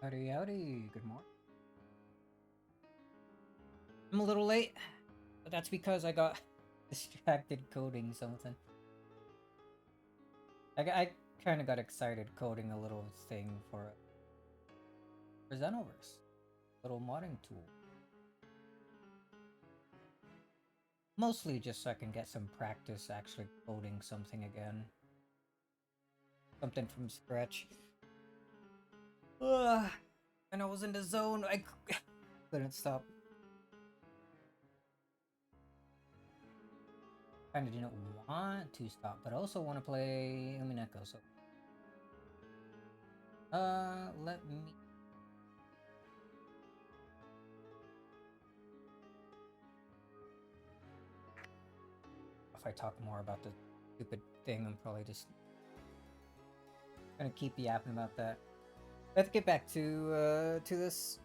Howdy, howdy. Good morning. I'm a little late, but that's because I got distracted coding something. I kind of got excited coding a little thing for Xenoverse, little modding tool. Mostly just so I can get some practice actually coding something again. Something from scratch. Ugh. And I was in the zone. I couldn't stop. Kind of didn't want to stop, but I also want to play Umineko. So, let me. If I talk more about the stupid thing, I'm probably just gonna keep yapping about that. Let's get back to this.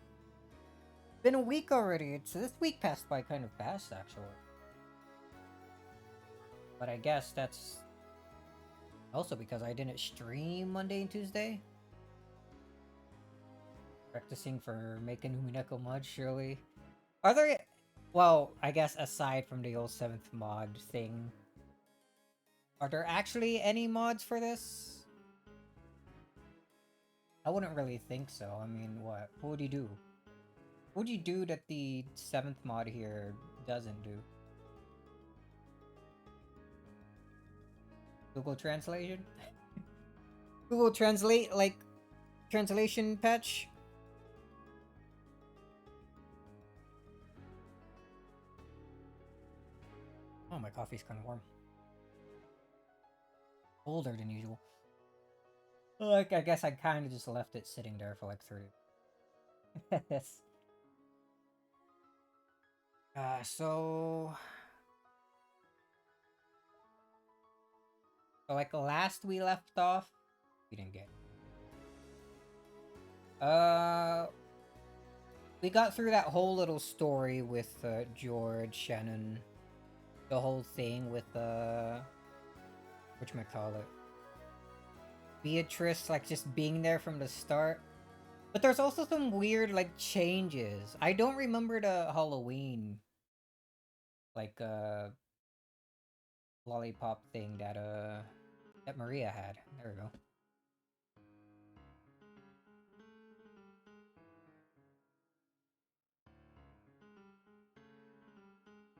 Been a week already. This week passed by kind of fast, actually. But I guess that's also because I didn't stream Monday and Tuesday. Practicing for making Umineko mod, surely. Are there... Well, I guess aside from the old 7th mod thing, are there actually any mods for this? I wouldn't really think so. I mean, what would you do? What would you do that the 7th mod here doesn't do? Google Translation? Google Translate, like, translation patch? Oh, my coffee's kind of warm. Colder than usual. Like, I guess I kind of just left it sitting there for like 30. Yes. So like last we left off, we didn't get. We got through that whole little story with George, Shannon, the whole thing with whatchamacallit, Beatrice, like just being there from the start. But there's also some weird like changes. I don't remember the Halloween like lollipop thing that Maria had. There we go.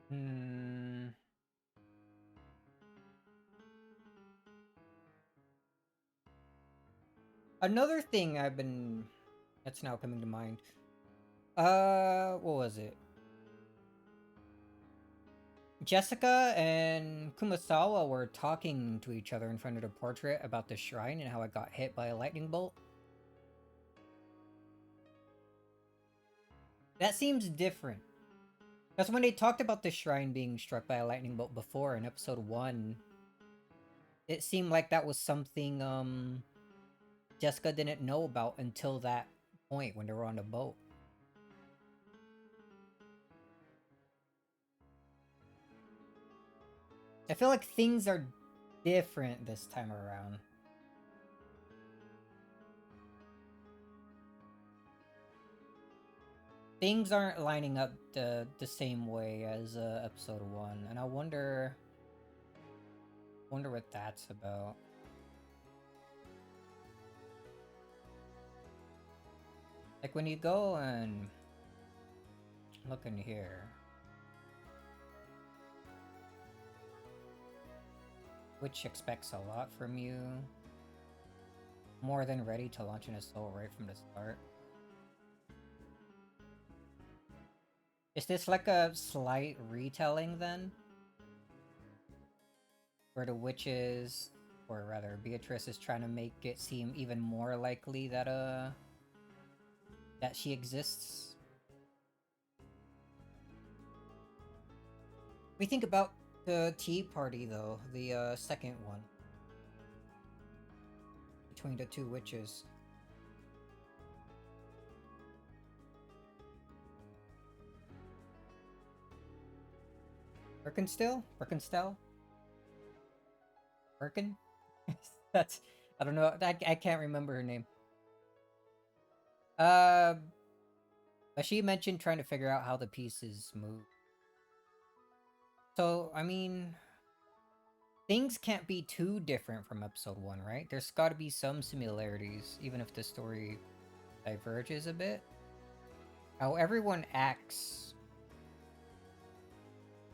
Hmm. Another thing that's now coming to mind. What was it? Jessica and Kumasawa were talking to each other in front of the portrait about the shrine and how it got hit by a lightning bolt. That seems different. Because when they talked about the shrine being struck by a lightning bolt before in episode 1, it seemed like that was something, Jessica didn't know about until that point when they were on the boat. I feel like things are different this time around. Things aren't lining up the same way as episode 1, and I wonder what that's about. Like when you go and look in here, which expects a lot from you, more than ready to launch an assault right from the start. Is this like a slight retelling then? Where the witches, or rather Beatrice, is trying to make it seem even more likely that she exists? We think about the tea party though, the second one. Between the two witches. Birkenstill? Birkenstell? Birkin? That's... I don't know. I can't remember her name. Uh, she mentioned trying to figure out how the pieces move. So, I mean, things can't be too different from episode 1, right? There's got to be some similarities, even if the story diverges a bit. How everyone acts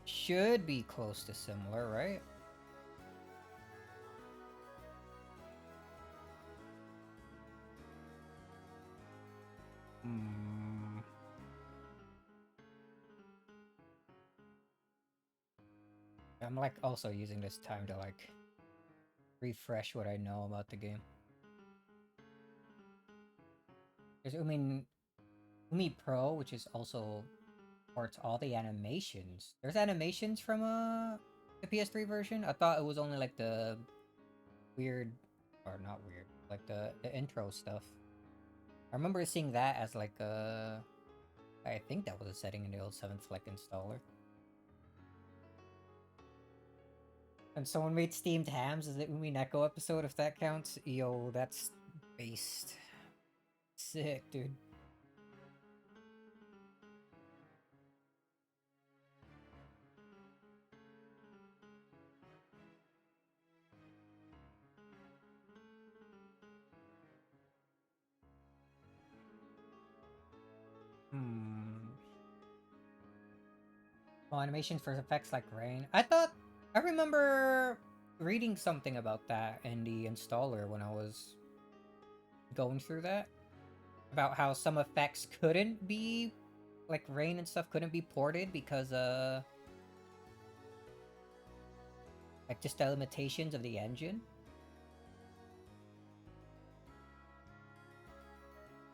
should be close to similar, right? Hmm. I'm like also using this time to like refresh what I know about the game. There's Umi Pro, which is also ports all the animations. There's animations from the PS3 version. I thought it was only like the weird, or not weird, like the intro stuff. I remember seeing that as like I think that was a setting in the old 7th Fleck installer. And someone made steamed hams as the Umineko episode, if that counts. Yo, that's based. Sick, dude. Hmm. Well, animations for effects like rain. I remember reading something about that in the installer when I was going through that. About how some effects couldn't be, like rain and stuff, couldn't be ported because, like just the limitations of the engine.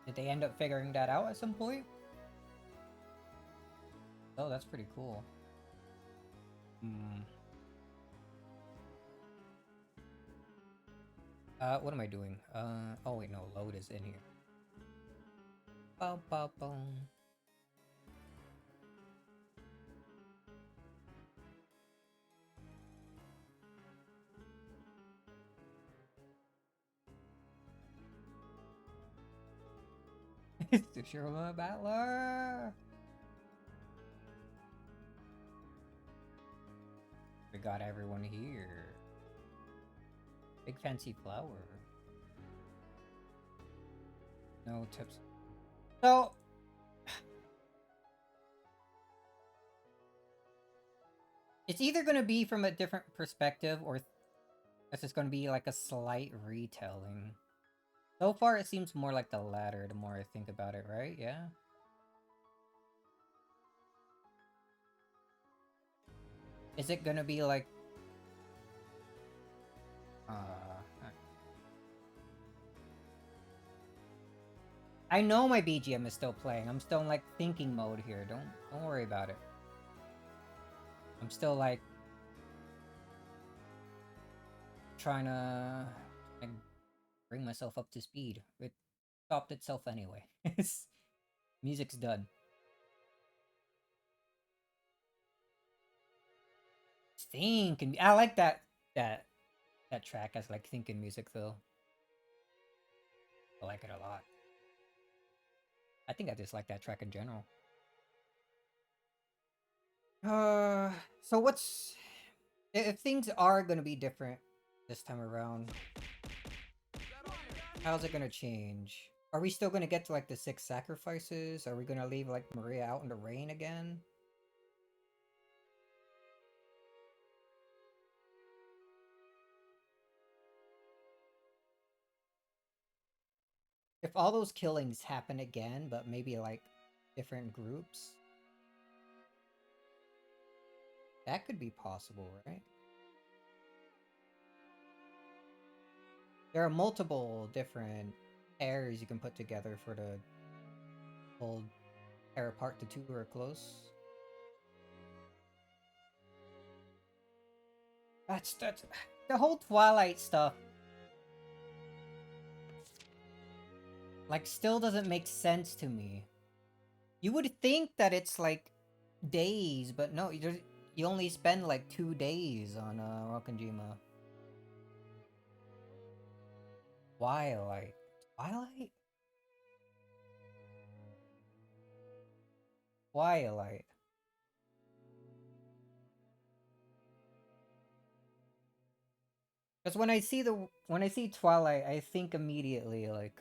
Did they end up figuring that out at some point? Oh, that's pretty cool. Hmm. What am I doing? Oh wait, no, load is in here. Bow, bow, bow. Tsushima Battler! We got everyone here. Big fancy flower. No tips. So, it's either going to be from a different perspective or it's just going to be like a slight retelling. So far, it seems more like the latter the more I think about it, right? Yeah? Is it going to be like... I know my BGM is still playing. I'm still in like thinking mode here. Don't worry about it. I'm still like trying to like, bring myself up to speed. It stopped itself anyway. Music's done. Thinking. I like that that track as like thinking music though. I like it a lot. I think I just like that track in general. Uh, so what's if things are gonna be different this time around? How's it gonna change? Are we still gonna get to like the 6 sacrifices? Are we gonna leave like Maria out in the rain again? If all those killings happen again, but maybe like different groups, that could be possible, right? There are multiple different pairs you can put together for the whole pair apart to two or close. That's the whole Twilight stuff. Like, still doesn't make sense to me. You would think that it's like days, but no, you only spend like 2 days on Rokkanjima. Twilight. Twilight? Twilight. Because when I see Twilight, I think immediately like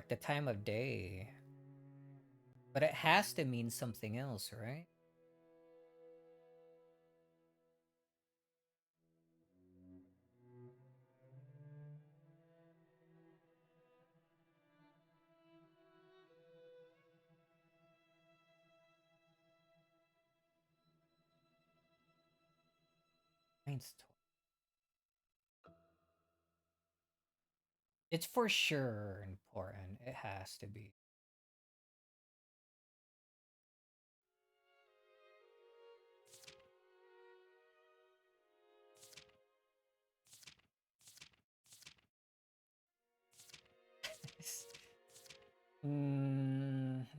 the time of day. But it has to mean something else, right? Mine's It's for sure important. It has to be.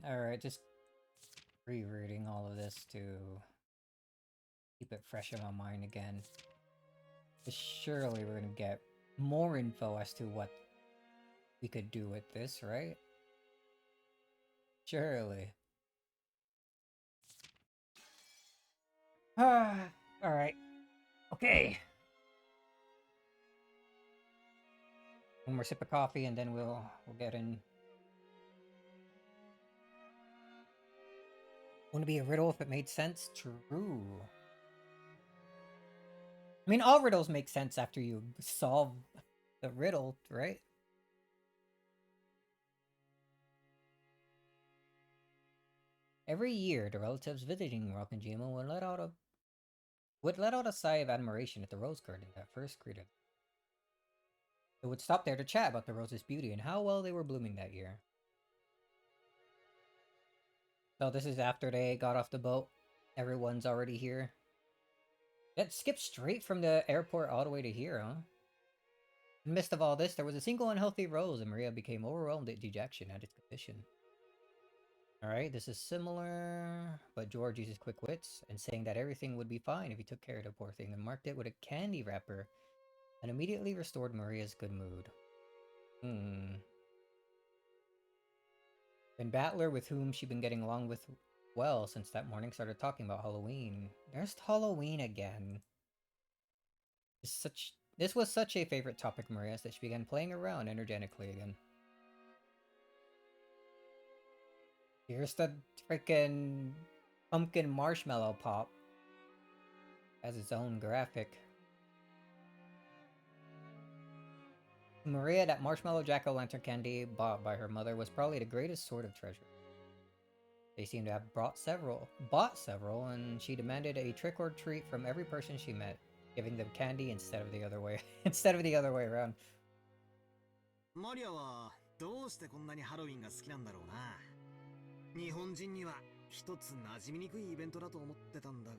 Alright, just rereading all of this to keep it fresh in my mind again. But surely we're gonna get more info as to what we could do with this, right? Surely. Alright. Okay. One more sip of coffee and then we'll get in. Wouldn't it be a riddle if it made sense? True. I mean, all riddles make sense after you solve the riddle, right? Every year, the relatives visiting Rokkenjima would let out a sigh of admiration at the rose garden that first greeted. They would stop there to chat about the rose's beauty and how well they were blooming that year. So this is after they got off the boat. Everyone's already here. That skipped straight from the airport all the way to here, huh? In the midst of all this, there was a single unhealthy rose, and Maria became overwhelmed at dejection at its condition. Alright, this is similar, but George uses quick wits, and saying that everything would be fine if he took care of the poor thing, and marked it with a candy wrapper, and immediately restored Maria's good mood. And Battler, with whom she'd been getting along with well since that morning, started talking about Halloween. There's Halloween again. This was such a favorite topic of Maria's that she began playing around energetically again. Here's the freaking pumpkin marshmallow pop. Has its own graphic. Maria, that marshmallow jack-o'-lantern candy bought by her mother was probably the greatest sort of treasure. They seemed to have bought several, and she demanded a trick or treat from every person she met, giving them candy instead of the other way around. マリアはどうしてこんなにハロウィンが好きなんだろうな。日本人には一つ馴染みにくいイベントだと思ってたんだが。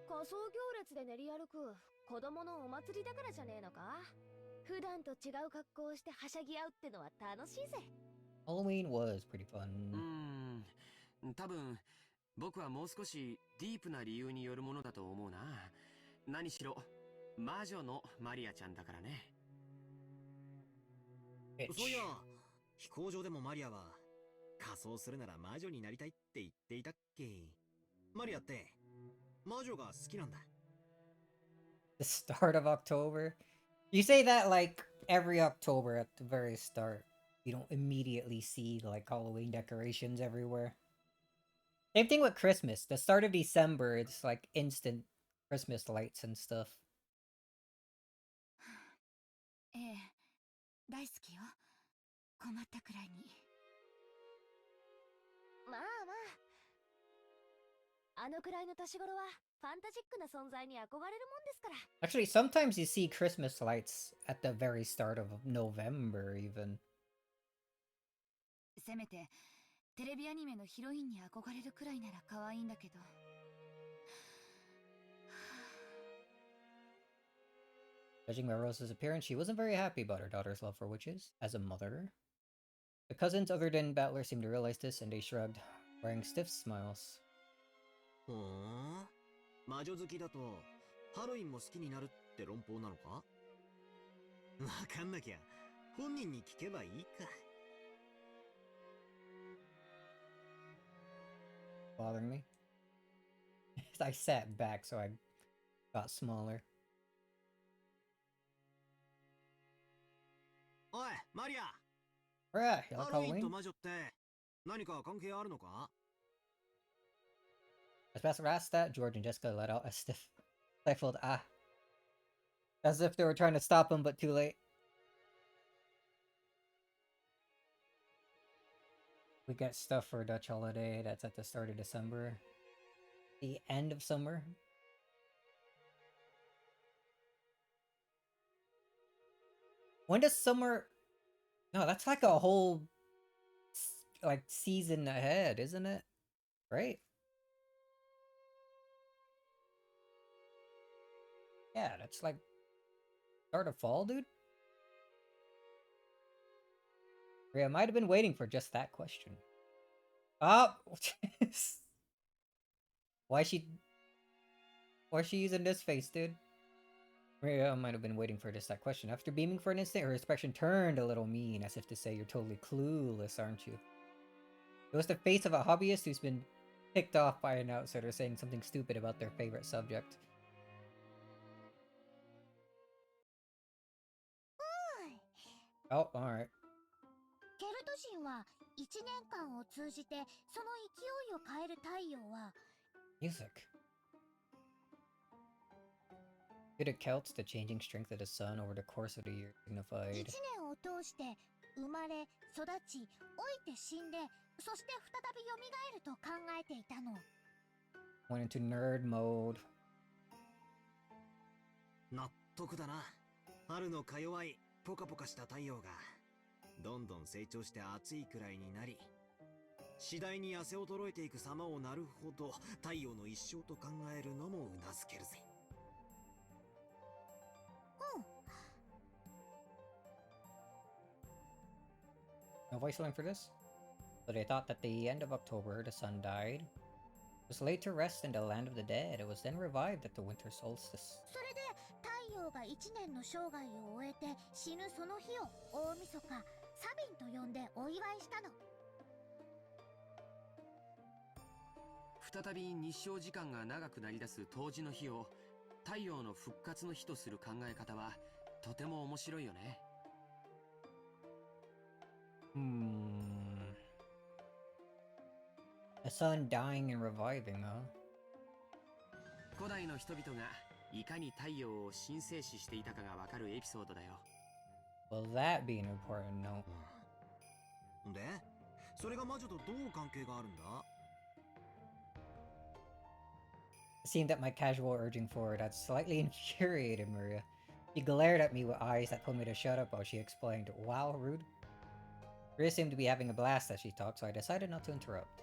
仮装行列で練り歩く子供のお祭りだからじゃねえのか。普段と違う格好をしてはしゃぎ合うってのは楽しいぜ。Halloween was pretty fun. 多分僕はもう少しディープな理由によるものだと思うな。何しろ魔女のマリアちゃんだからね。そういや、飛行場でもマリアは仮装するなら魔女になりたいって言っていたっけ。マリアって魔女が好きなんだ。The start of October? You say that like every October at the very start. You don't immediately see like Halloween decorations everywhere. Same thing with Christmas. The start of December, it's like instant Christmas lights and stuff. ええ、大好きよ。困ったくらいに。まあまあ。あのくらいの年頃はファンタジックな存在に憧れるもんですから。Actually, sometimes you see Christmas lights at the very start of November even. せめてテレビアニメのヒロインに憧れるくらいなら可愛いんだけど。Judging by Rosa's appearance, she wasn't very happy about her daughter's love for witches as a mother. The cousins other than Battler seemed to realize this, and they shrugged, wearing stiff smiles. ほー、魔女好きだとハロウィンも好きになるって論法なのか。わかんなきゃ本人に聞けばいいか。bothering me. I sat back, so I got smaller. おい、マリア。Right, you ハ like ロウィンと Halloween? 魔女って何か関係あるのか？ As Pastor asked that, George and Jessica let out a stiff, stifled ah. As if they were trying to stop him, but too late. We get stuff for a Dutch holiday that's at the start of December. The end of summer. When does summer... No, that's like a whole... like, season ahead, isn't it? Right? Yeah, that's like... start of fall, dude? Yeah, I might have been waiting for just that question. Oh! Why's she using this face, dude? Maria might have been waiting for just that question. After beaming for an instant, her expression turned a little mean, as if to say, you're totally clueless, aren't you? It was the face of a hobbyist who's been picked off by an outsider saying something stupid about their favorite subject. Oh, alright. ケルト人は1年間を通じてその勢いを変える太陽は Music. Due to Celts, the changing strength of the sun over the course of the year 1 signified... 年を通して生まれ、育ち、老いて死んで、そして再び蘇ると考えていたの。 went into nerd mode. 納得だな。春のか弱いポカポカした太陽がどんどん成長して暑いくらいになり、次第に痩せ衰えていく様をなるほど太陽の一生と考えるのもうなずけるぜ。No voice line for this? So they thought that the end of October, the sun died. It was laid to rest in the land of the dead. It was then revived at the winter solstice. それで太陽が1年の生涯を終えて死ぬその日を大晦日、サビンと呼んでお祝いしたの。再び日照時間が長くなりだす冬至の日を太陽の復活の日とする考え方はとても面白いよね。The sun dying and reviving, huh? 古代の人々がいかに太陽を神聖視していたかがわかるエピソードだよ。 Will that be an important note? で、それが魔女とどう関係があるんだ？ It seemed that my casual urging forward had slightly infuriated Maria. She glared at me with eyes that told me to shut up while she explained, wow, rude. Maria seemed to be having a blast as she talked, so I decided not to interrupt.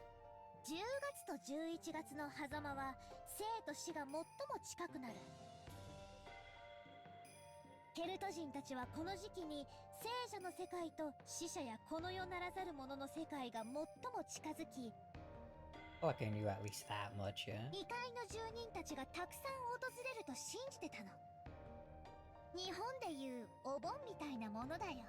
10月と11月の狭間は生と死が最も近くなる。ケルト人たちはこの時期に聖者の世界と死者やこの世ならざる者の世界が最も近づき、 Well, I knew at least that much, yeah? 異界の住人たちがたくさん訪れると信じてたの。日本でいうお盆みたいなものだよ。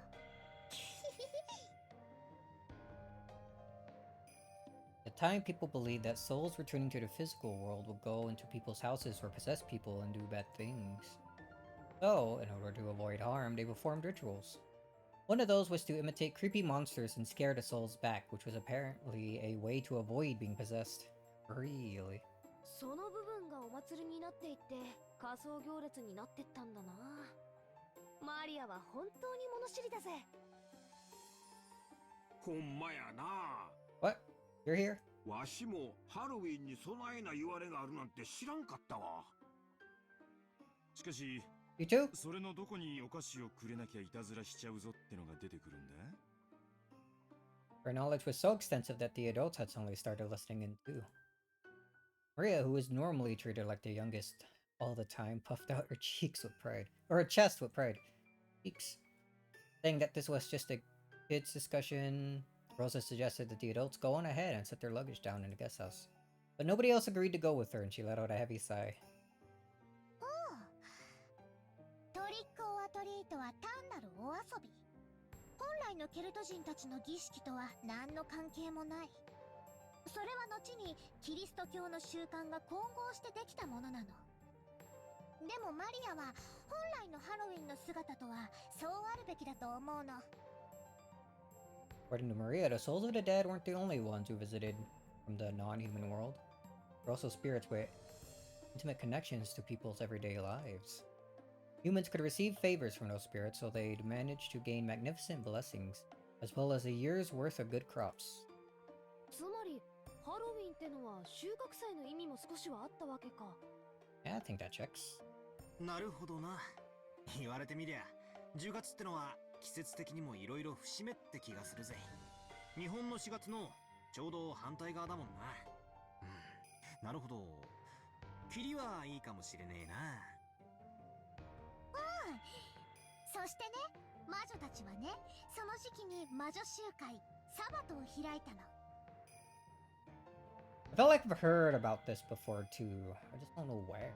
At the time, people believed that souls returning to the physical world would go into people's houses or possess people and do bad things. So, in order to avoid harm, they performed rituals. One of those was to imitate creepy monsters and scare the souls back, which was apparently a way to avoid being possessed. Really? その部分がお祭りになっていって仮装行列になってったんだな。マリアは本当に物知りだぜ。ほんまやな。 What? You're here? わしもハロウィンに備えな言われがあるなんて知らんかったわ。しかし、 You too? それのどこにお菓子をくれなきゃいたずらしちゃうぞってのが出てくるんだ。 Her knowledge was so extensive that the adults had suddenly started listening in too. Maria, who was normally treated like the youngest all the time, puffed out her cheeks with pride. Or her chest with pride. Cheeks. Saying that this was just a kids' discussion, Rosa suggested that the adults go on ahead and set their luggage down in the guest house. But nobody else agreed to go with her, and she let out a heavy sigh. トリックオアトリートは単なるお遊び。本来のケルト人たちの儀式とは何の関係もない。それは後にキリスト教の習慣が混合してできたものなの。でもマリアは本来のハロウィンの姿とはそうあるべきだと思うの。 According to Maria, the souls of the dead weren't the only ones who visited from the non-human world. They're also spirits with intimate connections to people's everyday lives. Humans could receive favors from those spirits, so they'd manage to gain magnificent blessings, as well as a year's worth of good crops. つまりハロウィンってのは収穫祭の意味も少しはあったわけか。 Yeah, I think that checks. なるほどな。言われてみりゃ10月ってのは季節的にもいろいろ節目って気がするぜ。日本の4月のちょうど反対側だもんな。うん、なるほど。キリはいいかもしれねえな。そしてね、魔女たちはね、その時期に魔女集会サバトを開いたの。 I felt like I've heard about this before too. I just don't know where.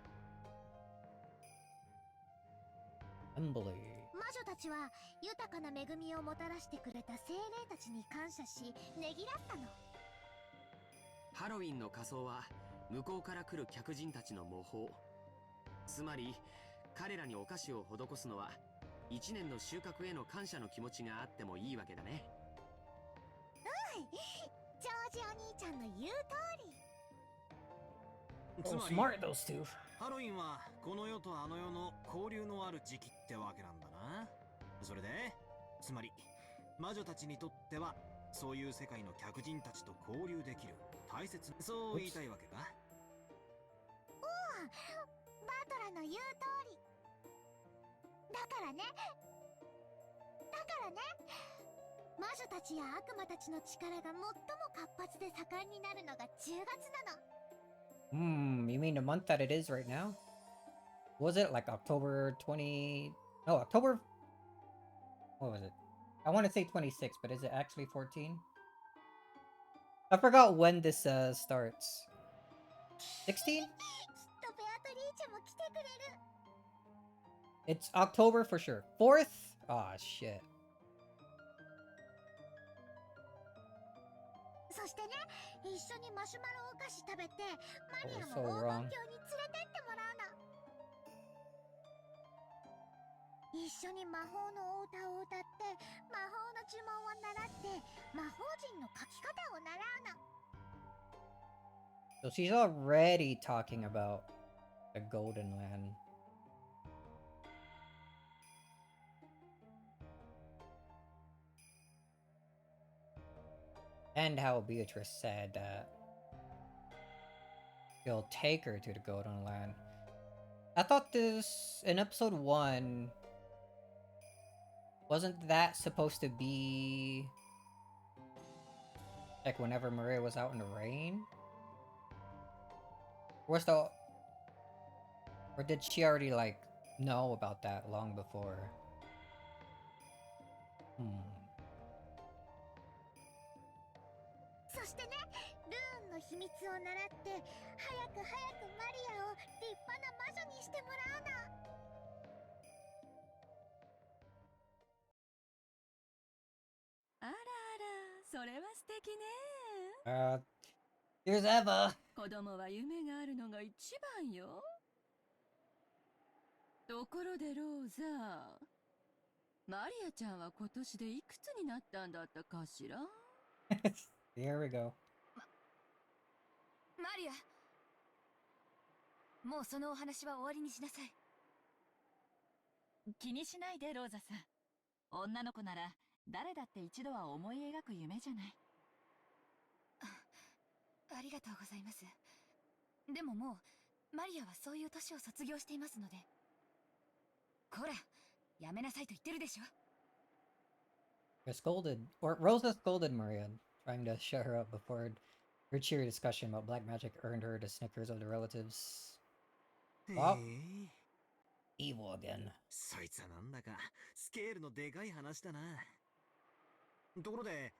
Assembly. 魔女たちは豊かな恵みをもたらしてくれた精霊たちに感謝しねぎらったの。ハロウィンの仮装は向こうから来る客人たちの模倣。つまり彼らにお菓子を施すのは一年の収穫への感謝の気持ちがあってもいいわけだね。ジョージお兄ちゃんの言う通り。 Oh, smart, those two. ハロウィンはこの世とあの世の交流のある時期ってわけなんだな。それでつまり魔女たちにとってはそういう世界の客人たちと交流できる大切な、そう言いたいわけか。おお、バートラの言う通りだからね。魔女たちや悪魔たちの力が最も活発で盛んになるのが10月なの。 You mean the month that it is right now? Was it like October 20... No, October... What was it? I want to say 26, but is it actually 14? I forgot when this starts. 16? きっとベアトリーチェも来てくれる。 It's October for sure. 4th? Aw, shit. そしてね、一緒にマシュマロお菓子食べてマリア so も黄 wrong. 金鏡に連れてってもらうの。一緒に魔法のお歌を歌って魔法の呪文を習って魔法陣の書き方を習うの。 So she's already talking about the Golden Land. And how Beatrice said that he'll take her to the Golden Land. I thought this, in episode 1, wasn't that supposed to be like whenever Maria was out in the rain? Or did she already like know about that long before? Hmm. そしてね、ルーンの秘密を習って早くマリアを立派な魔女にしてもらうの。 あらあら、それは素敵ね。 Here's Eva. 子供は夢があるのが一番よ。ところでローザ、マリアちゃんは今年でいくつになったんだったかしら？ Here we go. マリア、もうそのお話は終わりにしなさい。気にしないでローザさん。女の子なら誰だって一度は思い描く夢じゃない。ありがとうございます。でももうマリアはそういう年を卒業していますので。こら、やめなさいと言ってるでしょ。 Rosa scolded Maria, trying to shut her up before her cheery discussion about black magic earned her the snickers of the relatives. へあえ、 Evil again. そいつはなんだかスケールのでかい話だな。ところで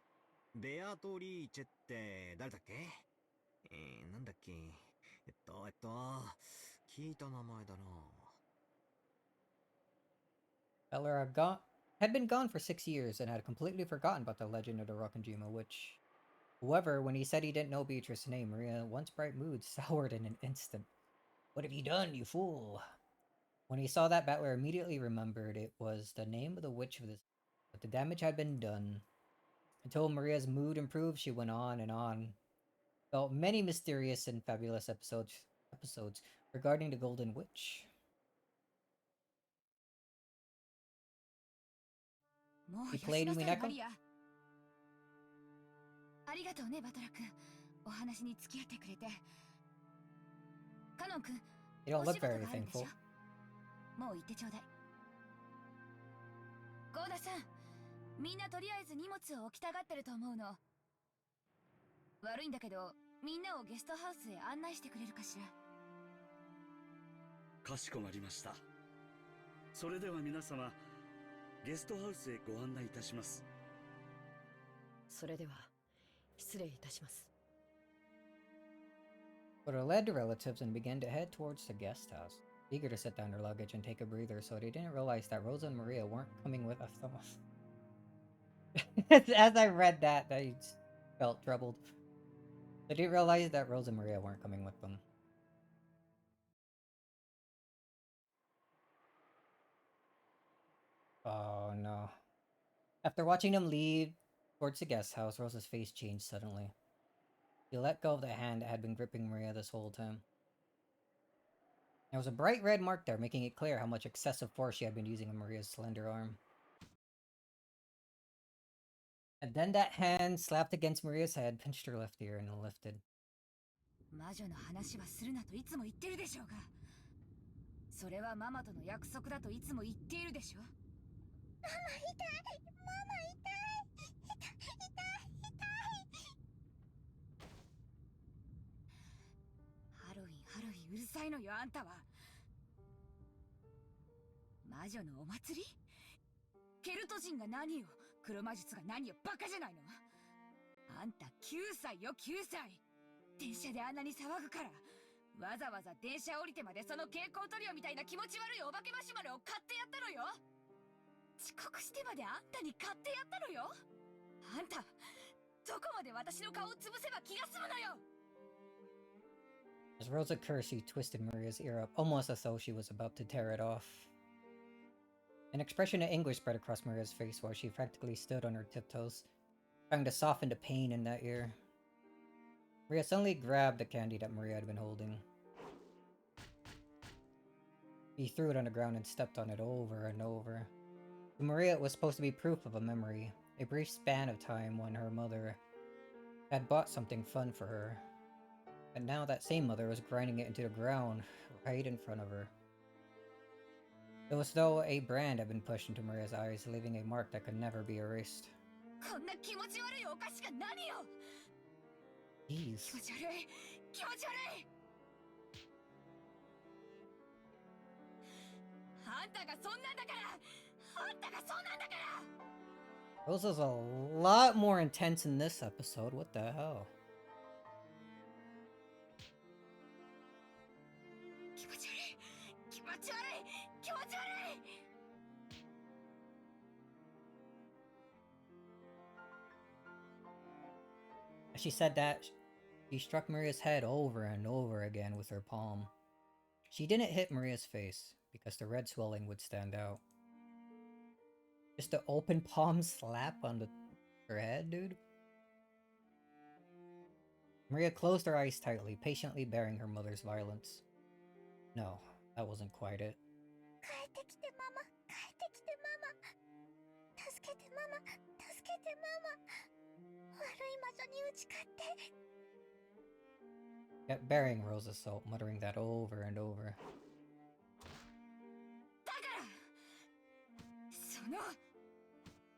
ベアトリーチェって誰だっけ？なんだっけ？聞いた名前だな。 Ella had been gone for 6 years and had completely forgotten about the legend of the Rokkenjima witch, However, when he said he didn't know Beatrice's name, Maria's once bright mood soured in an instant. What have you done, you fool? When he saw that, Battler immediately remembered it was the name of the witch of this. But the damage had been done. Until Maria's mood improved, she went on and on. Felt many mysterious and fabulous episodes regarding the Golden Witch. もう He よし played なさい、マ Umineko? リア。ありがとうね、バトラ君。お話に付き合ってくれて。カノン君、 They don't お look 仕事があ very るんでしょ thankful. もう行ってちょうだい。ゴーダさん、みんなとりあえず荷物を置きたがってると思うの。悪いんだけど、みんなをゲストハウスへ案内してくれるかしら。かしこまりました。それでは皆様、ゲストハウスへご案内いたします。それでは失礼いたします。 But led the relatives and began to head towards the guest house, eager to set down their luggage and take a breather, so they didn't realize that Rosa and Maria weren't coming with us. As I read that, I felt troubled. They didn't realize that Rosa and Maria weren't coming with them. Oh no. After watching them leave towards the guest house, Rosa's face changed suddenly. She let go of the hand that had been gripping Maria this whole time. There was a bright red mark there, making it clear how much excessive force she had been using on Maria's slender arm. And then that hand slapped against Maria's head, pinched her left ear, and lifted. 魔女の話はするなといつも言ってるでしょうが。それはママとの約束だといつも言っているでしょ。ママ痛い、ママ痛い、痛い、痛い、痛い。ハロウィン、ハロウィン、うるさいのよ、あんたは。魔女のお祭り？ケルト人が何よ、黒魔術が何よ、バカじゃないの。あんた9歳よ、9歳。電車であんなに騒ぐから、わざわざ電車降りてまでその蛍光塗料みたいな気持ち悪いお化けマシュマロを買ってやったのよ。遅刻してまであんたに買ってやったのよ。あんた、どこまで私の顔を潰せば気が済むのよ。 As Rosa cursed, she twisted Maria's ear up, almost as though she was about to tear it off. An expression of anguish spread across Maria's face while she practically stood on her tiptoes, trying to soften the pain in that ear. Maria suddenly grabbed the candy that Maria had been holding. He threw it on the ground and stepped on it over and over. To Maria, it was supposed to be proof of a memory, a brief span of time when her mother had bought something fun for her. And now that same mother was grinding it into the ground, right in front of her. It was as though a brand had been pushed into Maria's eyes, leaving a mark that could never be erased. こんな気持ち悪いお菓子が何よ。 Jeez. 気持ち悪い、気持ち悪い。あんたがそんなんだから、あんたがそんなんだから。 Rosa's a lot more intense in this episode. What the hell? 気持ち悪い、気持ち悪い、気持ち悪い。 As she said that, she struck Maria's head over and over again with her palm. She didn't hit Maria's face, because the red swelling would stand out. Just the open palm slap on her head, dude? Maria closed her eyes tightly, patiently bearing her mother's violence. No, that wasn't quite it. 帰ってきてママ、帰ってきてママ、助けてママ、助けてママ、悪い魔女に打ち勝って。 Kept bearing Rosa's soul, muttering that over and over. だからその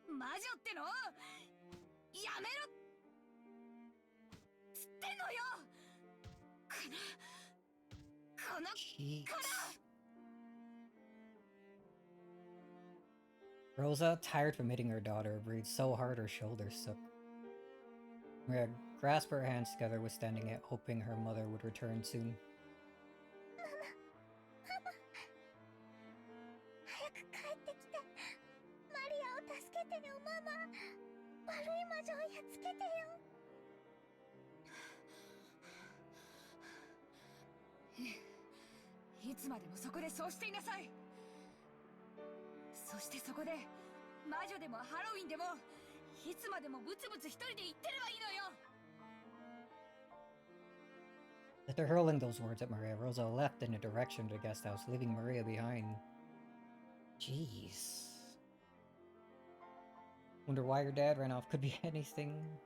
魔女ってのをやめろつってんのよ。この Jeez. Rosa, tired from hitting her daughter, breathed so hard her shoulders shook. Maria grasped her hands together, withstanding it, hoping her mother would return soon. 早く帰ってきて。マリアを助けてよママ。悪い魔女をやっつけてよ。 Jeez. いつまでもそこでそうしていなさい。そしてそこで魔女でもハロウィンでもいつまでもブツブツ一人で言ってればいいのよ。 After hurling those words at Maria, Rosa left in the direction of the guest house, leaving Maria behind. Jeez. Wonder why your dad ran off. Could be anything.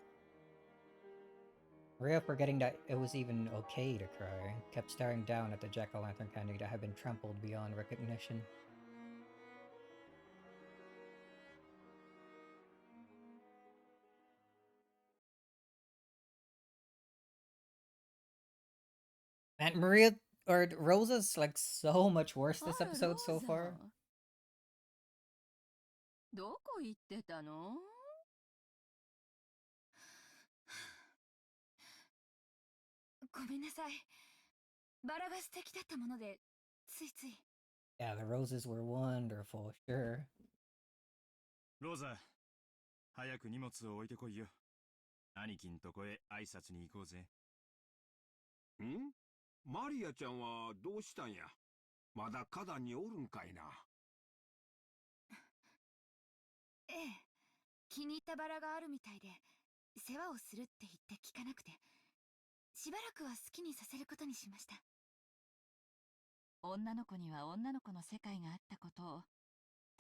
Maria, forgetting that it was even okay to cry, kept staring down at the jack-o'-lantern candy that had been trampled beyond recognition. And Maria, or Rosa's like so much worse this episode so far. どこ行ってたの？ごめんなさい。バラが素敵だったもので、ついつい。Yeah, the roses were wonderful, sure. ローザ、早く荷物を置いてこいよ。兄貴んとこへ挨拶に行こうぜ。ん？マリアちゃんはどうしたんや？まだ花壇におるんかいな。ええ、気に入ったバラがあるみたいで、世話をするって言って聞かなくて、しばらくは好きにさせることにしました。女の子には女の子の世界があったことを、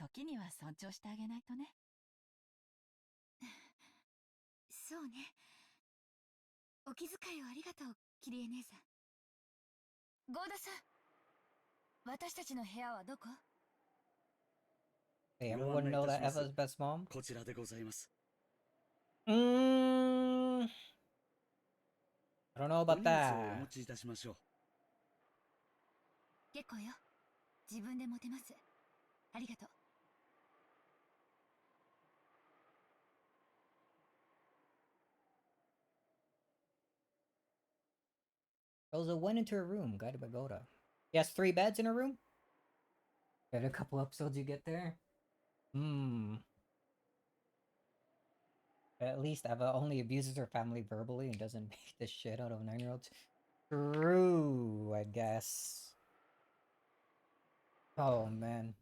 時には尊重してあげないとね。そうね。お気遣いをありがとう、キリエ姉さん。ゴーダさん、私たちの部屋はどこ？ Hey, ご案 everyone 内い know たし that ます。 Eva's best mom? こちらでございます。 I don't know お about 荷物をお that. 持ちいたしましょう。結構よ。自分で持てます。ありがとう。Rosa went into her room, guided by Goda. He has 3 beds in her room? In a couple episodes you get there? At least Eva only abuses her family verbally and doesn't beat the shit out of 9-year-olds. True, I guess. Oh, man.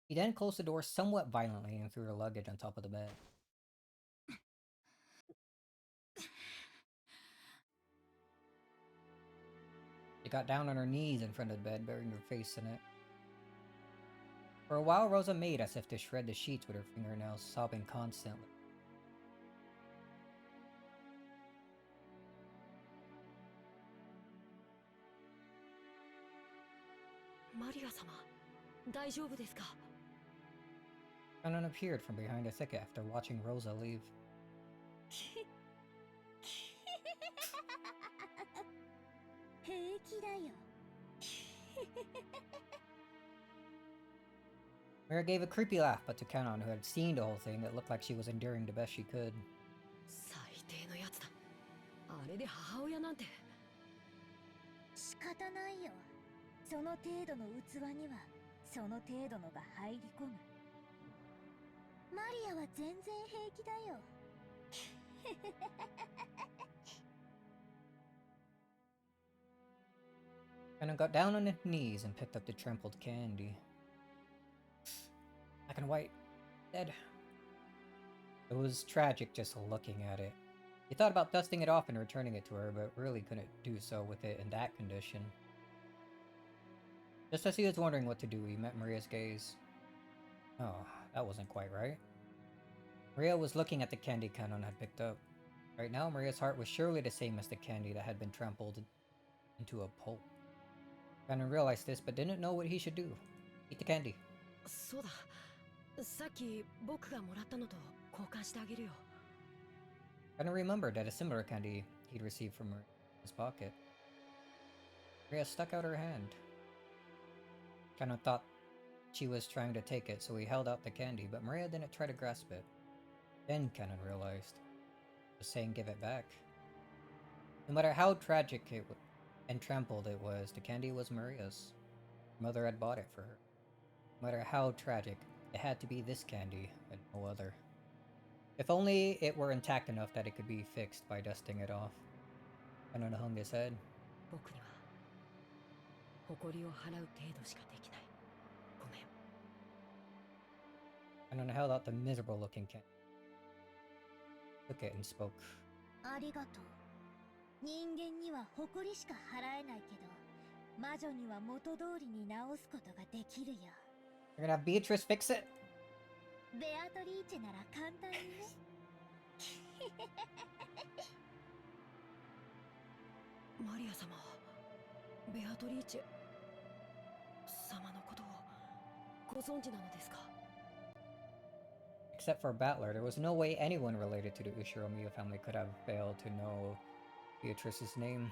He then closed the door somewhat violently and threw her luggage on top of the bed. She got down on her knees in front of the bed, burying her face in it. For a while, Rosa made as if to shred the sheets with her fingernails, sobbing constantly. マリア様、大丈夫ですか？ Canon appeared from behind a thicket after watching Rosa leave. 平気だよ。 Mira gave a creepy laugh, but to Canon, who had seen the whole thing, it looked like she was enduring the best she could. 最低のやつだ。あれで母親なんて。仕方ないよ。その程度の器にはその程度のが入り込む。マリアは全然平気だよ。Canon got down on his knees and picked up the trampled candy. Black and white, dead. It was tragic just looking at it. He thought about dusting it off and returning it to her, but really couldn't do so with it in that condition. Just as he was wondering what to do, he met Maria's gaze. Oh, that wasn't quite right. Maria was looking at the candy Canon had picked up. Right now, Maria's heart was surely the same as the candy that had been trampled into a pulp. Canon realized this, but didn't know what he should do. Eat the candy. そうだ。さっき僕がもらったのと交換してあげるよ。Canon remembered that a similar candy he'd received from his pocket. Maria stuck out her hand. Canon thought she was trying to take it, so he held out the candy, but Maria didn't try to grasp it. Then Canon realized. Was saying give it back. No matter how tragic and trampled it was, the candy was Maria's. Her mother had bought it for her. No matter how tragic, it had to be this candy and no other. If only it were intact enough that it could be fixed by dusting it off. Canon hung his head. 僕には誇りを払う程度しかできない。ごめん。And then held out the miserable looking can. Took it and spoke. ありがとう。人間には誇りしか払えないけど、魔女には元通りに直すことができるよ。 You're gonna have Beatrice fix it? ベアトリーチェなら簡単にね。マリア様、ベアトリーチェ様のことをご存知なのですか？ Except for Battler, there was no way anyone related to the Ushiromiya family could have failed to know Beatrice's name.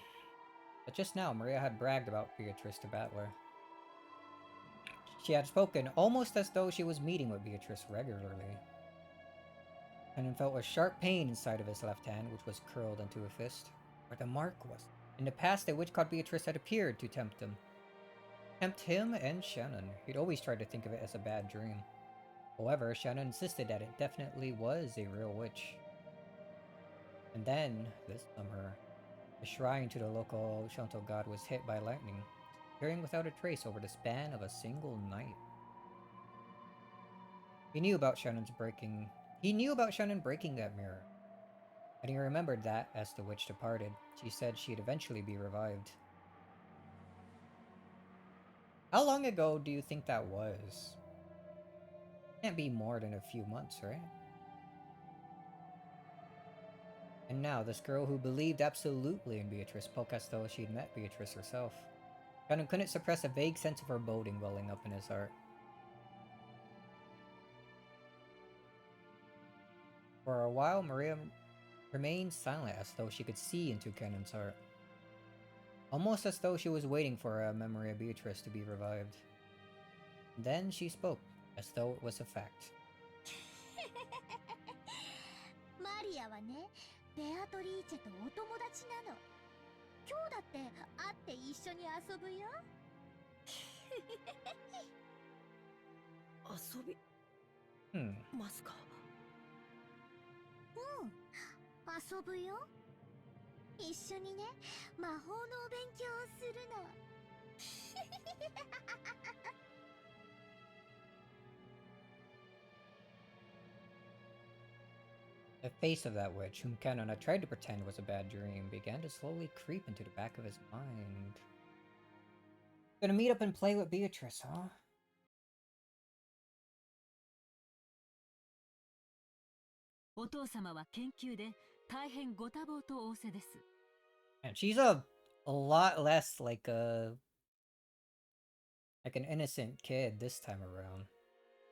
But just now, Maria had bragged about Beatrice to Battler. She had spoken almost as though she was meeting with Beatrice regularly. And felt a sharp pain inside of his left hand, which was curled into a fist, where the mark was. In the past, the witch god Beatrice had appeared to tempt him. Tempt him and Shannon. He'd always tried to think of it as a bad dream. However, Shannon insisted that it definitely was a real witch. And then, this summer, the shrine to the local Shanto god was hit by lightning, appearing without a trace over the span of a single night. He knew about Shannon breaking that mirror. And he remembered that, as the witch departed, she said she'd eventually be revived. How long ago do you think that was? Can't be more than a few months, right? And now, this girl who believed absolutely in Beatrice spoke as though she'd met Beatrice herself. Shannon couldn't suppress a vague sense of foreboding welling up in his heart. For a while, Maria remained silent as though she could see into Cannon's heart. Almost as though she was waiting for a memory of Beatrice to be revived. Then she spoke, as though it was a fact. マリアはね、ベアトリーチェとお友達なの。今日だって会って一緒に遊ぶよ。遊びますか？うん、遊ぶよ。一緒にね、魔法のお勉強をするの。The face of that witch, whom Cannon had tried to pretend was a bad dream, began to slowly creep into the back of his mind. Gonna meet up and play with Beatrice, huh? And she's a lot less like an innocent kid this time around.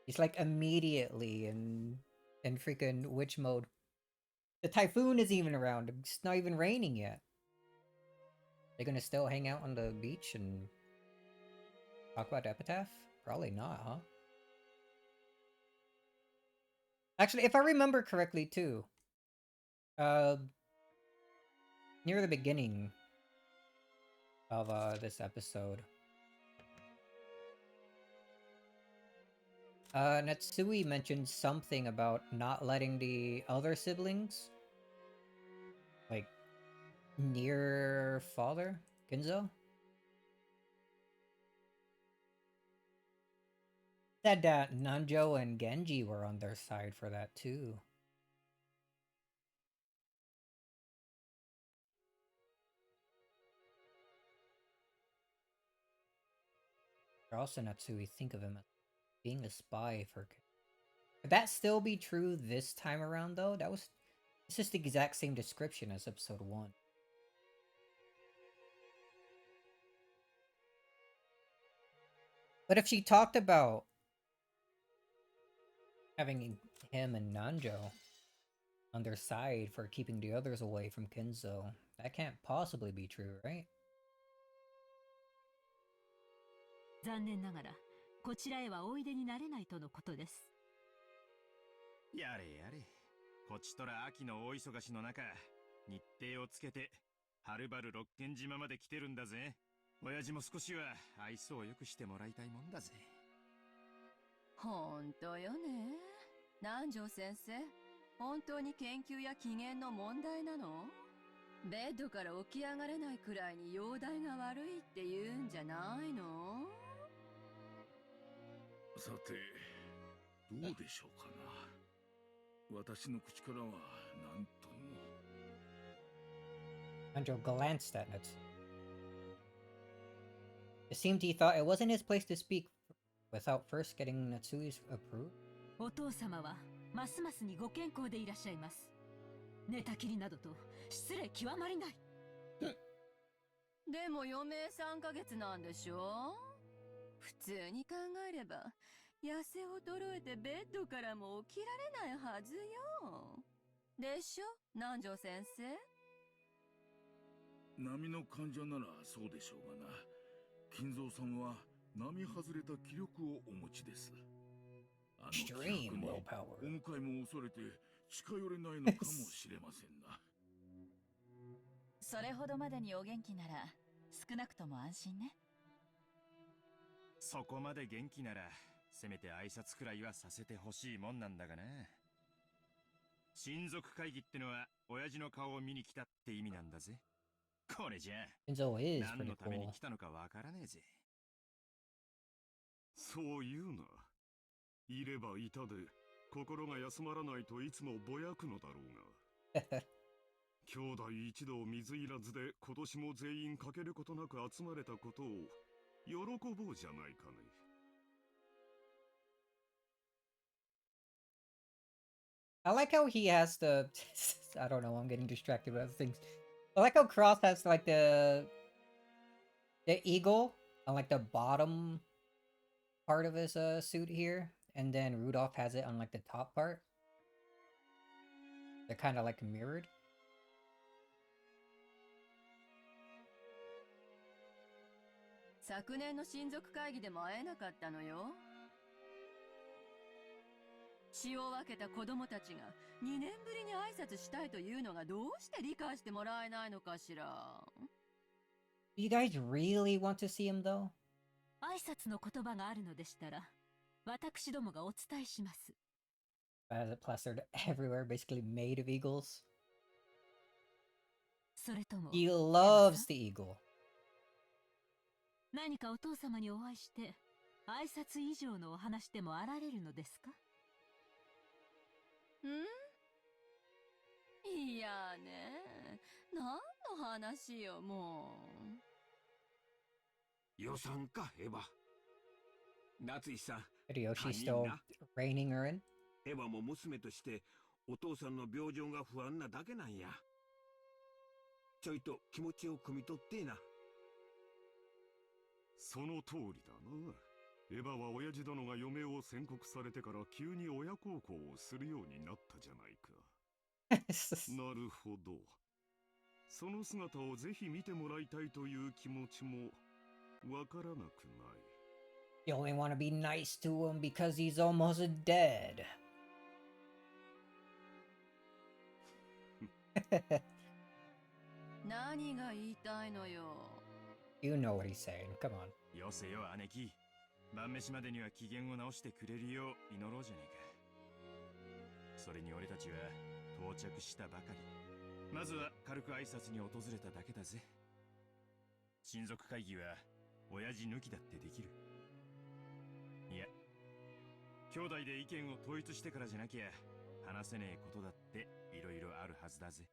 He's like immediately in freaking witch mode. The typhoon isn't even around. It's not even raining yet. They're gonna still hang out on the beach and talk about the epitaph? Probably not, huh? Actually, if I remember correctly too, near the beginning of this episode, Natsui mentioned something about not letting the other siblings, like, near father, Ginzo? Said that Nanjo and Genji were on their side for that too. Or also Natsui think of him as being a spy for... Could that still be true this time around though? It's just the exact same description as episode 1. But if she talked about having him and Nanjo on their side for keeping the others away from Kinzo, that can't possibly be true, right? 残念ながらこちらへはおいでになれないとのことです。やれやれ、こちとら秋の大忙しの中、日程をつけてはるばる六軒島まで来てるんだぜ。親父も少しは愛想を良くしてもらいたいもんだぜ。ほんとよね。南條先生、本当に研究や機嫌の問題なの？ベッドから起き上がれないくらいに容体が悪いって言うんじゃないの？さて、どうでしょうかな。私の口からは何とも。Andrew glanced at it. It seemed he thought it wasn't his place to speak without first getting Natsui's approval. お父様はますますにご健康でいらっしゃいます。寝たきりなどと失礼極まりない。でも余命3ヶ月なんでしょ？普通に考えれば痩せ衰えてベッドからも起きられないはずよ。でしょ、南條先生？波の患者ならそうでしょうがな。金蔵さんは並外れた気力をお持ちです。あの気迫にお迎えも恐れて近寄れないのかもしれませんな。それほどまでにお元気なら少なくとも安心ね。そこまで元気ならせめて挨拶くらいはさせてほしいもんなんだがな。親族会議ってのは親父の顔を見に来たって意味なんだぜ。これじゃあ Enzo is 何 pretty のために cool. 来たのかわからねえぜ。そう言うな。いればいたで心が休まらないといつもぼやくのだろうが。兄弟一同水入らずで今年も全員欠けることなく集まれたことを喜ぼうじゃないかね。I like how he has the I don't know, I'm getting distracted with other things. I like how Cross has like the eagle on like the bottom part of his suit here, and then Rudolph has it on like the top part. They're kind of like mirrored. 昨年の親族会議でも会えなかったのよ。血を分けた子供たちが2年ぶりに挨拶したいというのがどうして理解してもらえないのかしら。Do you guys really want to see him though? 挨拶の言葉があるのでしたら、私どもがお伝えします。As it plastered everywhere, basically made of eagles. それとも、He loves the eagle. 何かお父様にお会いして、挨拶以上のお話でもあられるのですか？いやね、何の話よ、も予算か、エヴァ。夏井さん。 Hideyoshi still reining her in? エヴァも娘としてお父さんの病状が不安なだけなんや。ちょいと気持ちを汲み取ってな。その通りだな。エヴァは親父殿が余命を宣告されてから急に親孝行をするようになったじゃないか。なるほど。その姿をぜひ見てもらいたいという気持ちもわからなくない。You only want to be nice to him because he's almost dead. 何が言いたいのよ。You know what he's saying. Come on. よせよ姉貴。晩飯までには機嫌を直してくれるよう祈ろうじゃねえか。それに俺たちは到着したばかり。まずは軽く挨拶に訪れただけだぜ。親族会議は親父抜きだってできる。いや、兄弟で意見を統一してからじゃなきゃ話せねえことだっていろいろあるはずだぜ。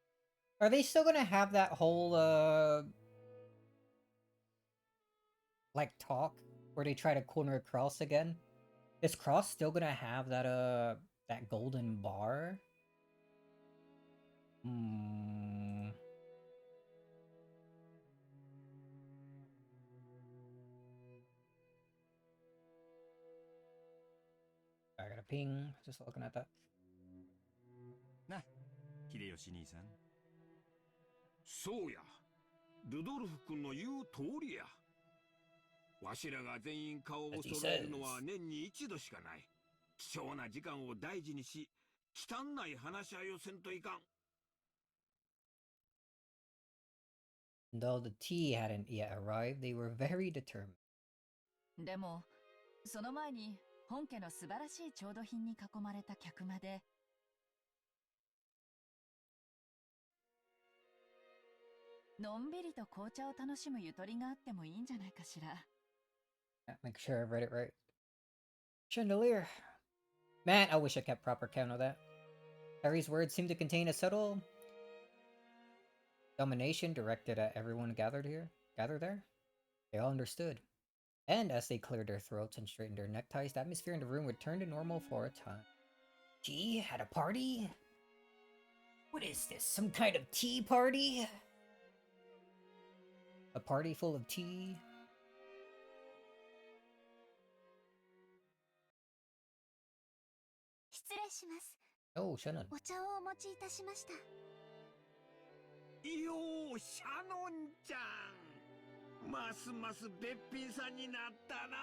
Are they still gonna have that whole like talk where they try to corner Cross again? Is Cross still gonna have that that golden bar? I got a ping. Just looking at that. な、秀吉兄さん。そうや。ルドルフ君の言う通りや。わしらが全員顔を揃えるのは年に一度しかない。貴重な時間を大事にし、汚い話し合いをせんといかん。Though the tea hadn't yet arrived, they were very determined. でもその前に本家の素晴らしい調度品に囲まれた客間でのんびりと紅茶を楽しむゆとりがあってもいいんじゃないかしら。Make sure I read it right. Chandelier. Man, I wish I kept proper count of that. Harry's words seem to contain a subtle domination directed at everyone gathered there. They all understood. And as they cleared their throats and straightened their neckties, the atmosphere in the room returned to normal for a time. Tea? At a party? What is this? Some kind of tea party? A party full of tea? Oh, Shannon. お茶をお持ちいたしました。よー、シャノンちゃん。ますますべっぴんさんになったな。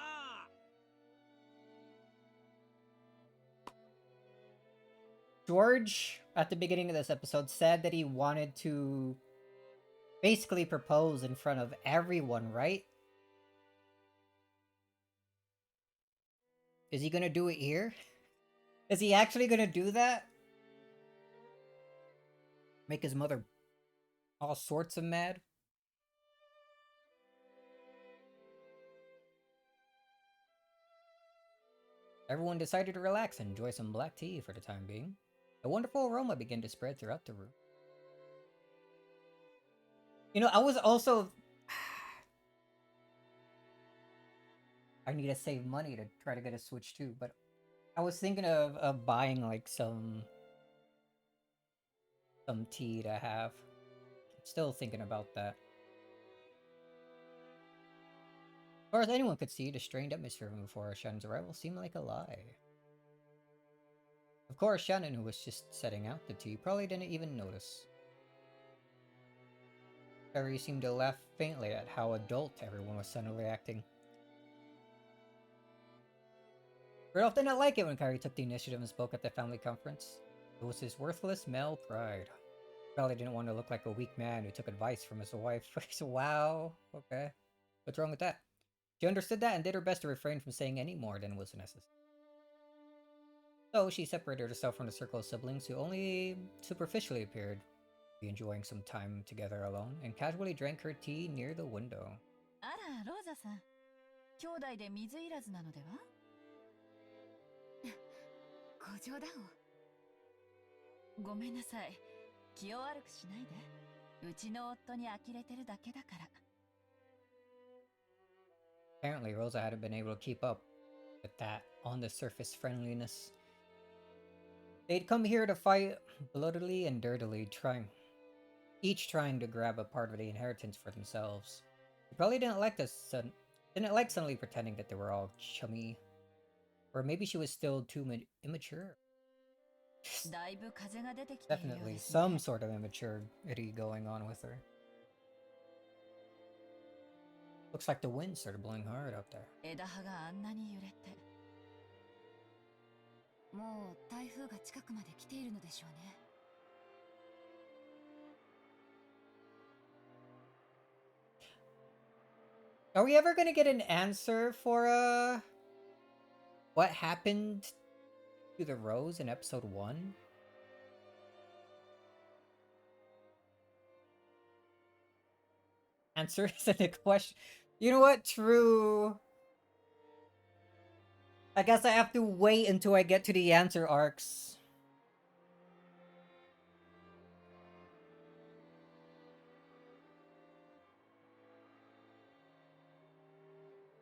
George, at the beginning of this episode, said that he wanted to basically propose in front of everyone, right? Is he gonna do it here? Is he actually gonna do that? Make his mother all sorts of mad? Everyone decided to relax and enjoy some black tea for the time being. A wonderful aroma began to spread throughout the room. You know, I was also... I need to save money to try to get a Switch too, but I was thinking of buying like some tea to have. Still thinking about that. As far as anyone could see, the strained atmosphere before Shannon's arrival seemed like a lie. Of course, Shannon, who was just setting out the tea, probably didn't even notice. Harry seemed to laugh faintly at how adult everyone was suddenly acting. Rudolph did not like it when Kyrie took the initiative and spoke at the family conference. It was his worthless male pride. Probably didn't want to look like a weak man who took advice from his wife. Wow, okay. What's wrong with that? She understood that and did her best to refrain from saying any more than was necessary. So she separated herself from the circle of siblings who only superficially appeared to be enjoying some time together alone, and casually drank her tea near the window. あら、ローザさん。兄弟で水入らずなのでは？ご冗談を。ごめんなさい。気を悪くしないで。うちの夫に呆れてるだけだから。Apparently, Rosa hadn't been able to keep up with that on-the-surface friendliness. They'd come here to fight bloodily and dirtily, each trying to grab a part of the inheritance for themselves. They probably didn't like suddenly pretending that they were all chummy. Or maybe she was still too immature. Definitely some sort of immaturity going on with her. Looks like the wind started blowing hard out there. 枝葉があんなに揺れて。もう台風が近くまで来ているのでしょうね。Are we ever gonna get an answer for what happened to the Rose in episode 1? Answer isn't a question. You know what? True. I guess I have to wait until I get to the answer arcs.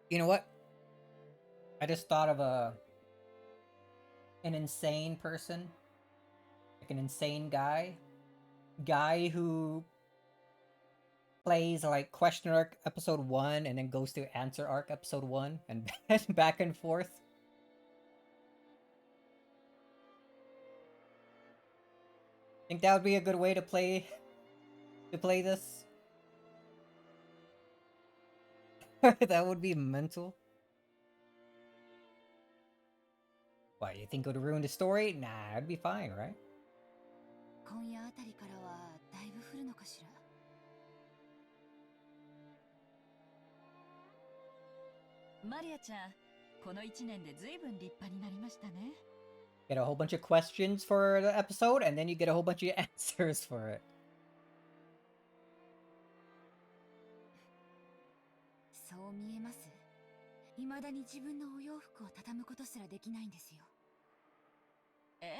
You know what? I just thought of an insane person. Like an insane guy. Guy who plays like question arc episode 1 and then goes to answer arc episode 1 and back and forth. Think that would be a good way to play this? That would be mental. Why, you think it would ruin the story? Nah, it'd be fine, right? 今夜あたりからはだいぶ降るのかしら。マリアちゃん、この1年で随分立派になりましたね。Get a whole bunch of questions for the episode, and then you get a whole bunch of answers for it. 未だに自分のお洋服を畳むことすらできないんですよ。ええ。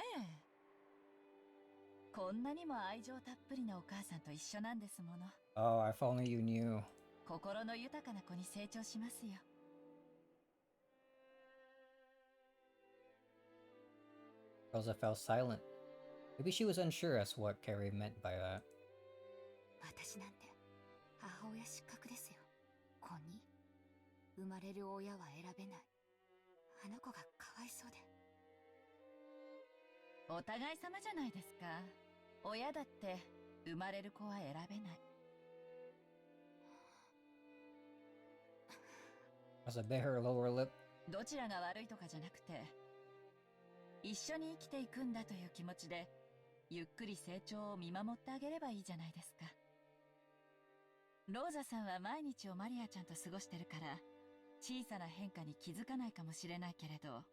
こんなにも愛情たっぷりなお母さんと一緒なんですもの。Oh, if only you knew. 心の豊かな子に成長しますよ。Rosa fell silent. Maybe she was unsure as to what Carrie meant by that. 私なんて母親失格ですよ。子に生まれる親は選べない。あの子がかわいそうで。お互い様じゃないですか。親だって生まれる子は選べない。Rosa bit her lower lip. どちらが悪いとかじゃなくて、一緒に生きていくんだという気持ちで、ゆっくり成長を見守ってあげればいいじゃないですか。ローザさんは毎日をマリアちゃんと過ごしてるから、小さな変化に気づかないかもしれないけれど、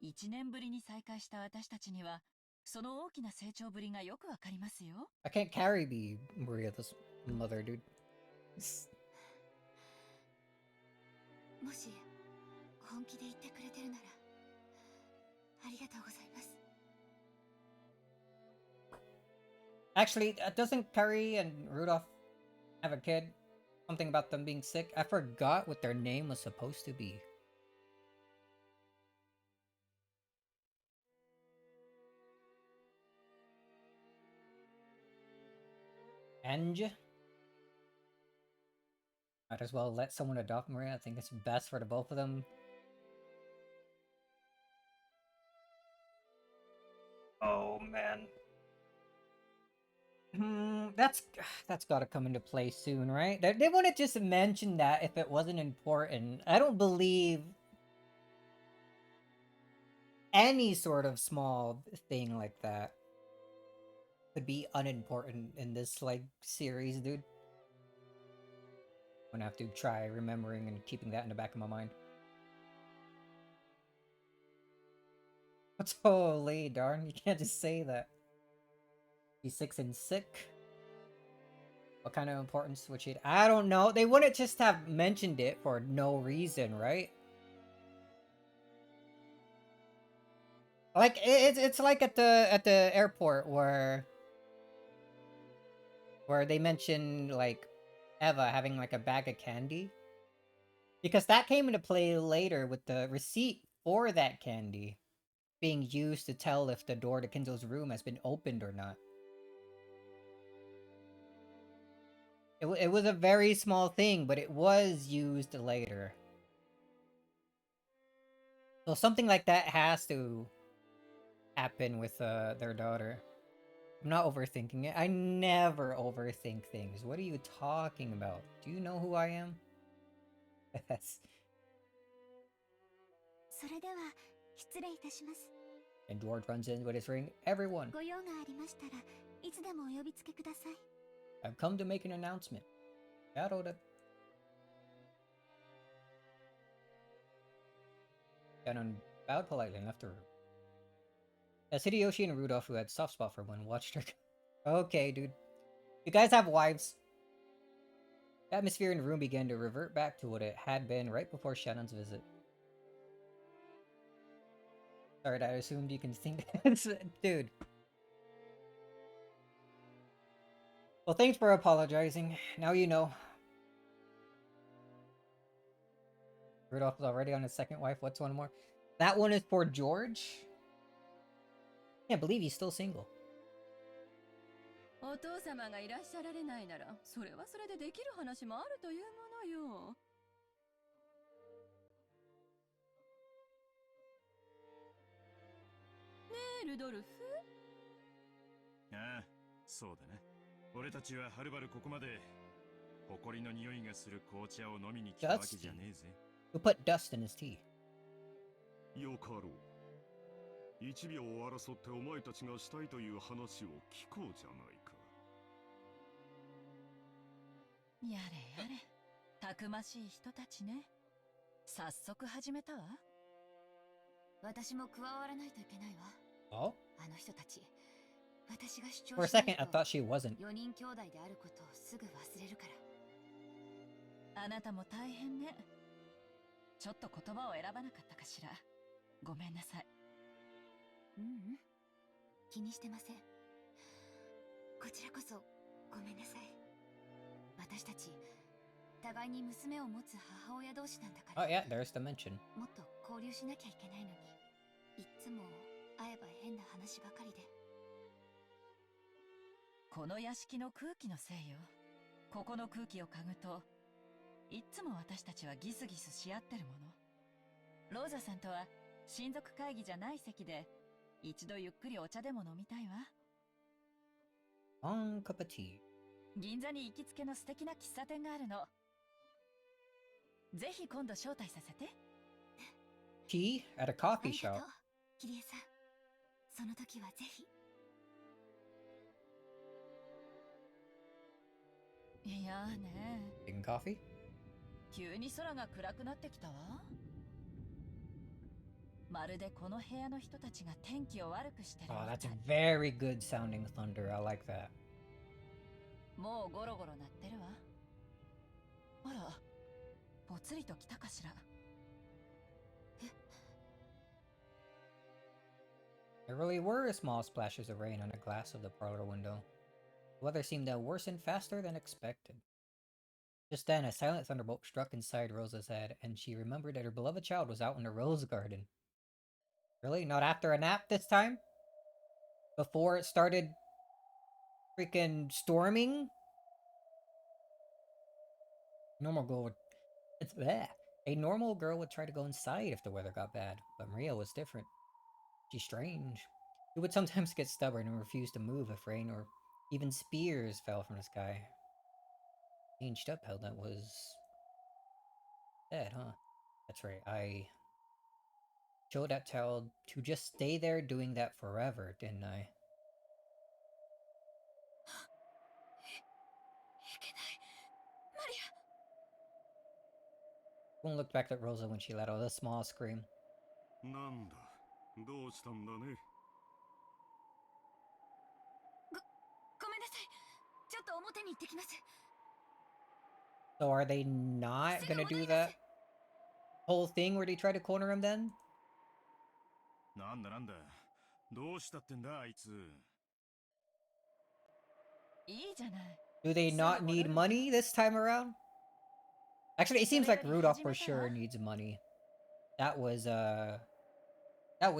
1年ぶりに再会した私たちには、その大きな成長ぶりがよくわかりますよ。I can't carry be Maria's mother, dude. もし本気で言ってくれてるならありがとうございます。 Actually, doesn't Carrie and Rudolph have a kid? Something about them being sick? I forgot what their name was supposed to be. Ange? Might as well let someone adopt Maria. I think it's best for the both of them. Oh man. That's gotta come into play soon, right? They wouldn't just mention that if it wasn't important. I don't believe any sort of small thing like that could be unimportant in this like series, dude. I'm gonna have to try remembering and keeping that in the back of my mind. Totally, darn. You can't just say that. He's 6 and sick. What kind of importance would she... I don't know. They wouldn't just have mentioned it for no reason, right? Like it's like at the airport where they mention like Eva having like a bag of candy, because that came into play later with the receipt for that candy being used to tell if the door to Kinzo's room has been opened or not. It was a very small thing, but it was used later. So something like that has to happen with their daughter. I'm not overthinking it. I never overthink things. What are you talking about? Do you know who I am? Yes. それでは失礼いたします。 And George runs in with his ring. Everyone, ご用がありましたらいつでもお呼びつけください。 I've come to make an announcement. Yaroda. Ganon bowed politely and left the room. As Hideyoshi and Rudolph, who had soft spot for one, watched her. Okay, dude. You guys have wives. The atmosphere in the room began to revert back to what it had been right before Shannon's visit. Sorry, I assumed you can think that. Dude. Well, thanks for apologizing. Now you know. Rudolph is already on his second wife. What's one more? That one is for George? Can't believe he's still single. お父様がいらっしゃられないなら、それはそれでできる話もあるというものよ。ねえ、ルドルフ。ああ、そうだな。俺たちははるばるここまで埃の匂いがする紅茶を飲みに来たわけじゃねえぜ。Who put dust in his tea? よかろう。一秒を争ってお前たちがしたいという話を聞こうじゃないか。やれやれ、たくましい人たちね。早速始めたわ。私も加わらないといけないわ。 Oh? あの人たち、私が主張 For a しない second, I と thought she wasn't. 4人兄弟であることをすぐ忘れるから。あなたも大変ね。ちょっと言葉を選ばなかったかしら。ごめんなさい。気にしてません。こちらこそごめんなさい。私たち互いに娘を持つ母親同士なんだから。Oh yeah, there's the mention. もっと交流しなきゃいけないのに、いっつも会えば変な話ばかりで。この屋敷の空気のせいよ。ここの空気を嗅ぐと、いっつも私たちはギスギスし合ってるもの。ローザさんとは親族会議じゃない席で、一度ゆっくりお茶でも飲みたいわ。One cup of tea. 銀座に行きつけの素敵な喫茶店があるの。ぜひ今度招待させて。Tea at a coffee ありが shop. とう、キリエさん。その時はぜひ。いやーね。 Taking coffee? 急に空が暗くなってきたわ。まるでこの部屋の人たちが天気を悪くしてるみ Oh, たい。 that's very good sounding thunder. I like that. もうゴロゴロ鳴ってるわ。あら、ぽつりと来たかしら。There really were small splashes of rain on the glass of the parlor window. The weather seemed to worsen faster than expected. Just then, a silent thunderbolt struck inside Rosa's head, and she remembered that her beloved child was out in the rose garden. Really? Not after a nap this time? Before it started freaking storming? Normal girl would... It's bleh. A normal girl would try to go inside if the weather got bad, but Maria was different. She's strange. She would sometimes get stubborn and refuse to move if rain or even spears fell from the sky. Changed up how that was said, huh? That's right, I told that child to just stay there doing that forever, didn't I? One looked back at Rosa when she let out a small scream. なんだ、どうしたんだね。ごめんなさい。ちょっと表に行ってきます。 So are they not gonna do that whole thing where they try to corner him then? なんだなんだ、どうしたってんだあいつ。いいじゃない。 Do they not need money this time around? Actually, it seems like Rudolph for sure needs money. That was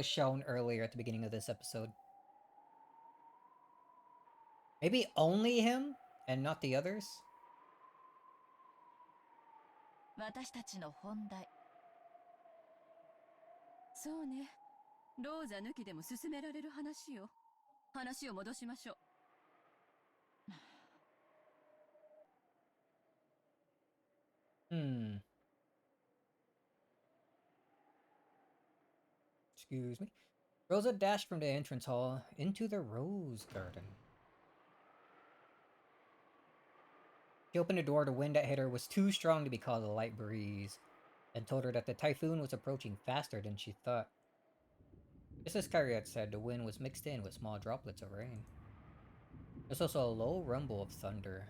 shown earlier at the beginning of this episode. Maybe only him and not the others? 私たちの本題。そうね。ローザ抜きでも進められる話よ。話を戻しましょう。Excuse me. Rosa dashed from the entrance hall into the rose garden. She opened the door. The wind that hit her was too strong to be called a light breeze, and told her that the typhoon was approaching faster than she thought. Just as Kyrie had said, the wind was mixed in with small droplets of rain. There's also a low rumble of thunder.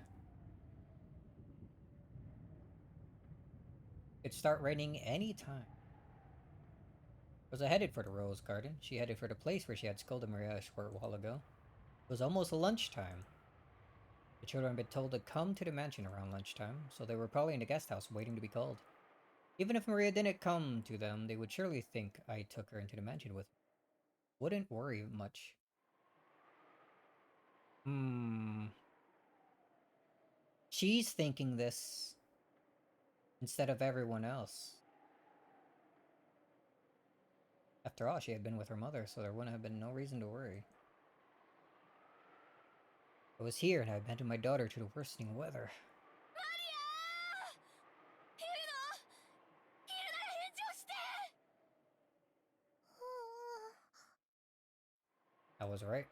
It'd start raining any time. Rosa headed for the rose garden. She headed for the place where she had scolded Maria a short while ago. It was almost lunchtime. The children had been told to come to the mansion around lunchtime, so they were probably in the guest house waiting to be called. Even if Maria didn't come to them, they would surely think I took her into the mansion with me. Wouldn't worry much. She's thinking this instead of everyone else. After all, she had been with her mother, so there wouldn't have been no reason to worry. I was here and I abandoned my daughter to the worsening weather. I was right.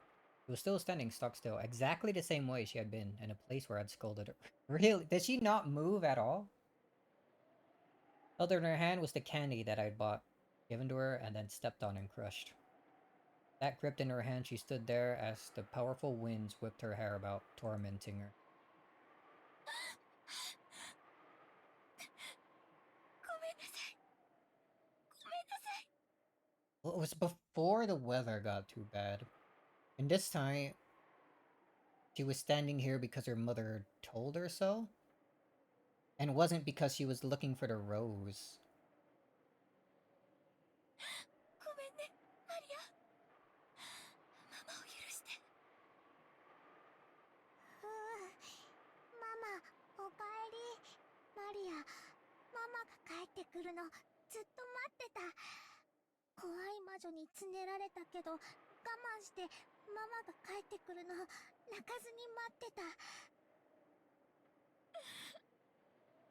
She was still standing stock still, exactly the same way she had been in a place where I'd scolded her. Really? Did she not move at all? Held in her hand was the candy that I'd bought, given to her, and then stepped on and crushed. That gripped in her hand, she stood there as the powerful winds whipped her hair about, tormenting her. Well, it was before the weather got too bad. And this time, she was standing here because her mother told her so? And it wasn't because she was looking for the rose. ごめんね、マリア。ママを許して。ママ、おかえり。マリア、ママが帰ってくるのずっと待ってた。怖い魔女につねられたけど、我慢してママが帰ってくるの泣かずに待ってた。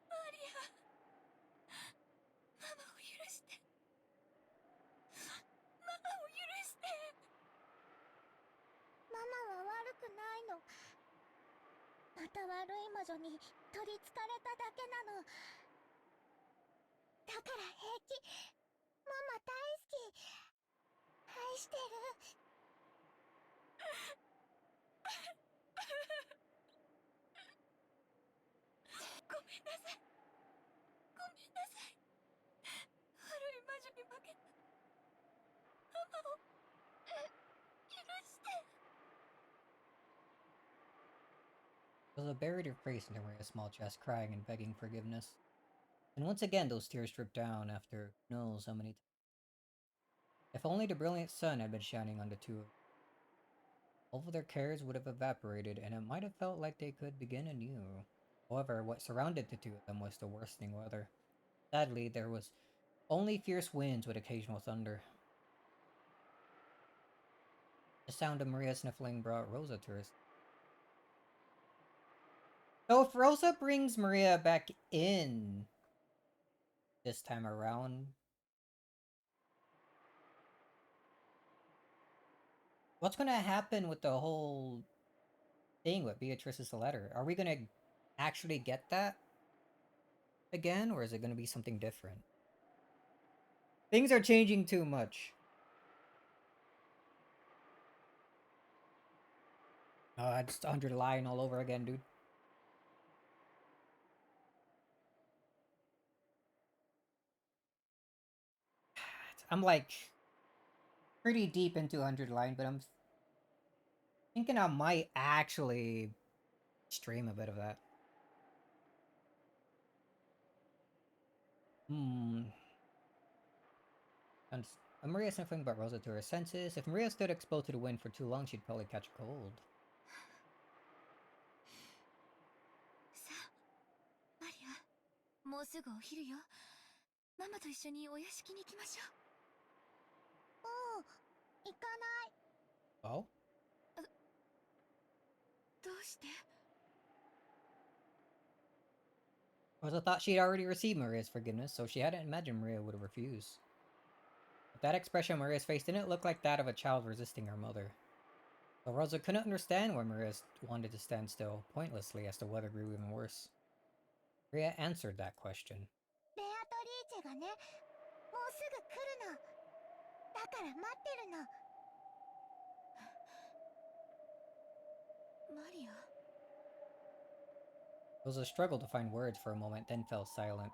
マリア、ママを許して。ママを許して。ママは悪くないの。また悪い魔女に取りつかれただけなの。だから平気。ママ大好き。愛してる。ごめんなさい。ごめんなさい。悪い魔女に負けた。ママを許して。Rosa buried her face into Maria's small chest, crying and begging forgiveness. And once again, those tears dripped down after who knows how many times. If only the brilliant sun had been shining on the two of them, all of their cares would have evaporated, and it might have felt like they could begin anew. However, what surrounded the two of them was the worsening weather. Sadly, there was only fierce winds with occasional thunder. The sound of Maria sniffling brought Rosa to her. So if Rosa brings Maria back in this time around, what's gonna happen with the whole thing with Beatrice's letter? Are we gonna actually get that again, or is it gonna be something different? Things are changing too much. It's 100 line all over again, dude. I'm like pretty deep into 100 line, but I'm thinking I might actually stream a bit of that. And Maria sniffling brought Rosa to her senses. If Maria stood exposed to the wind for too long, she'd probably catch a cold. さあ、マリア、もうすぐお昼よ。ママと一緒にお屋敷に行きましょう。行かない。Oh? どうして？ Rosa thought she'd already received Maria's forgiveness, so she hadn't imagined Maria would refuse. But that expression on Maria's face didn't look like that of a child resisting her mother. So Rosa couldn't understand why Maria wanted to stand still, pointlessly, as the weather grew even worse. Maria answered that question. ベアトリーチェがね、もうすぐ来るの。だから待ってるの。マリア。 Rosa struggled to find words for a moment, then fell silent.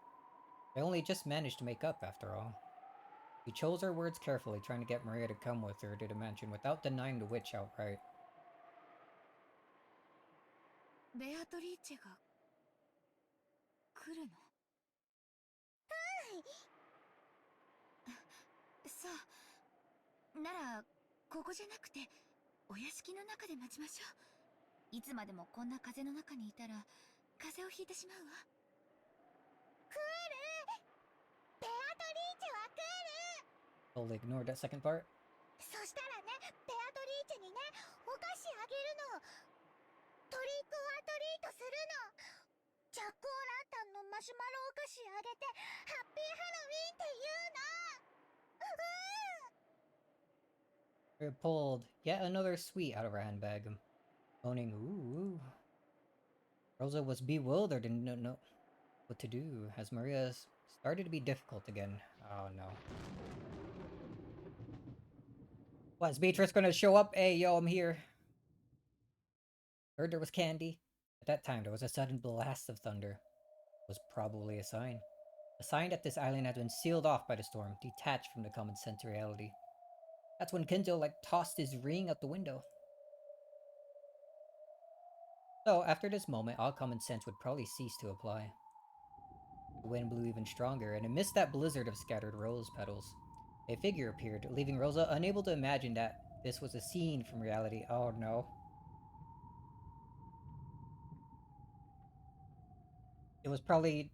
They only just managed to make up, after all. She chose her words carefully, trying to get Maria to come with her to the mansion without denying the witch outright. ベアトリーチェが来るの？さあ、ならここじゃなくてお屋敷の中で待ちましょう。いつまでもこんな風の中にいたら風邪をひいてしまうわ。来る！ベアトリーチェは来る！ Totally ignored that second part. そしたらね、ベアトリーチェにね、お菓子あげるの。トリックアトリートするの。ジャック・オーランタンのマシュマロお菓子あげて、ハッピーハロウィーンって言うの。Maria pulled yet another sweet out of her handbag, moaning, ooh. Rosa was bewildered and didn't know what to do, as Maria started to be difficult again. Oh no. What, is Beatrice gonna show up? Hey, yo, I'm here. Heard there was candy. At that time, there was a sudden blast of thunder. It was probably a sign. A sign that this island had been sealed off by the storm, detached from the common sense reality. That's when Kenzo like tossed his ring out the window. So after this moment, all common sense would probably cease to apply. The wind blew even stronger, and amidst that blizzard of scattered rose petals, a figure appeared, leaving Rosa unable to imagine that this was a scene from reality. Oh no. It was probably...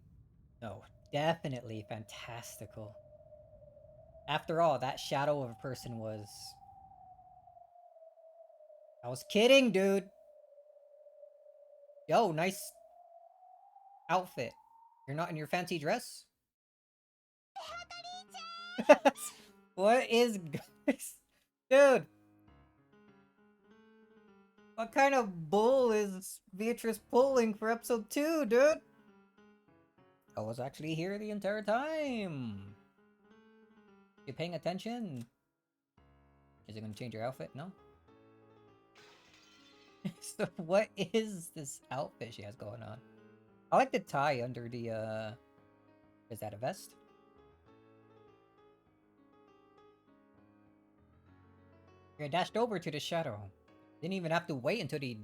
no, definitely fantastical. After all, that shadow of a person was... I was kidding, dude! Yo, nice outfit. You're not in your fancy dress? What is... dude! What kind of bull is Beatrice pulling for episode 2, dude? I was actually here the entire time. You paying attention? Is it gonna change your outfit? No? So what is this outfit she has going on? I like the tie under the, is that a vest? I dashed over to the shadow. Didn't even have to wait until the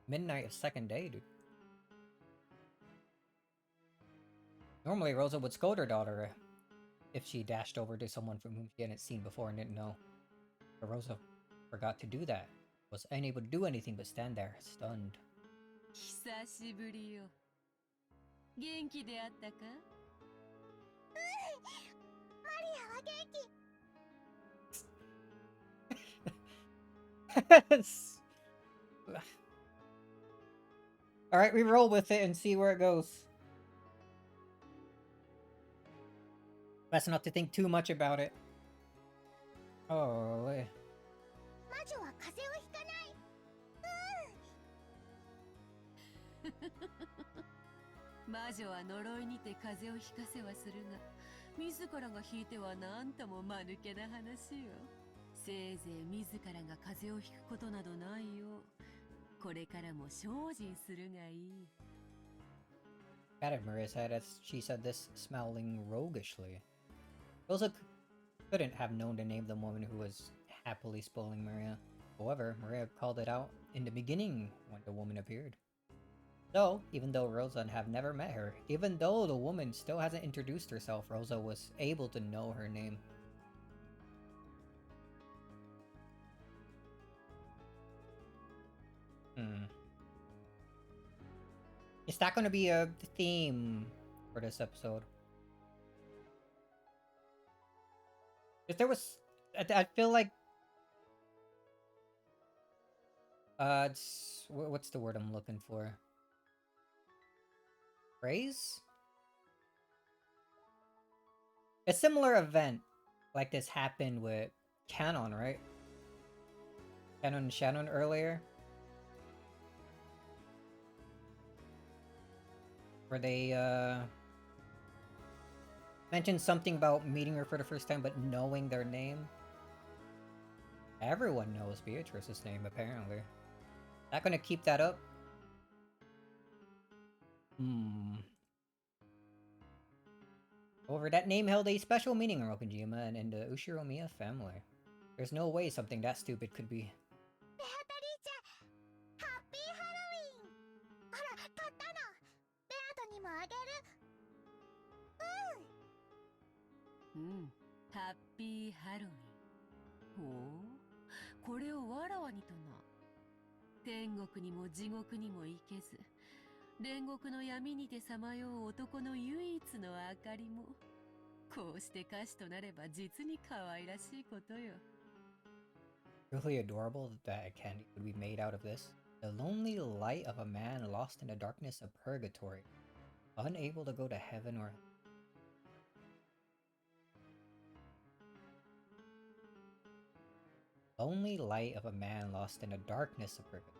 midnight of second day, dude. Normally, Rosa would scold her daughter if she dashed over to someone from whom she hadn't seen before and didn't know. But Rosa forgot to do that. Was unable to do anything but stand there, stunned. 久しぶりよ。元気であったか？マリアは元気。Alright, we roll with it and see where it goes. Best not to think too much about it. Oh, 魔女は風邪をひかない。魔女は呪いにて風邪をひかせはするが、自らがひいてはなんとも間抜けな話よ。せいぜい自らが風邪をひくことなどないよ。これからも精進するがいい。Patted Maria's head as she said this, smiling roguishly. Rosa couldn't have known to name the woman who was happily spoiling Maria. However, Maria called it out in the beginning when the woman appeared. So, even though Rosa have never met her, even though the woman still hasn't introduced herself, Rosa was able to know her name. Is that going to be a theme for this episode? If there was... I feel like... what's the word I'm looking for? Phrase? A similar event like this happened with Canon, right? Canon and Shannon earlier. Where they, mentioned something about meeting her for the first time but knowing their name. Everyone knows Beatrice's name, apparently. Not gonna keep that up? However, that name held a special meaning in Rokujima and in the Ushiromiya family. There's no way something that stupid could be. ベアトリーチェ、ハッピーハロウィン。あら、買ったの。ベアトにもあげる。ハッピーハロウィン。ほう、これをわらわにとな。天国にも地獄にも行けず、煉獄の闇にてさまよう男の唯一の明かりも、こうして歌詞となれば実に可愛らしいことよ。Really adorable that a candy could be made out of this. The lonely light of a man lost in the darkness of purgatory, unable to go to heaven or... Lonely light of a man lost in the darkness of purgatory.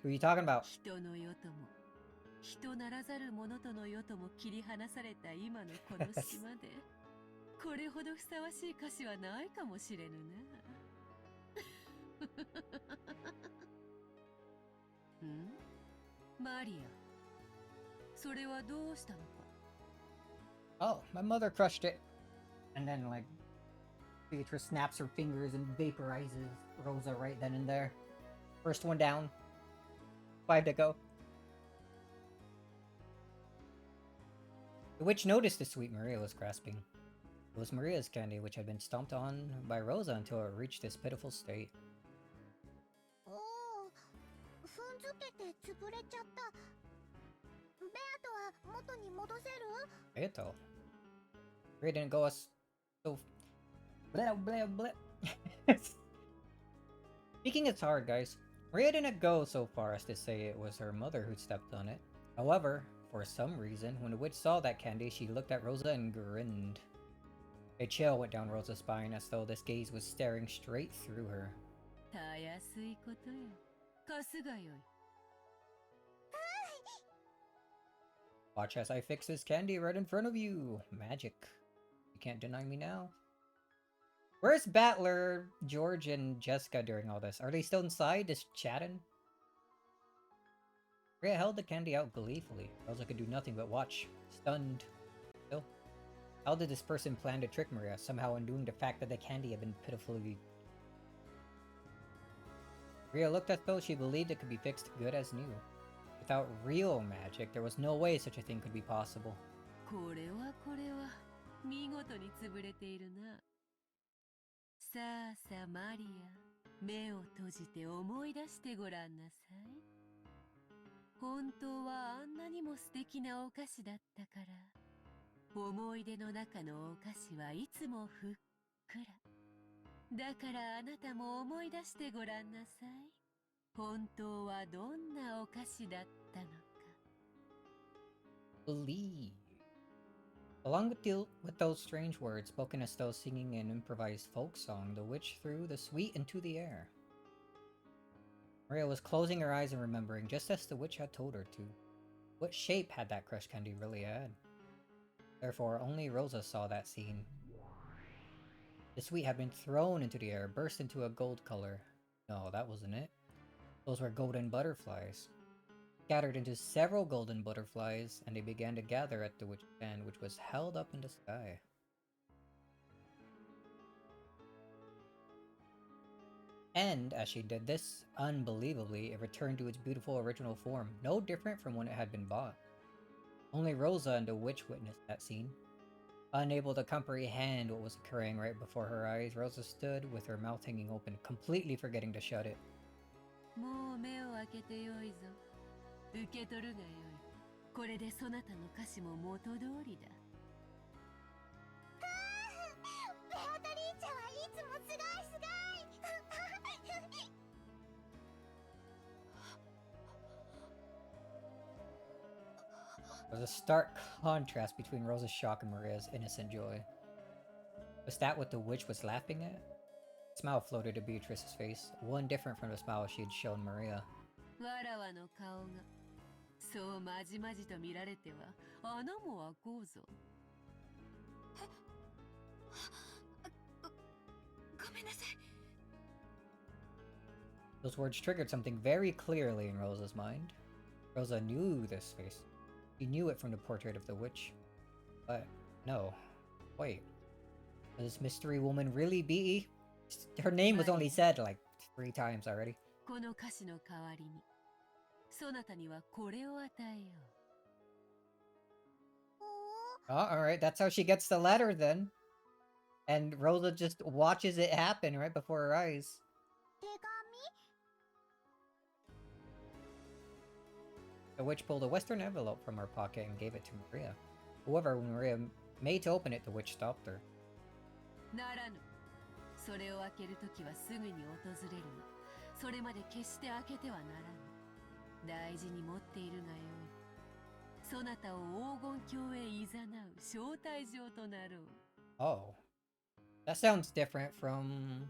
Who are you talking about? 人の世とも、人ならざる者との世とも切り離された今のこの島で、これほどふさわしい歌詞はないかもしれぬな。マリア、それはどうしたのか？ Oh, my mother crushed it. And then, like, Beatrice snaps her fingers and vaporizes Rosa right then and there. First one down. 5 to go. The witch noticed the sweet Maria was grasping. It was Maria's candy, which had been stomped on by Rosa until it reached this pitiful state. Oh, 踏んづけて潰れちゃった。ベアとは元に戻せる？ Beato. Maria didn't go us so... Blah, blah, blah. Speaking it's hard, guys. Maria didn't go so far as to say it was her mother who stepped on it. However, for some reason, when the witch saw that candy, she looked at Rosa and grinned. A chill went down Rosa's spine as though this gaze was staring straight through her. Watch as I fix this candy right in front of you. Magic. You can't deny me now. Where's Battler, George, and Jessica during all this? Are they still inside, just chatting? Rhea held the candy out gleefully. Rosa could do nothing but watch, stunned. Still, how did this person plan to trick Maria, somehow undoing the fact that the candy had been pitifully... Rhea looked as though she believed it could be fixed good as new. Without real magic, there was no way such a thing could be possible. これは見事に潰れているな。さあさあマリア、目を閉じて思い出してごらんなさい。本当はあんなにも素敵なお菓子だったから、思い出の中のお菓子はいつもふっくら。だからあなたも思い出してごらんなさい。本当はどんなお菓子だったのか。Believe. Along with those strange words, spoken as though singing an improvised folk song, the witch threw the sweet into the air. Maria was closing her eyes and remembering, just as the witch had told her to. What shape had that crushed candy really had? Therefore, only Rosa saw that scene. The sweet had been thrown into the air, burst into a gold color. No, that wasn't it. Those were golden butterflies. Scattered into several golden butterflies, and they began to gather at the witch's hand, which was held up in the sky. And, as she did this, unbelievably, it returned to its beautiful original form, no different from when it had been bought. Only Rosa and the witch witnessed that scene. Unable to comprehend what was occurring right before her eyes, Rosa stood with her mouth hanging open, completely forgetting to shut it. もう目を開けてよいぞ。受け取るがよい。これでそなたの歌詞も元通りだ。ベアトリーチェはいつもすごいすごい。There was a stark contrast between Rosa's shock and Maria's innocent joy. Was that what the witch was laughing at? A smile floated to Beatrice's face, one different from the smile she had shown Maria. わらわの顔がそうまじまじと見られては穴も開こうぞ。ごめんなさい。 Those words triggered something very clearly in Rosa's mind. Rosa knew this face. She knew it from the portrait of the witch. But, no. Wait. Was this mystery woman really be? Her name was only said like 3 times already. この歌詞の代わりにそなたにはこれを与えよう。 Oh, alright, that's how she gets the letter then. And Rosa just watches it happen right before her eyes. 手紙？ The witch pulled a western envelope from her pocket and gave it to Maria. However, when Maria made to open it, the witch stopped her. ならぬ。それを開けるときはすぐに訪れるが、それまで決して開けてはならぬ。大事に持っているがよい。そなたを黄金鏡へ誘う招待状となろう。Oh. That sounds different from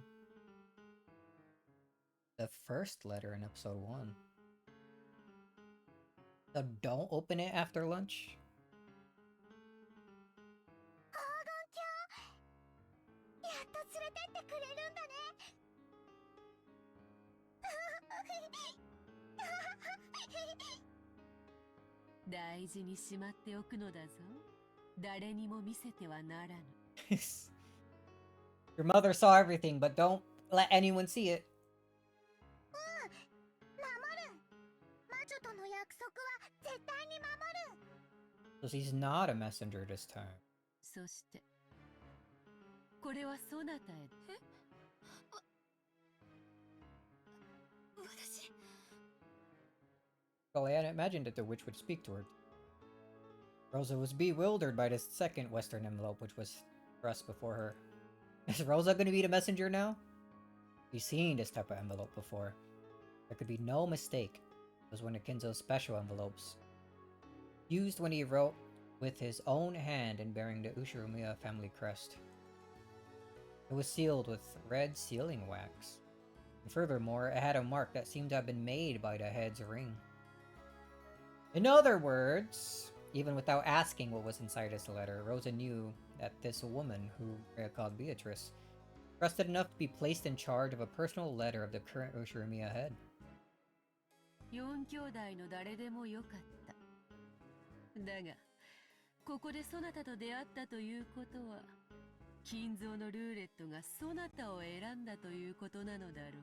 the first letter in episode 1. So don't open it after lunch? 黄金鏡！やっと連れてってくれるんだね。大事にしまっておくのだぞ。誰にも見せてはならぬ。Your mother saw everything, but don't let anyone see it. 守る。魔女との約束は絶対に守る。 So she's not a messenger this time. そしてこれはそなたへ。私 Well, I hadn't imagined that the witch would speak to her. Rosa was bewildered by this second Western envelope, which was thrust before her. Is Rosa going to be the messenger now? We've seen this type of envelope before. There could be no mistake. It was one of Kinzo's special envelopes. Used when he wrote with his own hand and bearing the Ushiromiya family crest. It was sealed with red sealing wax. And furthermore, it had a mark that seemed to have been made by the head's ring. In other words, even without asking what was inside this letter, Rosa knew that this woman, who Maria called Beatrice, trusted enough to be placed in charge of a personal letter of the current Ushiromiya head. 4兄弟の誰でもよかった。だが、ここでそなたと出会ったということは、金蔵のルーレットがそなたを選んだということなのだろ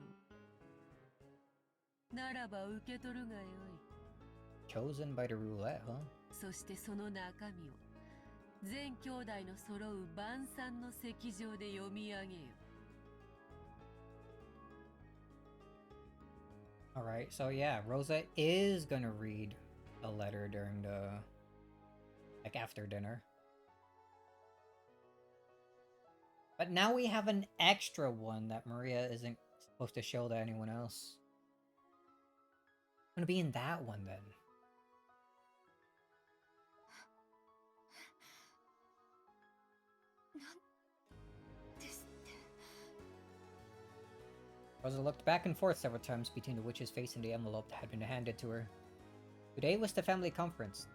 う。ならば受け取るがよい。Chosen by the roulette, huh? そしてその中身を全兄弟の揃う晩餐の席上で読み上げよ。Alright, so yeah, Rosa is gonna read a letter during the... like, after dinner. But now we have an extra one that Maria isn't supposed to show to anyone else. I'm gonna be in that one then. Rosa looked back and forth several times between the witch's face and the envelope that had been handed to her. Today was the family conference,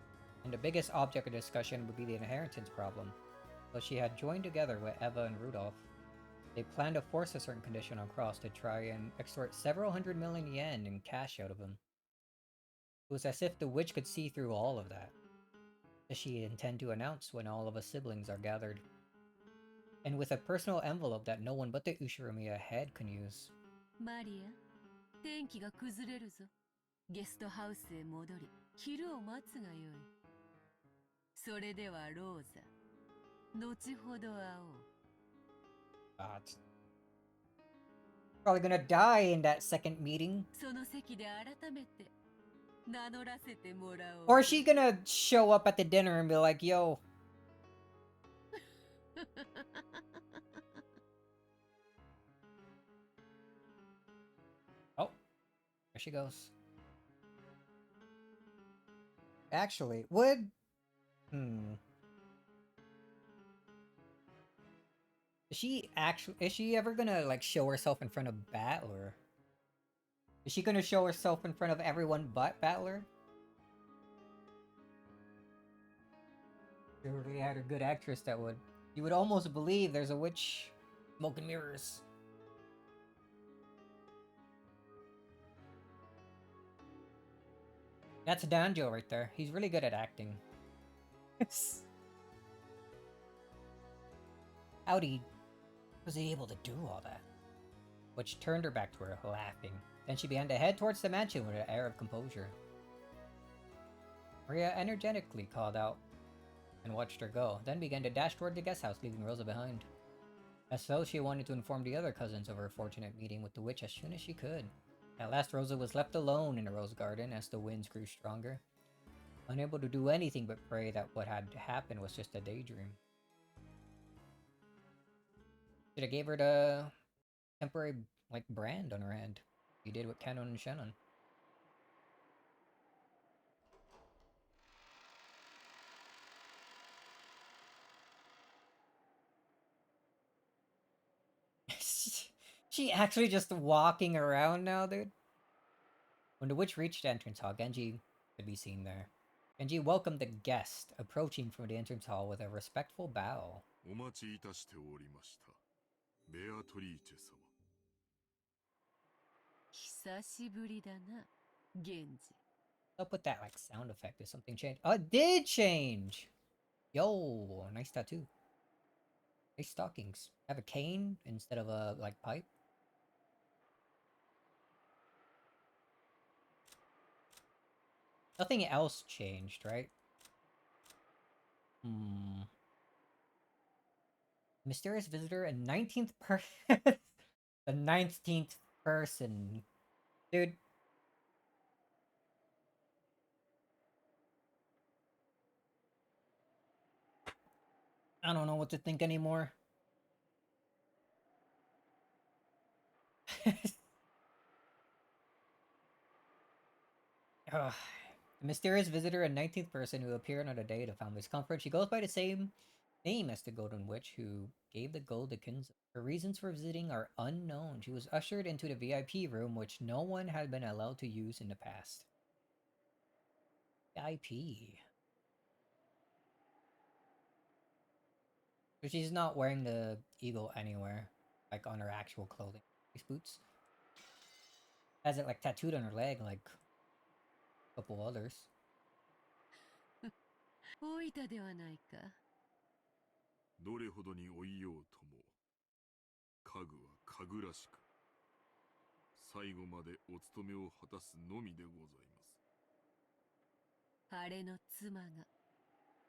and the biggest object of discussion would be the inheritance problem. So she had joined together with Eva and Rudolph. They planned to force a certain condition on Cross to try and extort several hundred million yen in cash out of him. It was as if the witch could see through all of that. Does she intend to announce when all of us siblings are gathered? And with a personal envelope that no one but the Ushiromiya head can use. マリア、天気が崩れるぞ。ゲストハウスへ戻り、昼を待つがよい。それではローザ、後ほど会おう。God. Probably gonna die in that second meeting. その席で改めて名乗らせてもらおう。Or is she gonna show up at the dinner and be like, yo. Oh, there she goes. Actually, would... Is she ever gonna, like, show herself in front of Battler? Is she gonna show herself in front of everyone but Battler? She really had a good actress that would. You would almost believe there's a witch smoke and mirrors. That's Danjo right there. He's really good at acting. Howdy. Was he able to do all that? Which turned her back to her, laughing. Then she began to head towards the mansion with an air of composure. Maria energetically called out and watched her go, then began to dash toward the guest house, leaving Rosa behind. As though she wanted to inform the other cousins of her fortunate meeting with the witch as soon as she could. At last Rosa was left alone in the rose garden as the winds grew stronger, unable to do anything but pray that what had happened was just a daydream. Should have gave her the temporary, like, brand on her hand. You did with Canon and Shannon. She actually just walking around now, dude? When the witch reached the entrance hall, Genji could be seen there. Genji welcomed the guest, approaching from the entrance hall with a respectful bow. お待ちいたしておりました。ベアトリーチェ様。久しぶりだな、源氏。 Up with that, like, sound effect. Did something change? Oh, it did change! Yo, nice tattoo. Nice stockings. Have a cane instead of a, like, pipe. Nothing else changed, right? Hmm. Mysterious visitor and 19th person. The 19th person. Dude. I don't know what to think anymore. Ugh. The mysterious visitor and 19th person who appeared on a day to family's comfort. She goes by the same name as the Golden Witch who gave the gold to Kinzo. Her reasons for visiting are unknown. She was ushered into the VIP room, which no one had been allowed to use in the past. VIP. But she's not wearing the eagle anywhere, like on her actual clothing. These boots. Has it like tattooed on her leg, like a couple others. 老いたではないか。どれほどに老いようとも、家具は家具らしく、最後までお務めを果たすのみでございます。晴れの妻が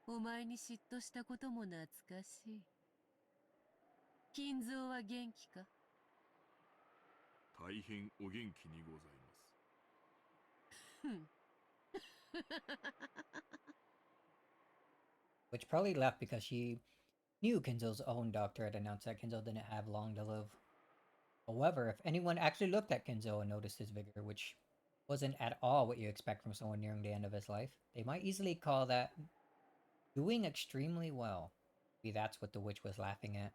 お前に嫉妬したことも懐かしい。金蔵は元気か？大変お元気にございます。ふん。Which probably left because she knew Kinzo's own doctor had announced that Kinzo didn't have long to live. However, if anyone actually looked at Kinzo and noticed his vigor, which wasn't at all what you expect from someone nearing the end of his life, they might easily call that doing extremely well. Maybe that's what the witch was laughing at.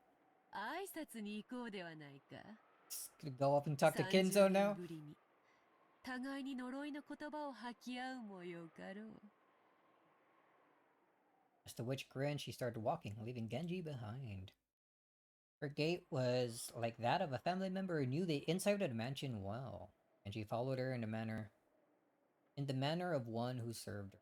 挨拶に行こうではないか。Just gonna go up and talk to Kinzo now? 30年ぶりに互いに呪いの言葉を吐き合うもよかろう。As the witch grinned, she started walking, leaving Genji behind. Her gait was like that of a family member who knew the inside of the mansion well, and she followed her in the manner of one who served her.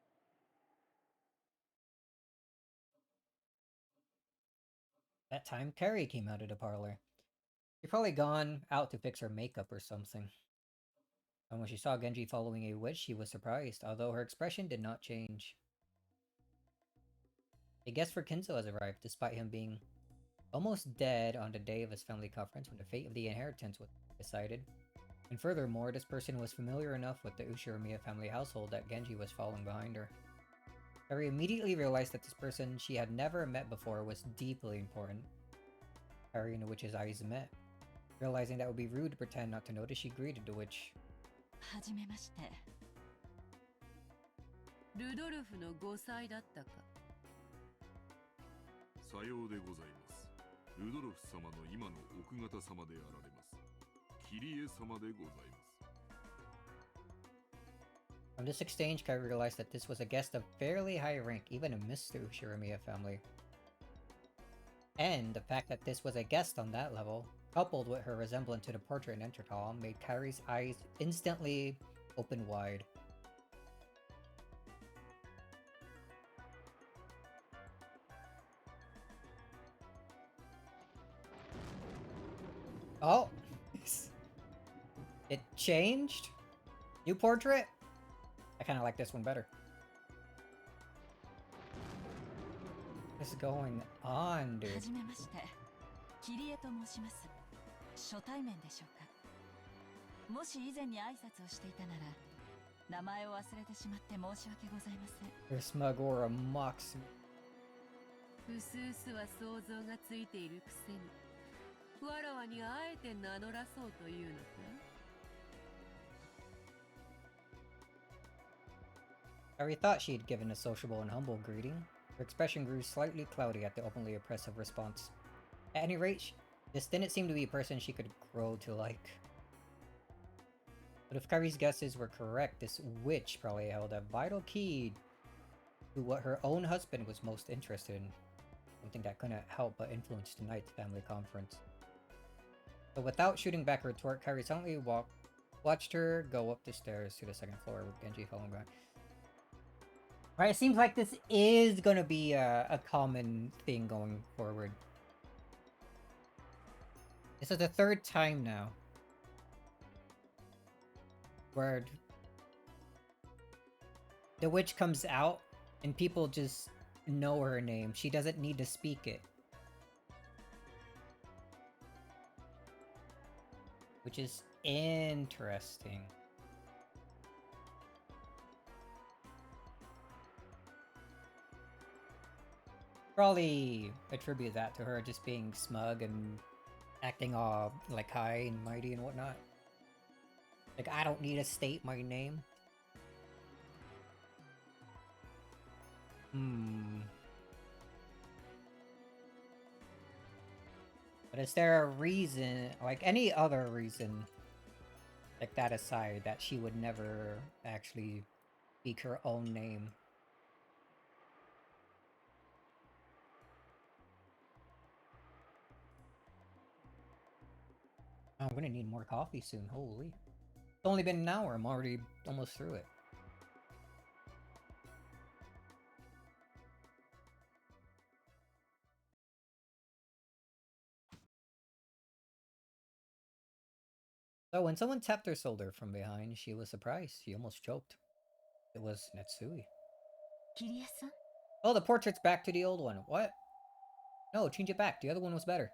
That time, Carrie came out of the parlor. She'd probably gone out to fix her makeup or something. And when she saw Genji following a witch, she was surprised, although her expression did not change. A guest for Kinzo has arrived, despite him being almost dead on the day of his family conference when the fate of the inheritance was decided. And furthermore, this person was familiar enough with the Ushiromiya family household that Genji was following behind her. Harry immediately realized that this person she had never met before was deeply important. Harry and the witch's eyes met. Realizing that it would be rude to pretend not to notice, she greeted the witch. はじめまして。ルドルフの5歳だったか。さようでございます。ルドルフ様の今の奥方様であられます。キリエ様でございます。From this exchange, Kai realized that this was a guest of fairly high rank, even amidst the Ushiromiya family. And the fact that this was a guest on that level, coupled with her resemblance to the portrait in entered hall, made Kairi's eyes instantly open wide. Oh! It changed? New portrait? I kind of like this one better. What's going on, dude? はじめまして。キリエと申します。初対面でしょうか。もし以前に挨拶をしていたなら、名前を忘れてしまって申し訳ございません。 Her smug aura mocks me. うすうすは想像がついているくせに、わらわにあえて名乗らそうというのか。Harry thought she had given a sociable and humble greeting. Her expression grew slightly cloudy at the openly oppressive response. At any rate, this didn't seem to be a person she could grow to like. But if Kairi's guesses were correct, this witch probably held a vital key to what her own husband was most interested in. Something that couldn't help but influence tonight's family conference. So without shooting back her retort, Kairi silently watched her go up the stairs to the second floor with Genji following behind. Right, it seems like this is gonna be a common thing going forward. This is the third time now where the witch comes out and people just know her name. She doesn't need to speak it. Which is interesting. Probably attribute that to her just being smug and acting all like high and mighty and whatnot. Like, I don't need to state my name. But is there a reason, like any other reason, like that aside, that she would never actually speak her own name? Oh, I'm gonna need more coffee soon, holy. It's only been an hour, I'm already almost through it. So when someone tapped her shoulder from behind, she was surprised. She almost choked. It was Natsui. Kirie-san? Oh, the portrait's back to the old one. What? No, change it back. The other one was better.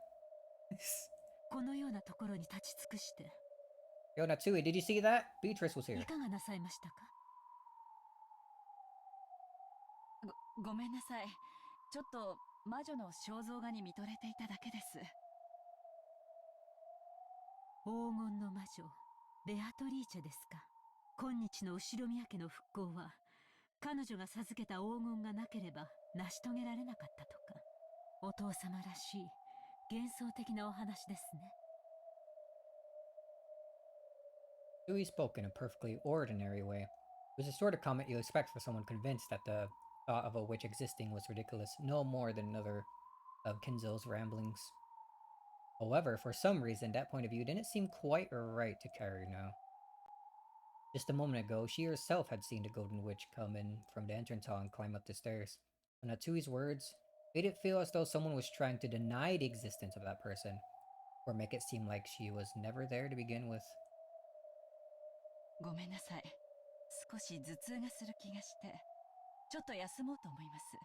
このようなところに立ち尽くして Yo, Natsui, did you see that? Beatrice was here. いかがなさいましたか？ごめんなさい。ちょっと魔女の肖像画に見とれていただけです。黄金の魔女ベアトリーチェですか。今日の後宮家の復興は彼女が授けた黄金がなければ成し遂げられなかったとか。お父様らしい幻想的なお話ですね。Natsui spoke in a perfectly ordinary way. It was the sort of comment you expect for someone convinced that the thought of a witch existing was ridiculous, no more than another of Kinzo's ramblings. However, for some reason, that point of view didn't seem quite right to Karu now. Just a moment ago, she herself had seen the Golden Witch come in from the entrance hall and climb up the stairs. And Natsui's words made it feel as though someone was trying to deny the existence of that person, or make it seem like she was never there to begin with. ごめんなさい。少し頭痛がする気がして、ちょっと休もうと思います。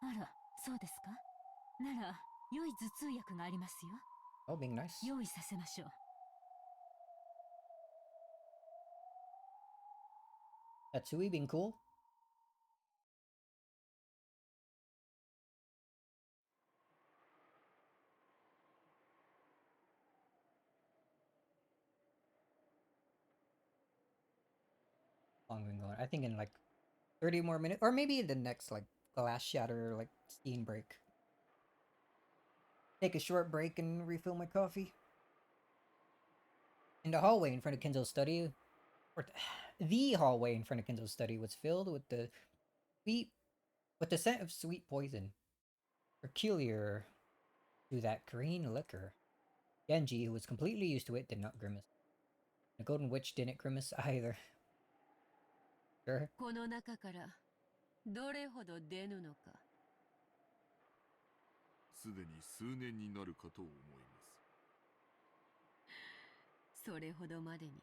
あら、そうですか。なら、良い頭痛薬がありますよ。Oh, being nice. 用意させましょう。Natsui being cool? Long been going. I think in like 30 more minutes, or maybe the next like glass shatter, like steam break. Take a short break and refill my coffee. In the hallway in front of Kenzo's study, or the hallway in front of Kenzo's study was filled with the scent of sweet poison, peculiar to that green liquor. Genji, who was completely used to it, did not grimace. The Golden Witch didn't grimace either. Sure. この中からどれほど出ぬのか。すでに数年になるかと思います。それほどまでに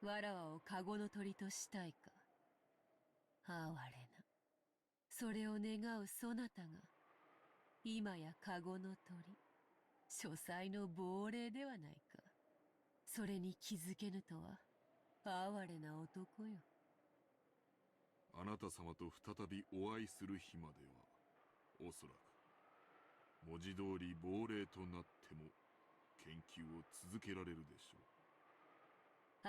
わらわをカゴの鳥としたいか。哀れな。それを願うそなたが今やカゴの鳥、書斎の亡霊ではないか。それに気づけぬとは哀れな男よ。あなた様と再びお会いする日までは、おそらく文字通り亡霊となっても研究を続けられるでしょ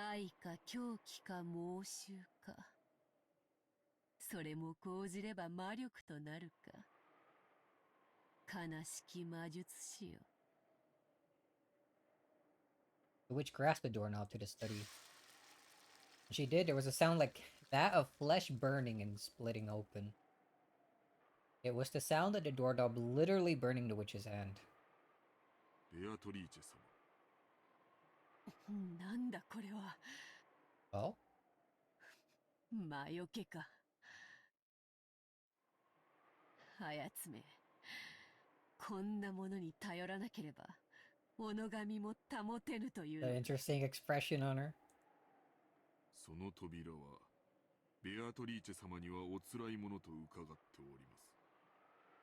う。愛か狂気か猛襲か。それも講じれば魔力となるか。悲しき魔術師よ。The witch grasped the doorknob to the study. When she did, there was a sound like that of flesh burning and splitting open. It was the sound of the doorknob literally burning the witch's hand. ベアトリーチェ様。なんだこれは。Oh? 魔除けか。あやつめ。こんなものに頼らなければおのがみも保てぬという The のか。 interesting expression on her. その扉はベアトリーチェ様にはおつらいものと伺っており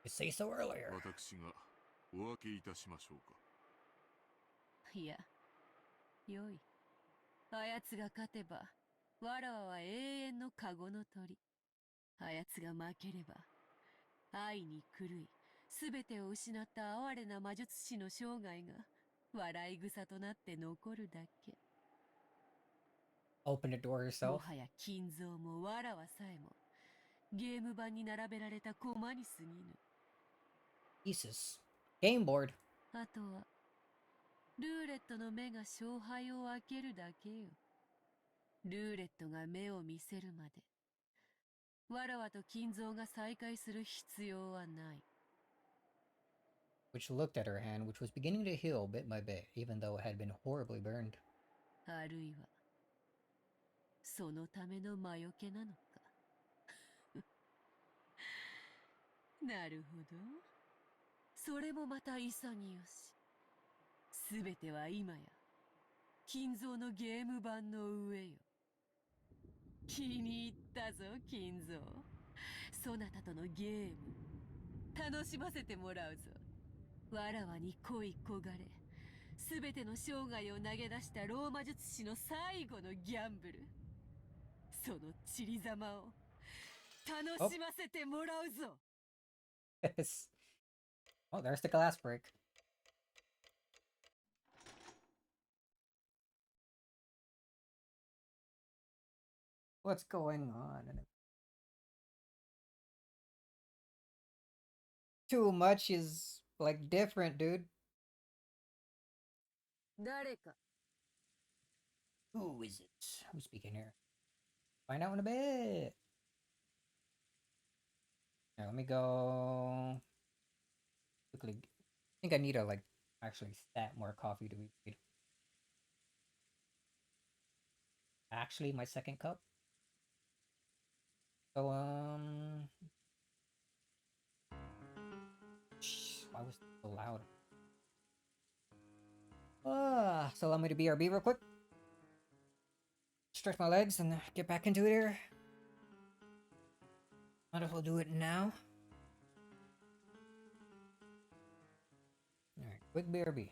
ます。 You say so earlier. 私がお分けいたしましょうか。いや、よい。あやつが勝てば、わらわは永遠のカゴの鳥。あやつが負ければ、愛に狂い、すべてを失った哀れな魔術師の生涯が、笑い草となって残るだけ。 Open the door も herself. はや金蔵もわらわさえも、ゲーム盤に並べられた駒に過ぎぬ。 Jesus. Game board. あとは、ルーレットの目が勝敗を分けるだけよ。ルーレットが目を見せるまで、わらわと金蔵が再会する必要はない。 Which looked at her hand, which was beginning to heal bit by bit, even though it had been horribly burned. あるいは、そのための魔除けなのか。なるほど。それもまた潔し。すべては今や、金蔵のゲーム盤の上よ。気に入ったぞ、金蔵。そなたとのゲーム、楽しませてもらうぞ。わらわに恋焦がれ、すべての生涯を投げ出したローマ術師の最後のギャンブル。その散りざまを楽しませてもらうぞ。Yes. Oh, there's the glass break. What's going on? Too much is like different, dude. 誰か。 Who is it? Who's speaking here? Find out in a bit. Now, let me go quickly. I think I need to like actually stat more coffee to read. Actually, my second cup. So why was it so loud? So allow me to BRB real quick. Stretch my legs and get back into it here. Might as well do it now. Alright, quick BRB.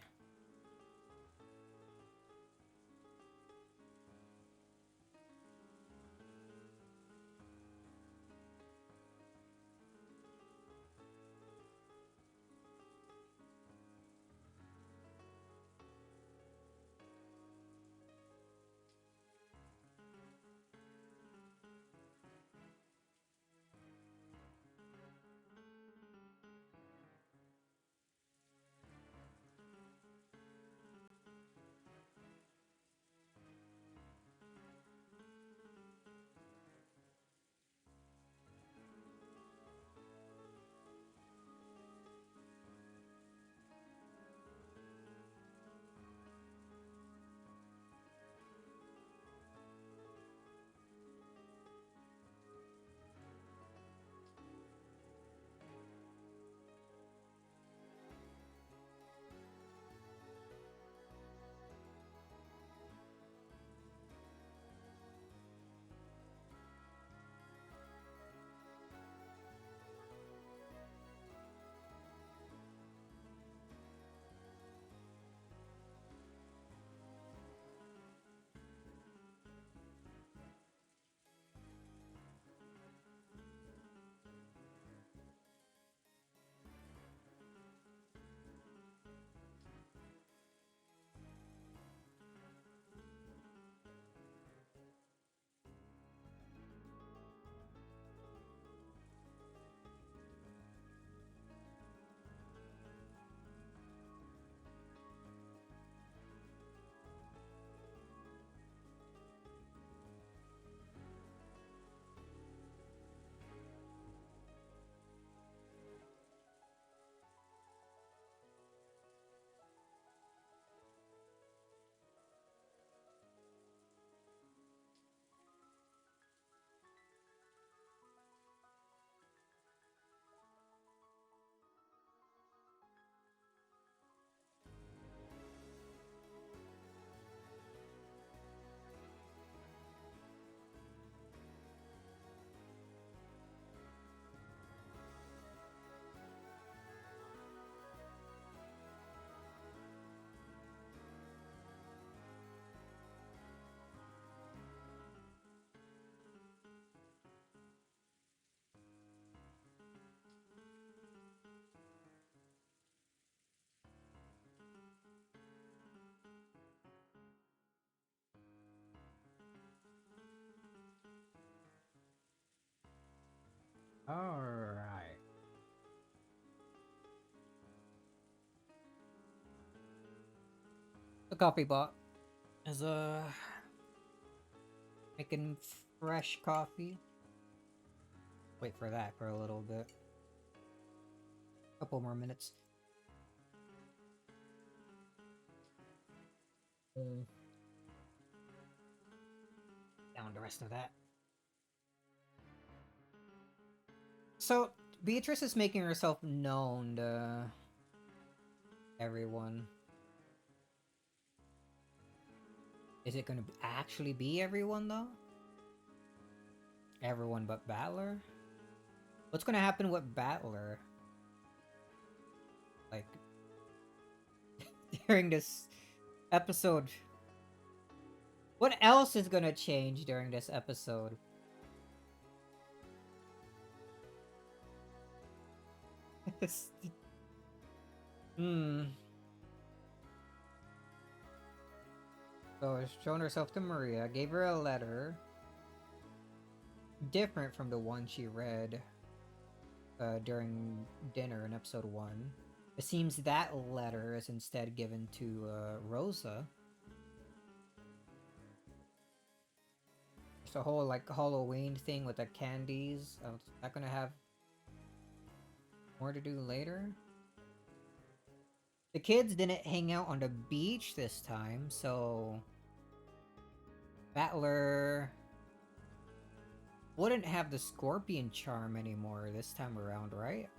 Alright. The coffee bot is making fresh coffee. Wait for that for a little bit. Couple more minutes. Down the rest of that. So, Beatrice is making herself known to everyone. Is it gonna actually be everyone, though? Everyone but Battler? What's gonna happen with Battler? Like, during this episode. What else is gonna change during this episode? So, she's shown herself to Maria, gave her a letter. Different from the one she read during dinner in episode 1. It seems that letter is instead given to Rosa. It's a whole like Halloween thing with the candies. Is that gonna have more to do later? The kids didn't hang out on the beach this time, so Battler wouldn't have the scorpion charm anymore this time around, right?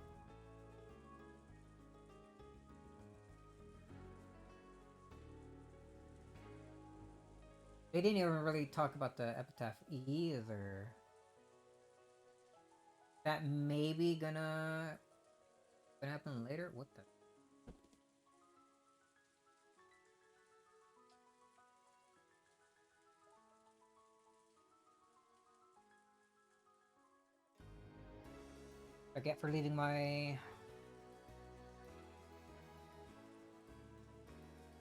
They didn't even really talk about the epitaph either. That maybe gonna happen later? What the? I get for leaving my...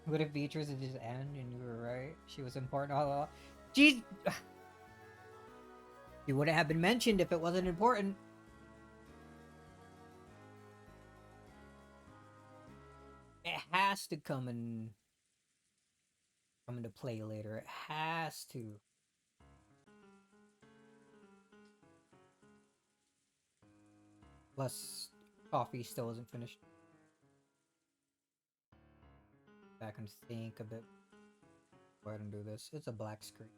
What if Beatrice would just end and you were right? She was important all along. Jeez! She wouldn't have been mentioned if it wasn't important. It has to come into play later. It has to. Plus, coffee still isn't finished. Back and think a bit. Go ahead and do this. It's a black screen.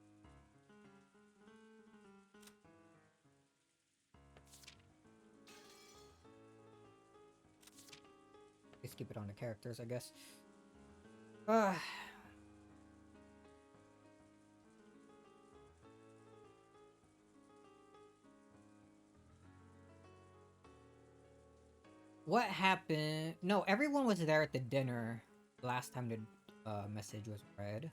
Just keep it on the characters, I guess. What happened? No, everyone was there at the dinner last time the message was read.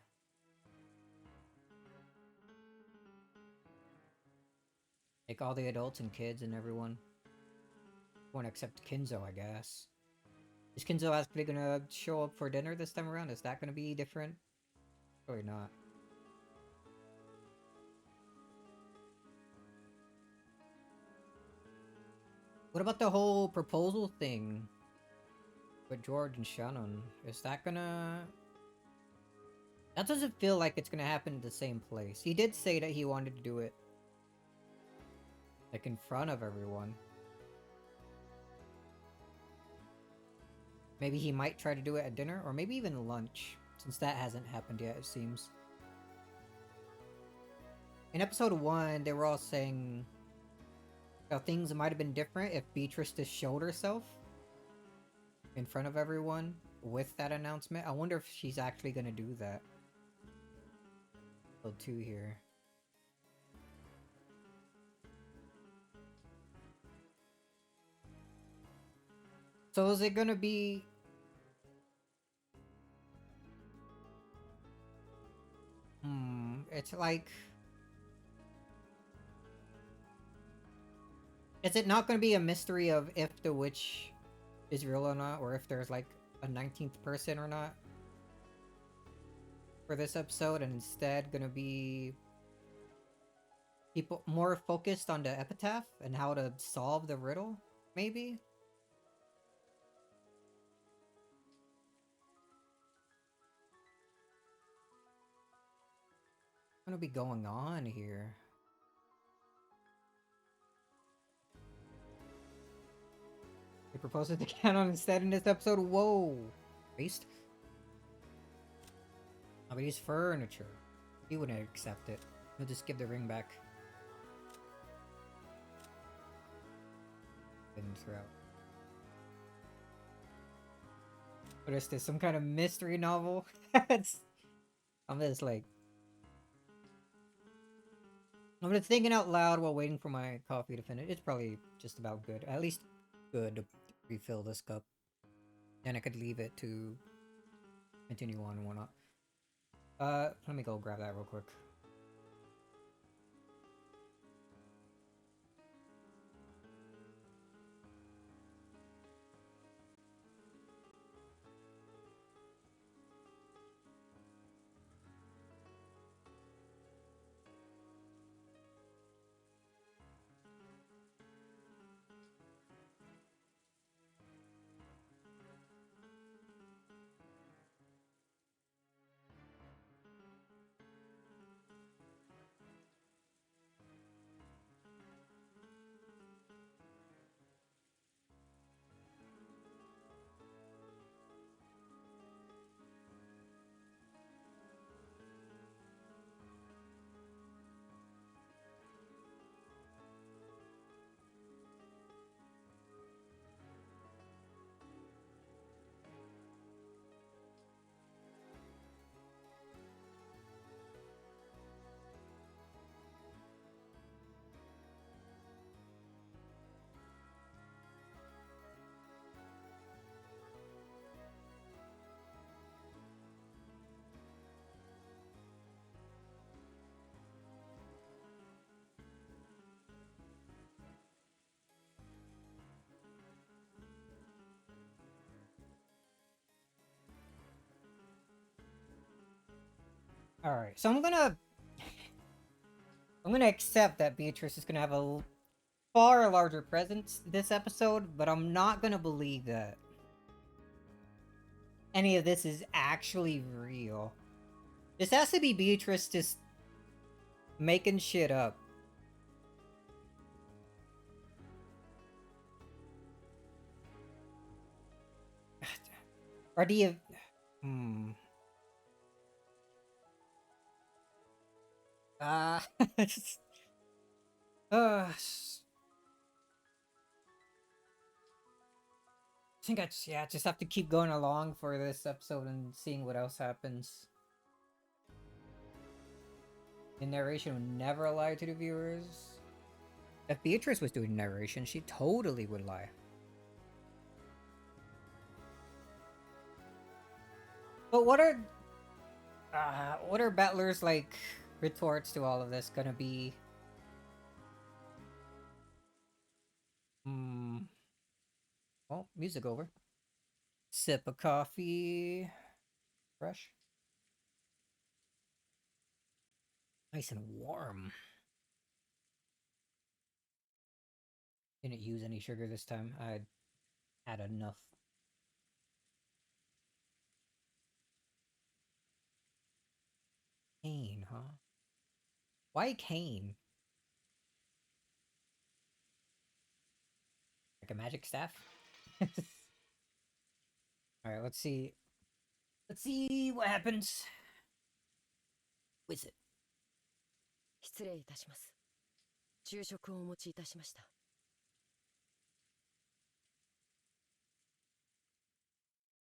Like all the adults and kids and everyone. Everyone except Kinzo, I guess. Is Kinzo actually gonna show up for dinner this time around? Is that gonna be different? Probably not. What about the whole proposal thing with George and Shannon? Is that gonna... That doesn't feel like it's gonna happen in the same place. He did say that he wanted to do it like in front of everyone. Maybe he might try to do it at dinner, or maybe even lunch, since that hasn't happened yet, it seems. In episode 1, they were all saying how things might have been different if Beatrice just showed herself in front of everyone with that announcement. I wonder if she's actually gonna do that. Episode 2 here. So is it gonna be... It's like... Is it not gonna be a mystery of if the witch is real or not? Or if there's like a 19th person or not? For this episode, and instead gonna be... People more focused on the epitaph and how to solve the riddle, maybe? What's gonna be going on here? He proposes to canon instead in this episode. Whoa! Waste? Oh, but he's furniture. He wouldn't accept it. He'll just give the ring back. And throw. What is this? Some kind of mystery novel? I'm just like... I'm just thinking out loud while waiting for my coffee to finish. It's probably just about good. At least good to refill this cup. Then I could leave it to continue on and whatnot. Let me go grab that real quick. Alright, so I'm gonna accept that Beatrice is gonna have a far larger presence this episode, but I'm not gonna believe that any of this is actually real. This has to be Beatrice just making shit up. Or do you... Uh... I think I just have to keep going along for this episode and seeing what else happens. The narration would never lie to the viewers. If Beatrice was doing narration, she totally would lie. But what are Battler's, like, retorts to all of this gonna be? Well, music over. Sip of coffee. Fresh. Nice and warm. Didn't use any sugar this time. I had enough. Cane, huh? Why cane? Like a magic staff? Alright, let's see. Let's see what happens. Wizard. 失礼いたします。昼食をお持ちいたしました。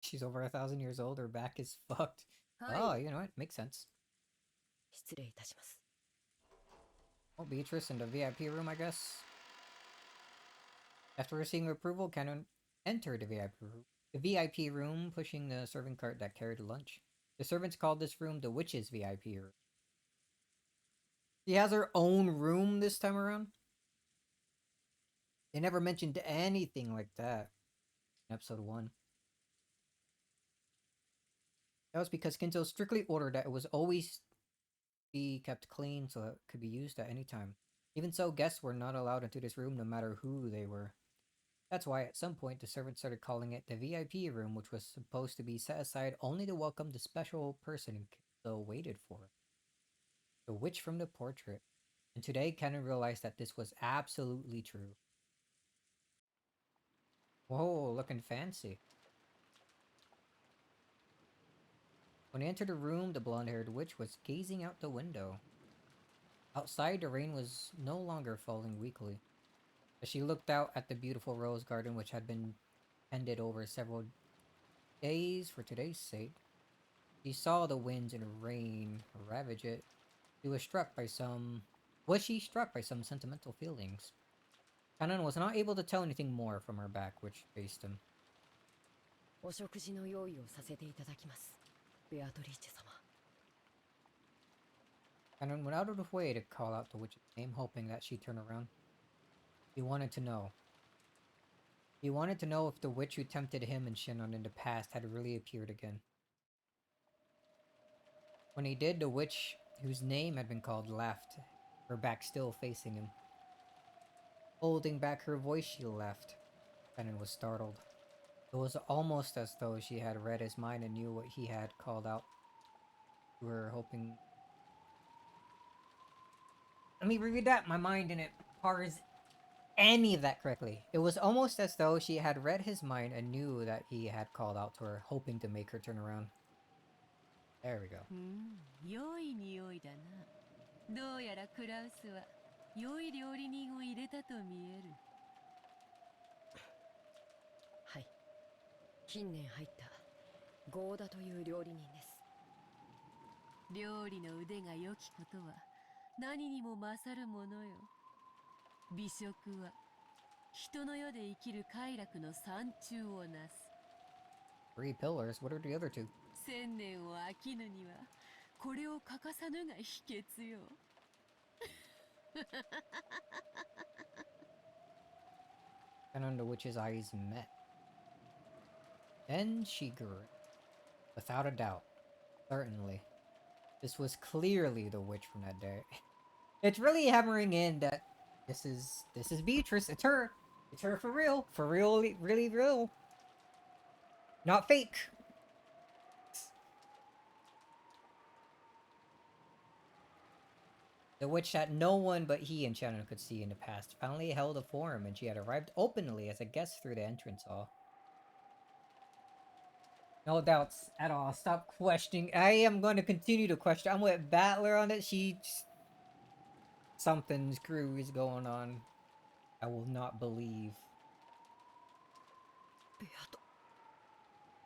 She's over 1,000 years old. Her back is fucked. Oh, you know what? Makes sense. 失礼いたします。 Well, Beatrice in the VIP room, I guess. After receiving approval, Canon entered the VIP room, pushing the serving cart that carried lunch. The servants called this room the witch's VIP room. She has her own room this time around? They never mentioned anything like that in episode 1. That was because Kinzo strictly ordered that it was always be kept clean so it could be used at any time. Even so, guests were not allowed into this room no matter who they were. That's why at some point the servants started calling it the VIP room, which was supposed to be set aside only to welcome the special person Kill waited for. The witch from the portrait. And today Canon realized that this was absolutely true. Whoa, looking fancy. When he entered the room, the blonde-haired witch was gazing out the window. Outside, the rain was no longer falling weakly. As she looked out at the beautiful rose garden which had been tended over several days for today's sake, she saw the winds and rain ravage it. She was struck by some... Was she struck by some sentimental feelings? Kanan was not able to tell anything more from her back, which faced him. お食事の用意をさせていただきます、ベアトリーチェ様。Kanan went out of the way to call out the witch's name, hoping that she'd turn around. He wanted to know. He wanted to know if the witch who tempted him and Shinnon in the past had really appeared again. When he did, the witch whose name had been called laughed, her back still facing him. Holding back her voice, she laughed. Kanan was startled. It was almost as though she had read his mind and knew what he had called out to her, hoping... Let me reread that. My mind didn't parse any of that correctly. It was almost as though she had read his mind and knew that he had called out to her, hoping to make her turn around. There we go. 良い匂いだな。どうやらクラウスは良い料理人を入れたと見える。はい。近年入ったゴーダという料理人です。料理の腕が良きことは何にも勝るものよ。美食は人の世で生きる快楽の山中をなす。Three pillars. What are the other two? 千年を飽きぬにはこれを欠かさぬが秘訣よ。And on the witch's eyes met. Then she grew. Without a doubt. Certainly. This was clearly the witch from that day. It's really hammering in that this is Beatrice. It's her. It's her for real. For real, really real. Not fake. The witch that no one but he and Shannon could see in the past finally held a form, and she had arrived openly as a guest through the entrance hall. No doubts at all. Stop questioning. I am going to continue to question. I'm with Battler on it. Something screwy is going on. I will not believe. ベアト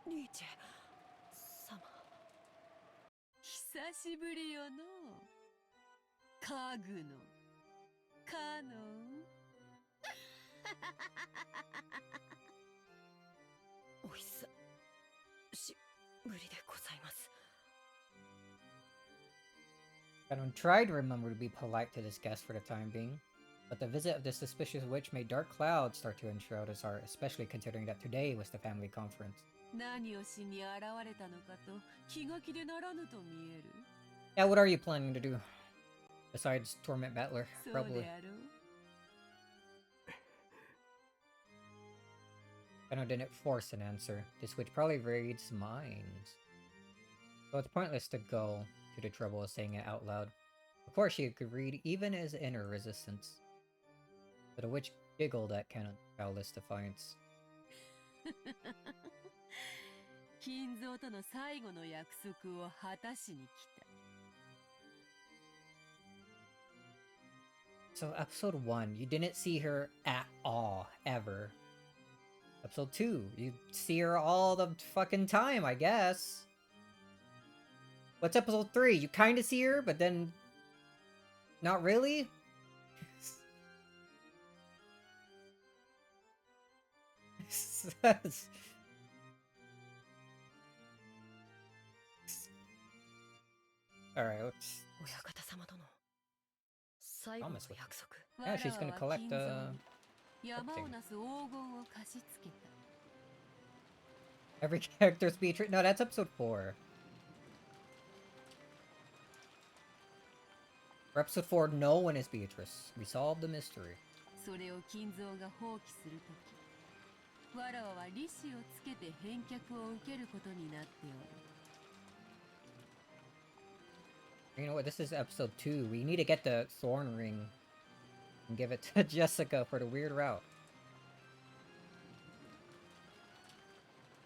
リーチェ様。久しぶりよの。家具のカノン。お久しぶりでございます。Ganon tried to remember to be polite to this guest for the time being, but the visit of the suspicious witch made dark clouds start to enshroud his heart, especially considering that today was the family conference. 何をしに現れたのかと気が気でならぬと見える。Yeah, what are you planning to do? Besides torment Battler, そう probably. であろう。Ganon didn't force an answer. This witch probably reads minds. So it's pointless to go to the trouble of saying it out loud. Of course she could read even his inner resistance. But the witch giggled at Canon's childless defiance. 金蔵との最後の約束を果たしに来た。So episode 1, you didn't see her at all, ever. Episode 2, you see her all the fucking time, I guess. What's episode 3? You kind of see her, but then... Not really? Alright, let's... 親方様との最後の約束。Yeah, she's gonna collect山をなす黄金を貸し付けた。 every character's Beatrice. No, that's episode 4. For episode 4, no one is Beatrice. Resolve the mystery. それを金蔵が放棄するとき、わらわは利子をつけて返却を受けることになっておる。You know what? This is episode 2. We need to get the thorn ring and give it to Jessica for the weird route.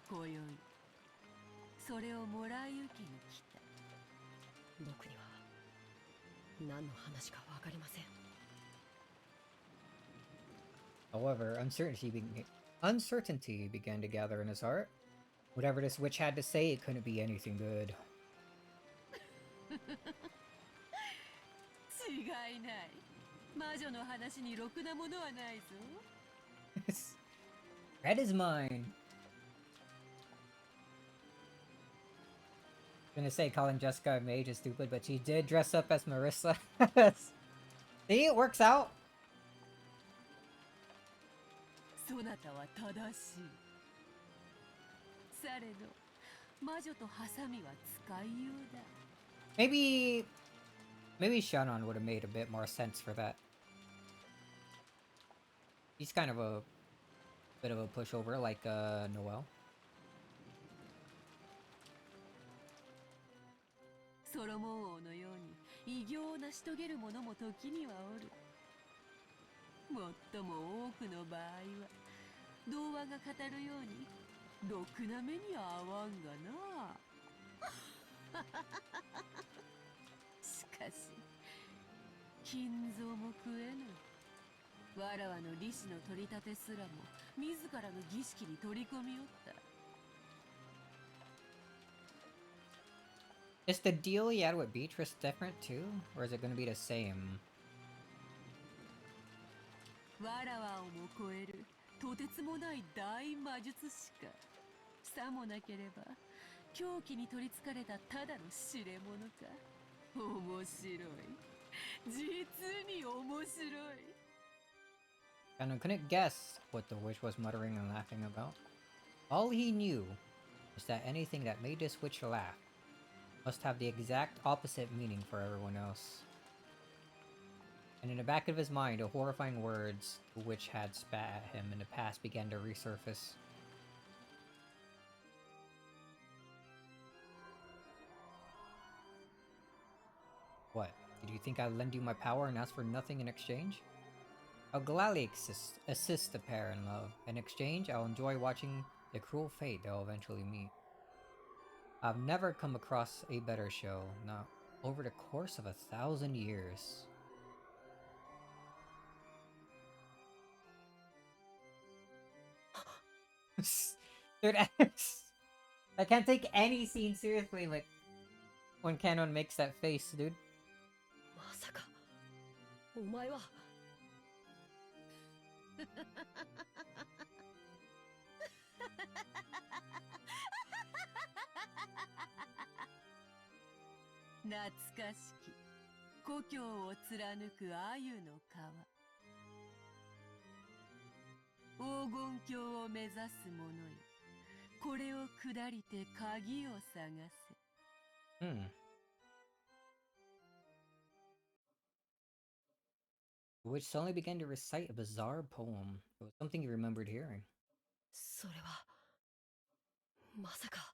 今宵、それをもらい受けに来た。僕には何の話かわかりません。However, uncertainty began to gather in his heart. Whatever this witch had to say, it couldn't be anything good. 違いない。魔女の話にろくなものはないぞ。Red is mine. I'm gonna say calling Jessica a mage is stupid, but she did dress up as Marissa. See, it works out. そなたは正しい。されど、魔女とハサミは使いようだ。Maybe Shannon would have made a bit more sense for that. He's kind of a bit of a pushover, like Noel. ソロモン王のように偉業を成し遂げる者も時にはおる。最も多くの場合は童話が語るようにろくな目に遭わんがな。しかし金蔵も食えぬ。わらわの利子の取り立てすらも自らの儀式に取り込みおった。Is the deal he had with Beatrice different too? Or is it going to be the same? わらわをも超えるとてつもない大魔術師か。さもなければ狂気に取りつかれたただの知れ者か。面白い。実に面白い。Shannon couldn't guess what the witch was muttering and laughing about. All he knew was that anything that made this witch laugh must have the exact opposite meaning for everyone else. And in the back of his mind, the horrifying words the witch had spat at him in the past began to resurface. What? Did you think I'd lend you my power and ask for nothing in exchange? I'll gladly assist the pair in love. In exchange, I'll enjoy watching the cruel fate they'll eventually meet. I've never come across a better show, not over the course of 1,000 years. Dude, I can't take any scene seriously, like, when Canon makes that face, dude. まさかお前は懐かしき故郷を貫く鮎の川。黄金鏡を目指す者よ。これを下りて鍵を探せ。The witch suddenly began to recite a bizarre poem. It was something he remembered hearing. それはまさか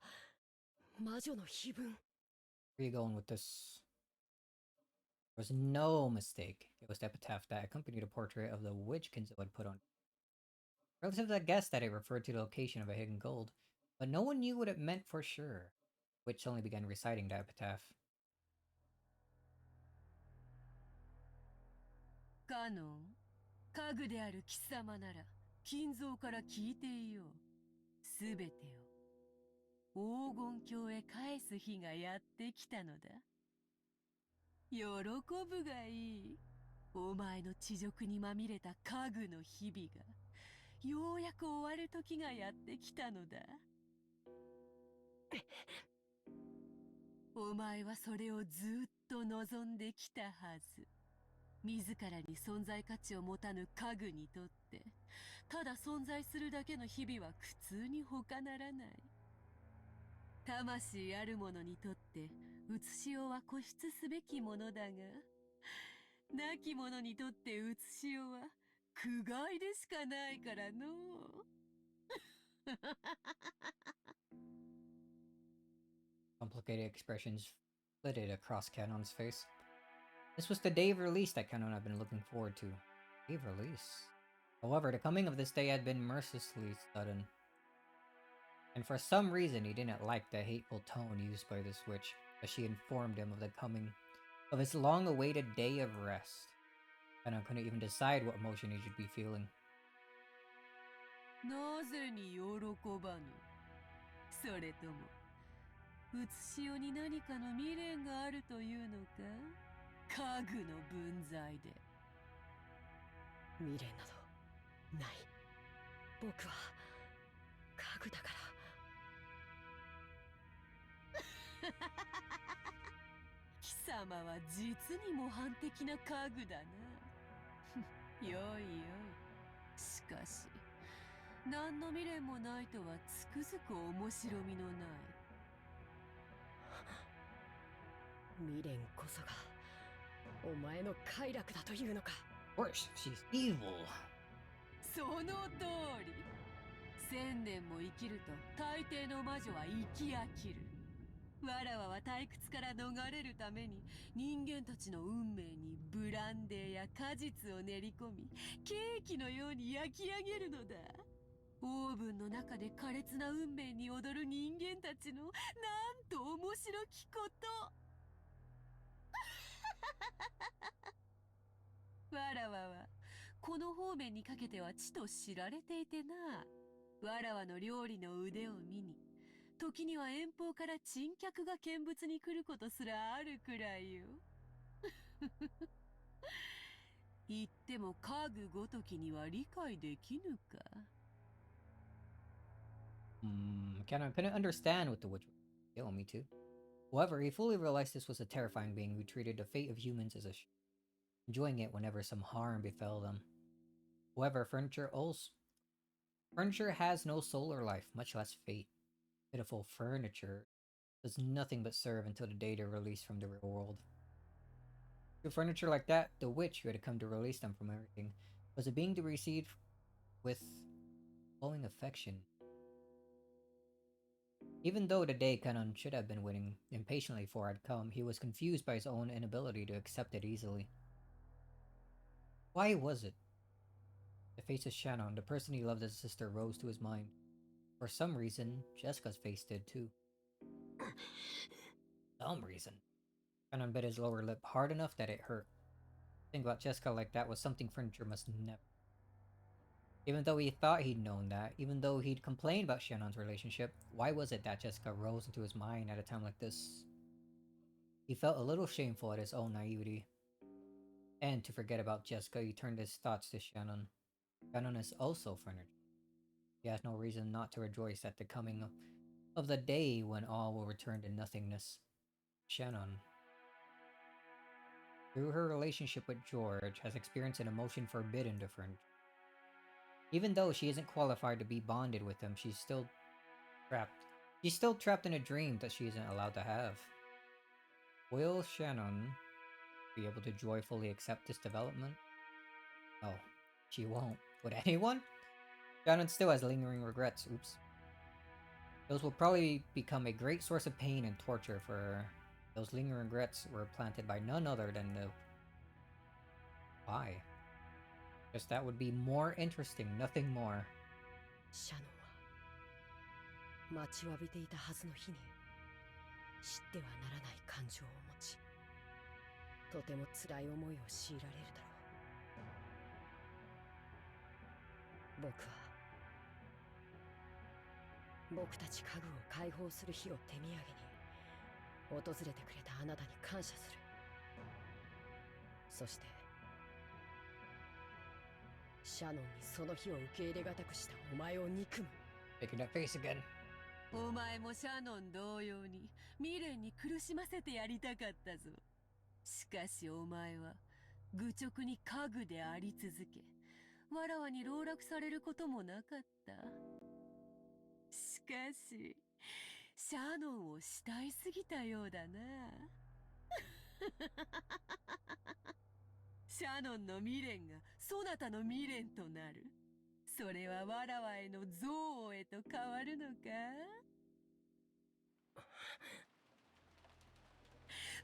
魔女の碑文。 Where are you going with this? There was no mistake. It was the epitaph that accompanied a portrait of the witch Kinzo had put on. Relatives had guessed that it referred to the location of a hidden gold, but no one knew what it meant for sure. The witch suddenly began reciting the epitaph. カノン、家具である貴様なら金蔵から聞いていよう。すべてを黄金鏡へ返す日がやってきたのだ。喜ぶがいい。お前の恥辱にまみれた家具の日々がようやく終わる時がやってきたのだ。お前はそれをずっと望んできたはず。自らに存在価値を持たぬ家具にとってただ存在するだけの日々は苦痛に他ならない。魂ある者にとって写しをは固執すべきものだが、亡き者にとってうつしおは苦害でしかないからのう。Complicated expressions flitted across Canon's face. This was the day of release that Canon had been looking forward to. Day of release. However, the coming of this day had been mercilessly sudden. And for some reason, he didn't like the hateful tone used by the witch as she informed him of the coming of his long-awaited day of rest. Canon couldn't even decide what emotion he should be feeling. なぜに喜ばぬ？それともうつしおに何かの未練があるというのか？家具の分際で。未練などない。僕は家具だから。貴様は実に模範的な家具だな。よいよい。しかし何の未練もないとはつくづく面白みのない。未練こそがお前の快楽だというのか。Of course, she's evil. その通り。1000年も生きると大抵の魔女は生き飽きる。わらわは退屈から逃れるために人間たちの運命にブランデーや果実を練り込み、ケーキのように焼き上げるのだ。オーブンの中で苛烈な運命に踊る人間たちのなんと面白きこと。わらわはこの方面にかけてはちと知られていてな。わらわの料理の腕を見に、時には遠方から珍客が見物に来ることすらあるくらいよ。言っても家具ごときには理解できぬか。Canon couldn't understand what the witch was telling me to. However, he fully realized this was a terrifying being who treated the fate of humans as a enjoying it whenever some harm befell them. However, furniture has no soul or life, much less fate. Pitiful furniture does nothing but serve until the day they're released from the real world. To furniture like that, the witch who had come to release them from everything was a being to be received with glowing affection. Even though the day Canon should have been waiting impatiently for had come, he was confused by his own inability to accept it easily. Why was it? The face of Shannon, the person he loved as a sister, rose to his mind. For some reason, Jessica's face did too. Some reason. Shannon bit his lower lip hard enough that it hurt. Thinking about Jessica like that was something furniture must never. Even though he thought he'd known that, even though he'd complained about Shannon's relationship, why was it that Jessica rose into his mind at a time like this? He felt a little shameful at his own naivety. And to forget about Jessica, he turned his thoughts to Shannon. Shannon is also furniture. He has no reason not to rejoice at the coming of the day when all will return to nothingness. Shannon, through her relationship with George, has experienced an emotion forbidden to furniture. Even though she isn't qualified to be bonded with him, she's still trapped. She's still trapped in a dream that she isn't allowed to have. Will Shannon be able to joyfully accept this development? No, she won't. Would anyone? Shannon still has lingering regrets. Oops. Those will probably become a great source of pain and torture for her. Those lingering regrets were planted by none other than the... Why? Because that would be more interesting, nothing more. シャノンは待ちわびていたはずの日に知ってはならない感情を持ち、とても辛い思いを強いられるだろう。僕たち家具を解放する日を手土産に訪れてくれたあなたに感謝する。そしてシャノンにその日を受け入れがたくしたお前を憎む。 Making that face again. お前もシャノン同様に未練に苦しませてやりたかったぞ。しかしお前は愚直に家具であり続け、わらわに籠絡されることもなかった。しかしシャノンを慕いすぎたようだな。ャノンの未練がそなたの未練となる。それはわらわへの憎悪へと変わるのか？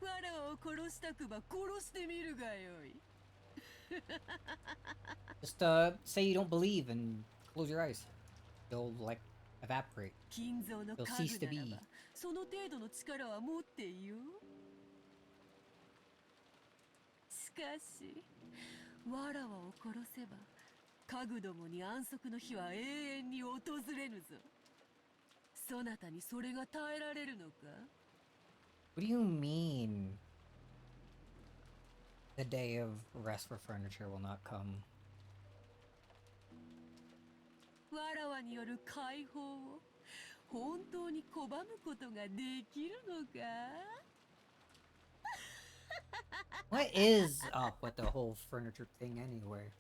わらわを殺したくば殺してみるがよい。Just say you don't believe and close your eyes. You'll like evaporate. 金蔵の You'll 家 cease 具 to ならば be. その程度の力は持っていよう。しかしわらわを殺せば家具どもに安息の日は永遠に訪れぬぞ。そなたにそれが耐えられるのか？ What do you mean? The day of rest for furniture will not come. わらわによる解放を本当に拒むことができるのか？ What is up with the whole furniture thing anyway?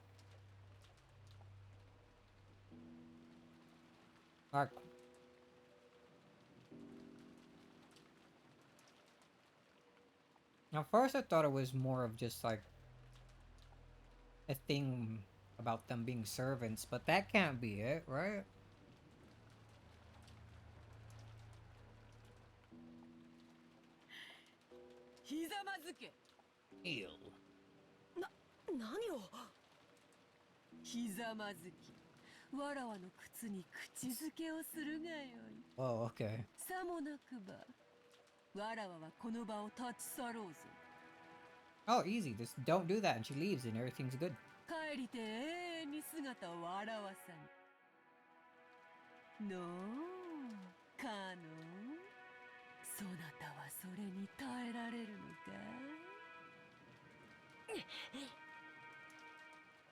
Alright. Now, first I thought it was more of just like a thing about them being servants, but that can't be it, right? ひざまずけ。Ew. 何を？ひざまずき、わらわの靴に口づけをするがよい。Oh, okay. さもなくば、わらわはこの場を立ち去ろうぞ。Oh, easy. Just don't do that and she leaves and everything's good. 帰りて永遠に姿を笑わさぬ。のう、カノン。そなたはそれに耐えられるのか？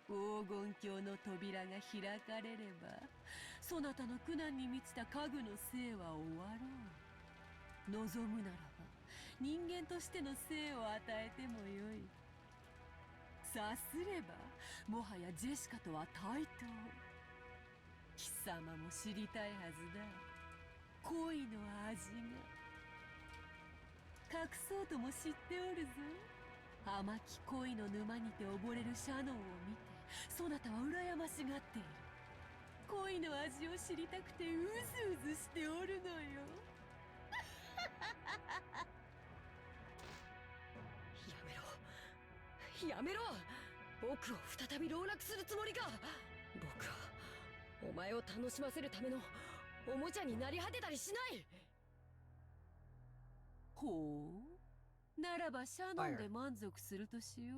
黄金鏡の扉が開かれれば、そなたの苦難に満ちた家具の生は終わろう。望むならば、人間としての生を与えてもよい。さすれば、もはやジェシカとは対等。貴様も知りたいはずだ。恋の味が。隠そうとも知っておるぞ。甘き恋の沼にて溺れるシャノンを見て、そなたは羨ましがっている。恋の味を知りたくてうずうずしておるのよ。やめろ。僕を再び籠絡するつもりか。僕はお前を楽しませるためのおもちゃになり果てたりしない。ほう。ならばシャノンで満足するとしよ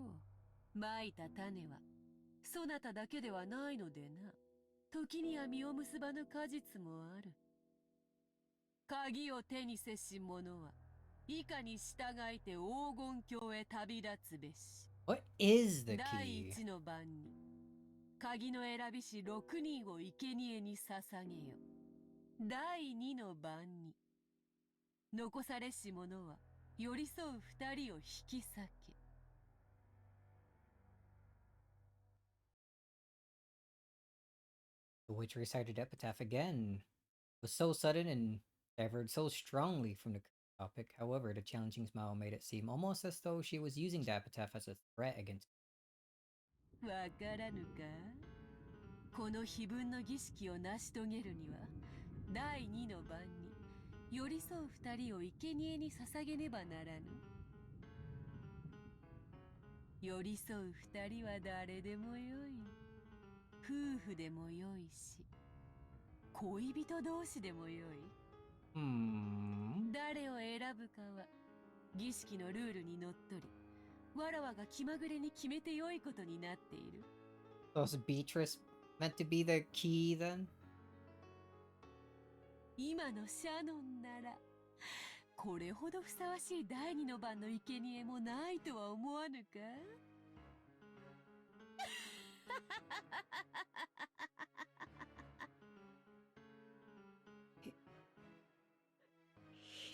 う。まいた種はそなただけではないのでな。時には実を結ばぬ果実もある。鍵を手にせし者は以下に従いて黄金鏡へ旅立つべし。What is the 第 key? 一の番に鍵の選びし6人を生贄に捧げよ。第二の番に残されし者は寄り添う2人を引き裂け。The witch recited epitaph again. It was so sudden and diverged so strongly from the topic. However, the challenging smile made it seem almost as though she was using the epitaph as a threat against. わからぬか？この碑文の儀式を成し遂げるには、第二の番に寄り添う2人を生贄に捧げねばならぬ。寄り添う2人は誰でもよい。夫婦でもよいし、恋人同士でもよい。誰を選ぶかは儀式のルールにのっとり、わらわが気まぐれに決めてよいことになっている。So is Beatrice meant to be the key then? 今のシャノンなら、これほどふさわしい第二の番の生贄もないとは思わぬか？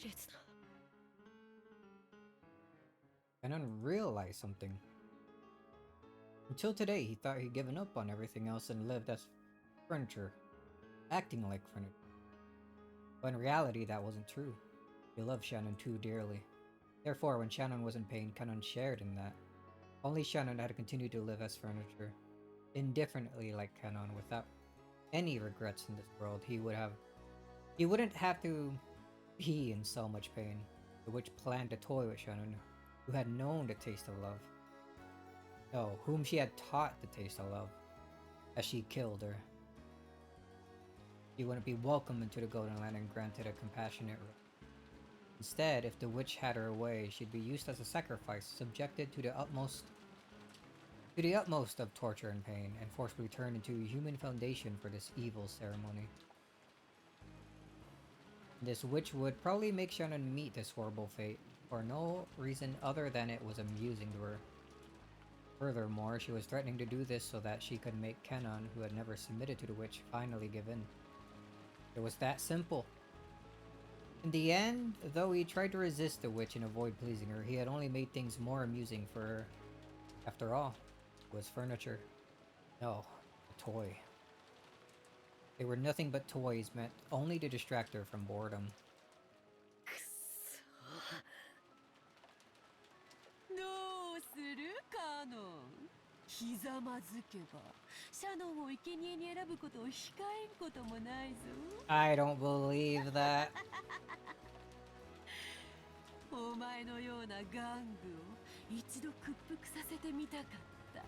卑劣な。Canon realized something. Until today, he thought he'd given up on everything else and lived as furniture, acting like furniture. But in reality, that wasn't true. He loved Shannon too dearly. Therefore, when Shannon was in pain, Canon shared in that. Only Shannon had continued to live as furniture, indifferently like Canon, without any regrets in this world. He wouldn't have to be in so much pain. The witch planned to toy with Shannon, who had known the taste of love. No, whom she had taught the taste of love, as she killed her. She wouldn't be welcomed into the Golden Land and granted a compassionate rule. Instead, if the witch had her way, she'd be used as a sacrifice, subjected to the utmost of torture and pain, and forcibly turned into a human foundation for this evil ceremony. This witch would probably make Shannon meet this horrible fate, for no reason other than it was amusing to her. Furthermore, she was threatening to do this so that she could make Canon, who had never submitted to the witch, finally give in. It was that simple. In the end, though he tried to resist the witch and avoid pleasing her, he had only made things more amusing for her. After all, it was furniture. No, a toy. They were nothing but toys meant only to distract her from boredom. どうするカノン。ひざまずけばシャノンを生贄に選ぶことを控えんこともないぞ。I don't believe that. お前のような玩具を一度屈服させてみたかった。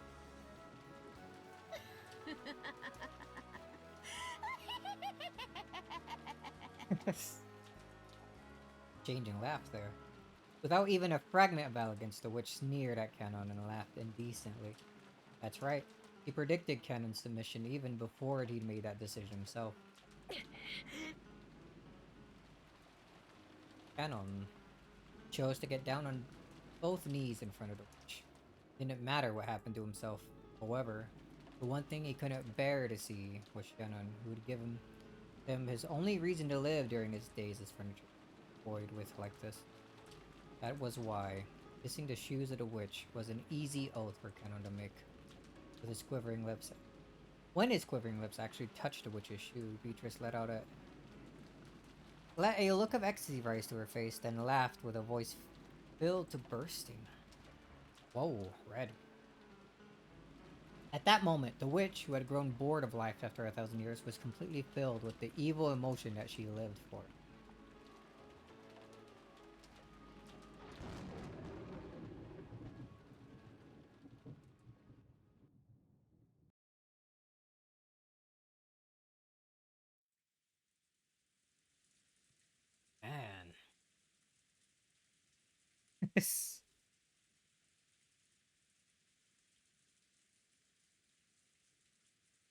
Changing laugh there. Without even a fragment of arrogance, the witch sneered at Canon and laughed indecently. That's right. He predicted Canon's submission even before he'd made that decision himself. Canon chose to get down on both knees in front of the witch. Didn't matter what happened to himself. However, the one thing he couldn't bear to see was Shannon, who would give him his only reason to live during his days as furniture, void with like this. That was why kissing the shoes of the witch was an easy oath for Canon to make. With his quivering lips, when his quivering lips actually touched the witch's shoe, Beatrice let a look of ecstasy rise to her face, then laughed with a voice filled to bursting. Whoa, red. At that moment, the witch, who had grown bored of life after 1,000 years, was completely filled with the evil emotion that she lived for. Man.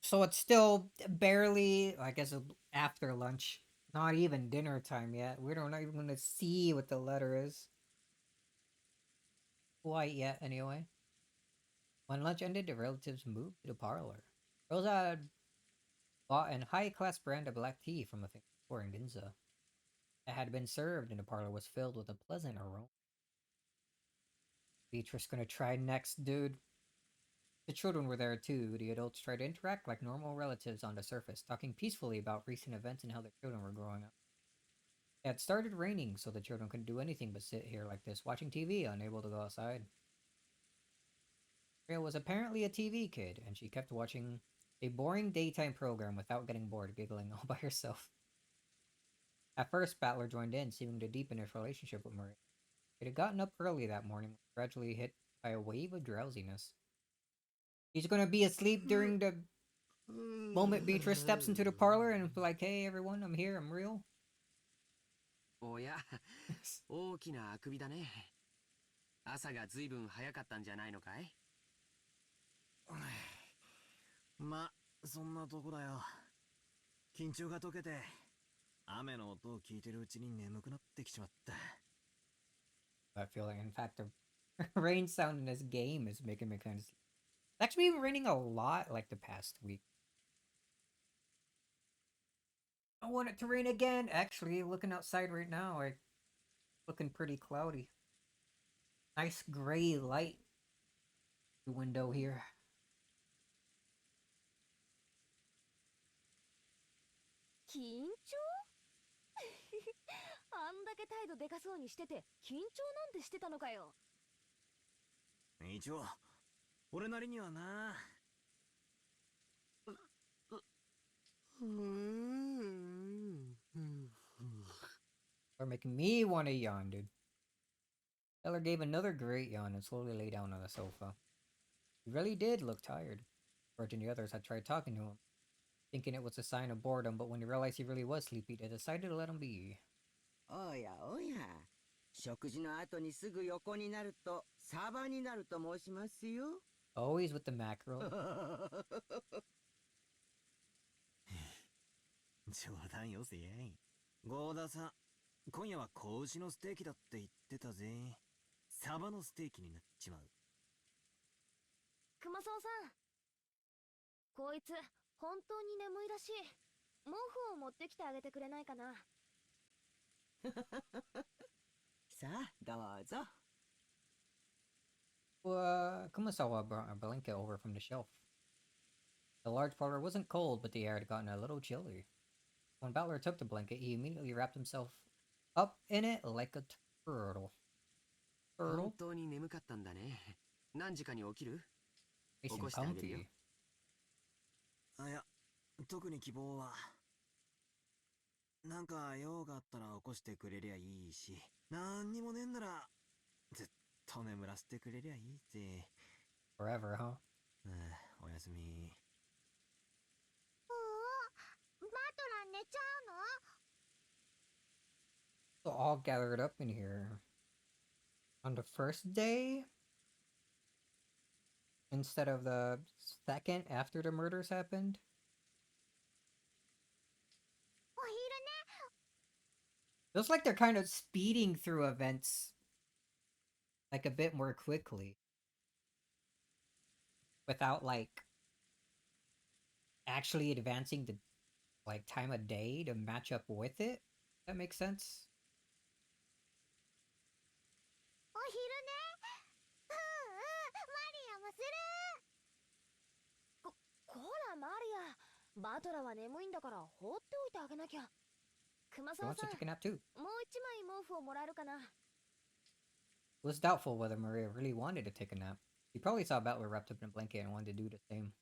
So it's still barely, I guess, after lunch. Not even dinner time yet. We're not even going to see what the letter is. Quite yet, anyway. When lunch ended, the relatives moved to the parlor. Rosa had bought an high-class brand of black tea from a famous store in Ginza. It had been served, and the parlor was filled with a pleasant aroma. Beatrice gonna try next, dude. The children were there too. The adults tried to interact like normal relatives on the surface, talking peacefully about recent events and how their children were growing up. It had started raining, so the children couldn't do anything but sit here like this, watching TV, unable to go outside. Rhea was apparently a TV kid, and she kept watching a boring daytime program without getting bored, giggling all by herself. At first, Battler joined in, seeming to deepen his relationship with Marie. It had gotten up early that morning, gradually hit by a wave of drowsiness. He's gonna be asleep during the moment Beatrice steps into the parlor and be like, "Hey everyone, I'm here, I'm real." おや、大きなあくびだね。朝がずいぶん早かったんじゃないのかい？ま、そんなとこだよ。緊張が解けて、雨の音を聞いてるうちに眠くなってきちまった。I feel like, in fact, the rain sound in this game is making me kind of sleepy. It's actually been raining a lot, like, the past week. I want it to rain again. Actually, looking outside right now, it's looking pretty cloudy. Nice gray light. The window here. 緊張あんだけ態度でかそうにしてて緊張なんてしてたのかよ。一応俺なりにはな。Or making me want to yawn, dude. Eller gave another great yawn and slowly lay down on the sofa. He really did look tired. George and the others had tried talking to him, thinking it was a sign of boredom, but when they realized he really was sleepy, they decided to let him be. おやおや、食事の後にすぐ横になるとサバになると申しますよ。Always with the mackerel. 冗談よせやい。ゴーダさん、今夜は子牛のステーキだって言ってたぜ。サバのステーキになっちまう。熊沢さん、こいつ本当に眠いらしい。毛布を持ってきてあげてくれないかな。さあ、どうぞ。Kumasawa brought a blanket over from the shelf. The large parlor wasn't cold, but the air had gotten a little chilly. When Butler took the blanket, he immediately wrapped himself up in it like a turtle. 本当に眠かったんだね。何時かに起きる？起こしてあげるよ。いや、特に希望は。なんか用があったら起こしてくれりゃいいし、なんにもねえんならずっと眠らせてくれりゃいいぜ。Forever, huh? おやすみ。バトラン寝ちゃうの？ So all gathered up in here. On the first day? Instead of the second after the murders happened? お昼寝。 Feels like they're kind of speeding through events like a bit more quickly. Without like actually advancing the like time of day to match up with it. That makes sense. お昼寝。マリアもする。こらマリア、バトラは眠いんだから放っておいてあげなきゃ。熊 He 沢 wants さ to ん、 take a nap too. もう一枚毛布をもらえるかな。It was doubtful whether Maria really wanted to take a nap. She probably saw Butler wrapped up in a blanket and wanted to do the same.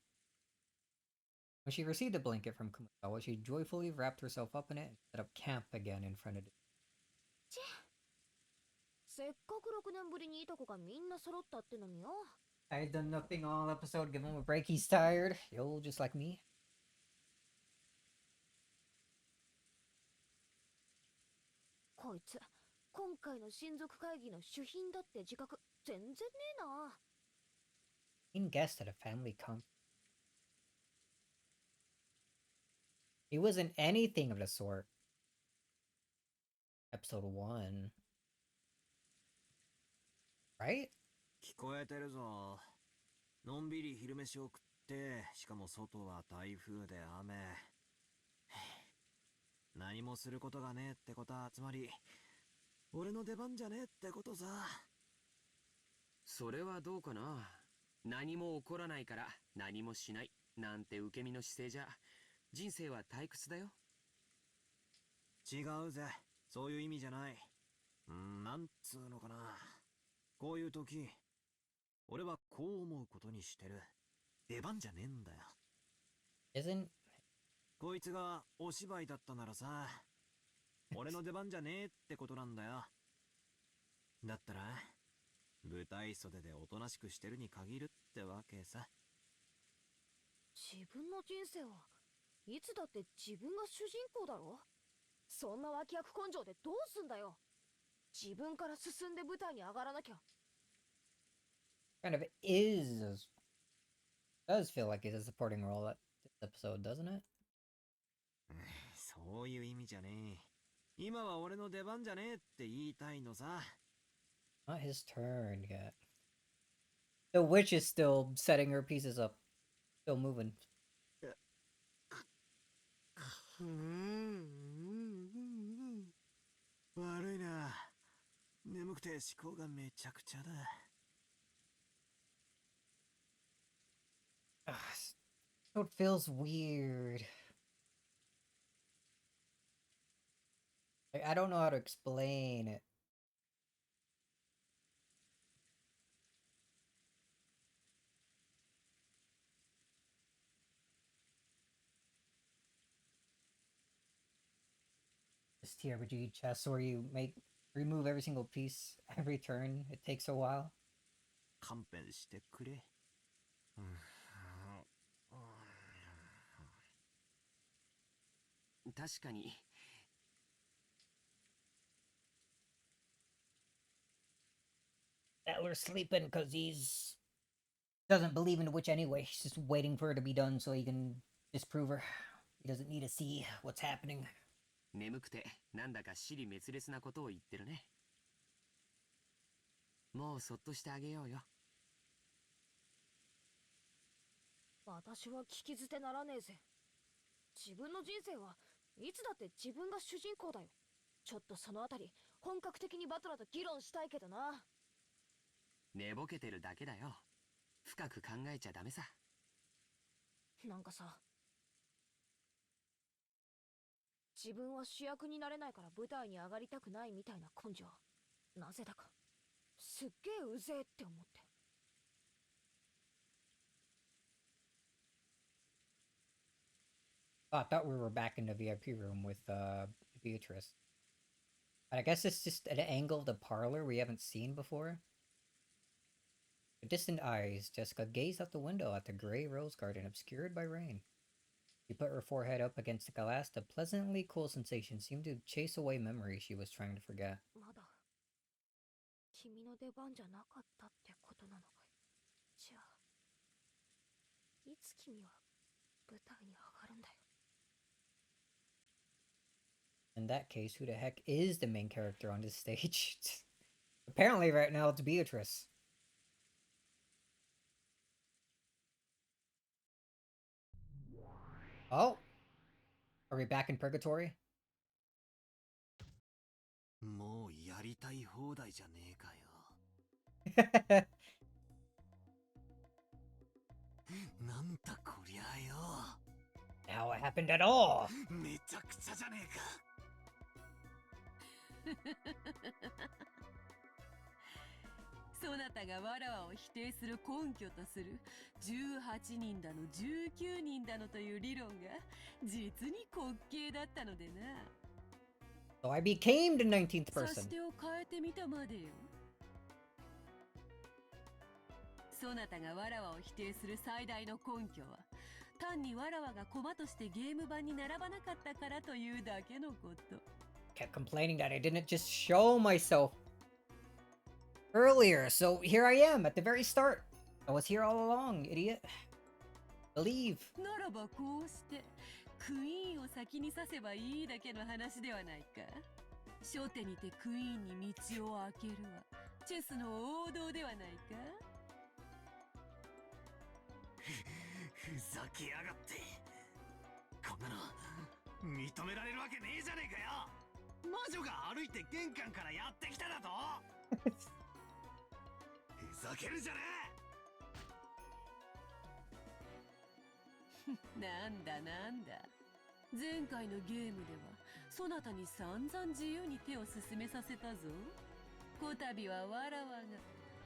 When she received the blanket from Kumasawa, she joyfully wrapped herself up in it and set up camp again in front of it. せっかく6年ぶりにいとこがみんな揃ったってのによ。I've done nothing all episode. Give him a break. He's tired. Yo, just like me. こいつ、今回の親族会議の主賓だって自覚全然ねえな。Main guest at a family conference. He wasn't anything of the sort. Episode 1. Right? 聞こえてるぞ。のんびり昼飯を食って、しかも外は台風で雨。何もすることがねえってことは、つまり、俺の出番じゃねえってことさ。それはどうかな。何も起こらないから何もしないなんて受け身の姿勢じゃ人生は退屈だよ。違うぜ。そういう意味じゃない。なんつうのかな。こういう時、俺はこう思うことにしてる。出番じゃねえんだよ。Isn't こいつがお芝居だったならさ、俺の出番じゃねえってことなんだよ。だったら、舞台袖でおとなしくしてるに限るってわけさ。自分の人生はいつだって自分が主人公だろ。そんな脇役根性でどうすんだよ。自分から進んで舞台に上がらなきゃ。kind of is does feel like it's a supporting role at this episode, doesn't it? そういう意味じゃねえ。今は俺の出番じゃねえって言いたいのさ。Not his turn yet. The witch is still setting her pieces up. Still moving. 悪いな。眠くて思考がめちゃくちゃだ。So it feels weird. Like, I don't know how to explain it. — those TRPG chests where you remove every single piece every turn. It takes a while. 勘弁してくれ。確かに。That we're sleeping because he's doesn't believe in the witch anyway. He's just waiting for her to be done so he can disprove her. He doesn't need to see what's happening. 眠くてなんだか尻滅裂なことを言ってるね。もうそっとしてあげようよ。私は聞き捨てならねえぜ。自分の人生はいつだって自分が主人公だよ。ちょっとそのあたり本格的にバトラーと議論したいけどな。寝ぼけてるだけだよ。深く考えちゃダメさ。なんかさ、自分は主役になれないから舞台に上がりたくないみたいな根性、なぜだかすっげえうぜえって思って。Oh, I thought we were back in the VIP room with Beatrice. But I guess it's just at an angle of the parlor we haven't seen before. With distant eyes, Jessica gazed out the window at the gray rose garden obscured by rain. She put her forehead up against the glass. The pleasantly cool sensation seemed to chase away memories she was trying to forget. まだ君の出番じゃなかったってことなのかい。じゃあいつ君は舞台に上がるんだよ。In that case, who the heck is the main character on this stage? Apparently right now it's Beatrice. Oh? Are we back in purgatory? もうやりたい放題じゃねえかよ。なんだこりゃよ。Now what happened at all? めちゃくちゃじゃねえか。そなたがわらわを否定する根拠とする18人だの19人だのという理論が実に滑稽だったのでな。So I became the 19th 差 person. し手を変えてみたまでよ。そなたがわらわを否定する最大の根拠は単にわらわが駒としてゲーム版に並ばなかったからというだけのこと。Kept complaining that I didn't just show myself earlier, so here I am at the very start. I was here all along, idiot. Believe. ならばこうしてクイーンを先に指せばいいだけの話ではないか。初手にてクイーンに道を開けるはチェスの王道ではないか。ふざけやがって。こんなの認められるわけねえじゃねえかよ。魔女が歩いて玄関からやってきただと。ふざけるじゃねえ。なんだなんだ。前回のゲームではそなたに散々自由に手を進めさせたぞ。こたびはわらわが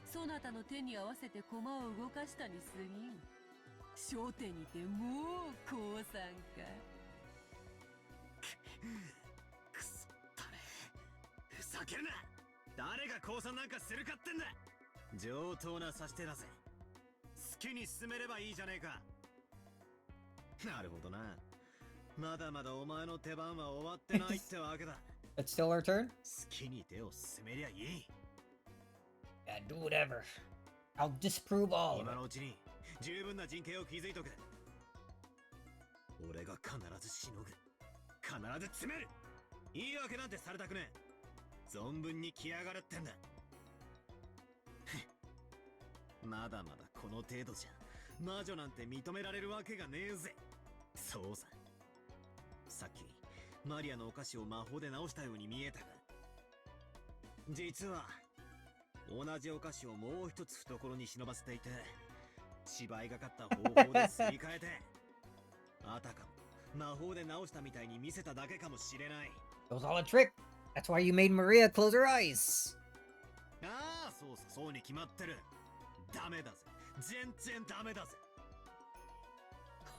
そなたの手に合わせて駒を動かしたに過ぎん。初手にてもう降参か。くそったれ。ふざけるな。誰が降参なんかするかってんだ。上等な指し手だぜ。好きに進めればいいじゃねえか。なるほどな。まだまだお前の手番は終わってないってわけだ。It's still our turn? 好きに手を進めりゃいい。Yeah, do whatever. I'll disprove all. 今のうちに十分な陣形を築いとく。俺が必ずしのぐ。必ず詰める。言い訳なんてされたくねえ。存分に来やがるってんだ。まだまだこの程度じゃ魔女なんて認められるわけがねえぜ。そうさ。さっきマリアのお菓子を魔法で直したように見えたが、実は同じお菓子をもう一つ懐に忍ばせていて、芝居がかった方法ですり替えて、あたかも魔法で直したみたいに見せただけかもしれない。 It was all a trick. That's why you made Maria close her eyes. ああ、そうさ、そうに決まってる。ダメだぜ。全然ダメだぜ。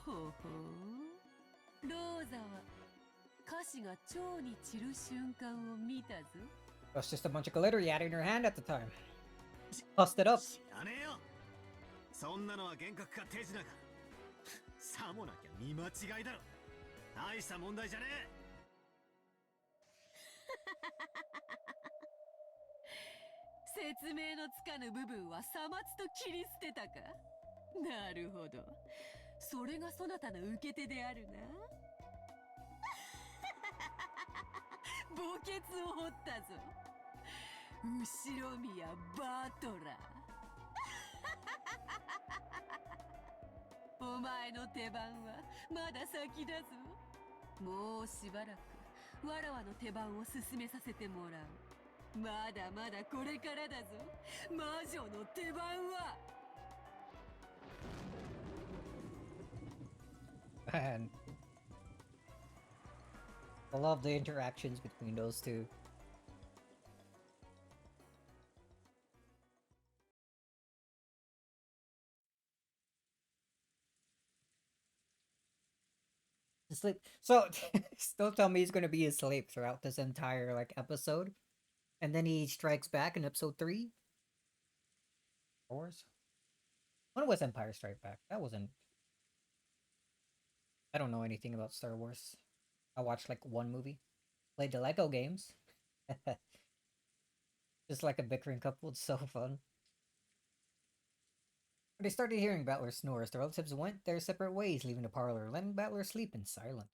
ほほう。ローザは歌詞が蝶に散る瞬間を見たぞ。 It was just a bunch of glitter you had in your hand at the time. Tossed it up. 知らねえよ。そんなのは幻覚か手品か。さもなきゃ見間違いだろ。大した問題じゃねえ。説明のつかぬ部分はさまつと切り捨てたか。なるほど、それがそなたの受け手であるな。墓穴を掘ったぞ、後ろ宮バトラー。お前の手番はまだ先だぞ。もうしばらくわらわの手番を進めさせてもらう。まだまだこれからだぞ、魔女の手番は。Man. I love the interactions between those two. Sleep. So, still tell me he's gonna be asleep throughout this entire like episode, and then he strikes back in episode 3. Wars. When was Empire Strike Back? That wasn't. I don't know anything about Star Wars. I watched like one movie. Played the Lego games. Just like a bickering couple. It's so fun. When they started hearing Battler snores, the relatives went their separate ways, leaving the parlor, letting Battler sleep in silence.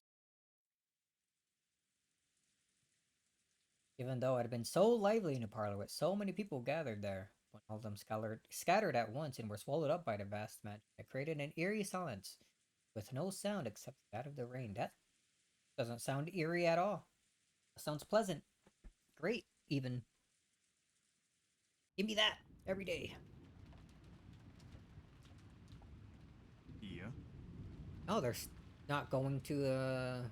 Even though it had been so lively in the parlor with so many people gathered there, when all of them scattered at once and were swallowed up by the vast magic, it created an eerie silence, with no sound except that of the rain. That doesn't sound eerie at all. It sounds pleasant. Great, even. Give me that every day. Yeah. Oh, they're not going to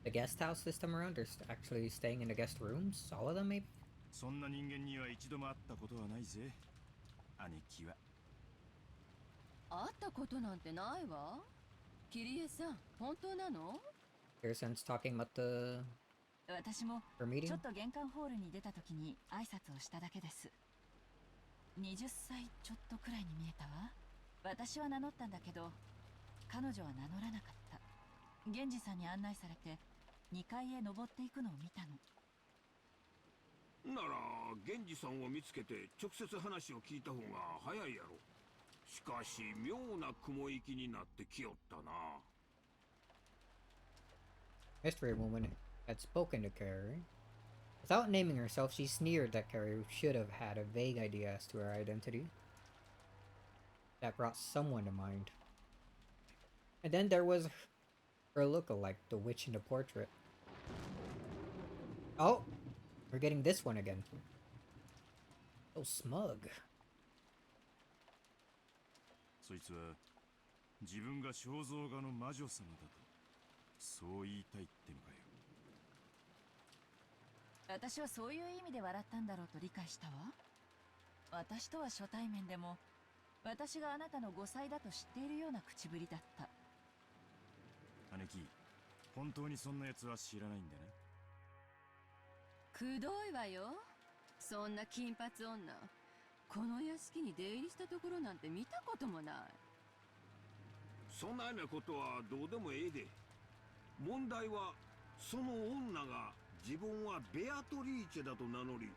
the guest house this time around. They're actually staying in the guest rooms. All of them, maybe. そんな人間には一度も会ったことはないぜ、兄貴は。会ったことなんてないわ。キリエさん、本当なの？ Pearson's talking about the 私も her meeting. ちょっと玄関ホールに出た時に挨拶をしただけです。20歳ちょっとくらいに見えたわ。私は名乗ったんだけど、彼女は名乗らなかった。源氏さんに案内されて2階へ登っていくのを見たの。なら源氏さんを見つけて直接話を聞いた方が早いやろ。しかし妙な雲行きになってきよったな。Mystery woman had spoken to Carrie. Without naming herself, she sneered that Carrie should have had a vague idea as to her identity. That brought someone to mind. And then there was her look-alike, the witch in the portrait. Oh! We're getting this one again. So smug. そいつは自分が肖像画の魔女様だとそう言いたいってのかよ。私はそういう意味で笑ったんだろうと理解したわ。私とは初対面でも私があなたの5歳だと知っているような口ぶりだった。姉貴、本当にそんな奴は知らないんだな。くどいわよ、そんな金髪女。この屋敷に出入りしたところなんて見たこともない。そんなようなことはどうでもええで。問題はその女が自分はベアトリーチェだと名乗り、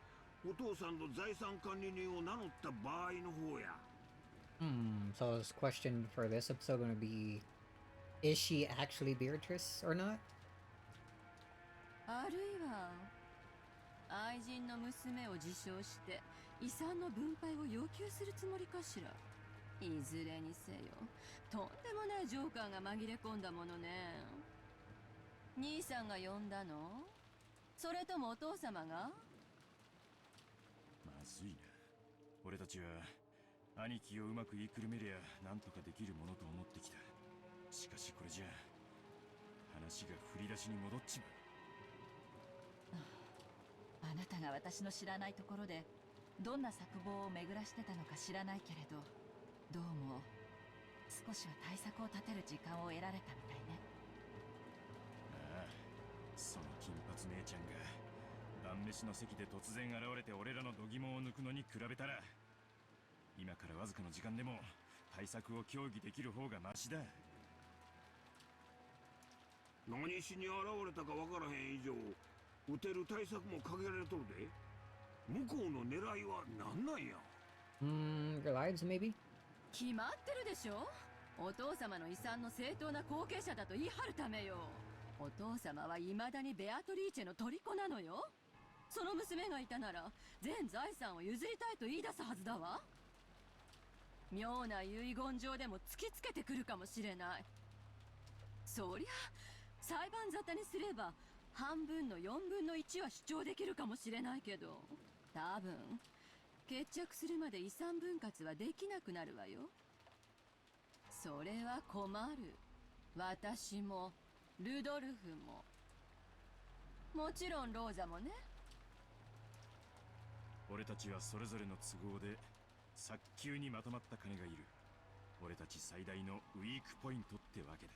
お父さんの財産管理人を名乗った場合の方や。So this question for this episode gonna be, is she actually Beatrice or not? あるいは愛人の娘を自称して遺産の分配を要求するつもりかしら。いずれにせよとんでもないジョーカーが紛れ込んだものね。兄さんが呼んだの？それともお父様が？まずいな。俺たちは兄貴をうまく言いくるめりゃなんとかできるものと思ってきた。しかしこれじゃ話が振り出しに戻っちまう。あなたが私の知らないところでどんな策謀を巡らしてたのか知らないけれど、どうも少しは対策を立てる時間を得られたみたいね。ああ、その金髪姉ちゃんが晩飯の席で突然現れて俺らの度肝を抜くのに比べたら、今からわずかの時間でも対策を協議できる方がマシだ。何しに現れたか分からへん以上、撃てる対策も限られとるで。向こうの狙いは何なんや。Your lives, maybe? 決まってるでしょ。お父様の遺産の正当な後継者だと言い張るためよ。お父様は未だにベアトリーチェの虜なのよ。その娘がいたなら全財産を譲りたいと言い出すはずだわ。妙な遺言状でも突きつけてくるかもしれない。そりゃ裁判沙汰にすれば半分の4分の1は主張できるかもしれないけど、多分決着するまで遺産分割はできなくなるわよ。それは困る。私もルドルフも、もちろんローザもね。俺たちはそれぞれの都合で早急にまとまった金がいる。俺たち最大のウィークポイントってわけだ。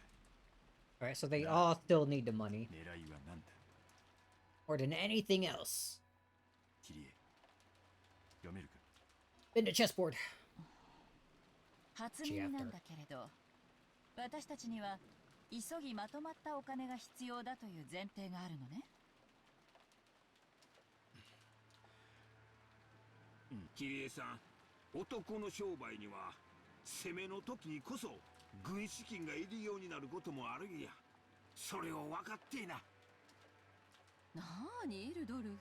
Alright, so they all still need the money. 狙いは何だ More than anything else. キリエ、読めるか。 In the chessboard. 初耳なんだけれど、私たちには急ぎまとまったお金が必要だという前提があるのね。キリエさん、男の商売には攻めの時にこそ軍資金がいるようになることもあるんや。それを分かっていな。なーにルドルフ、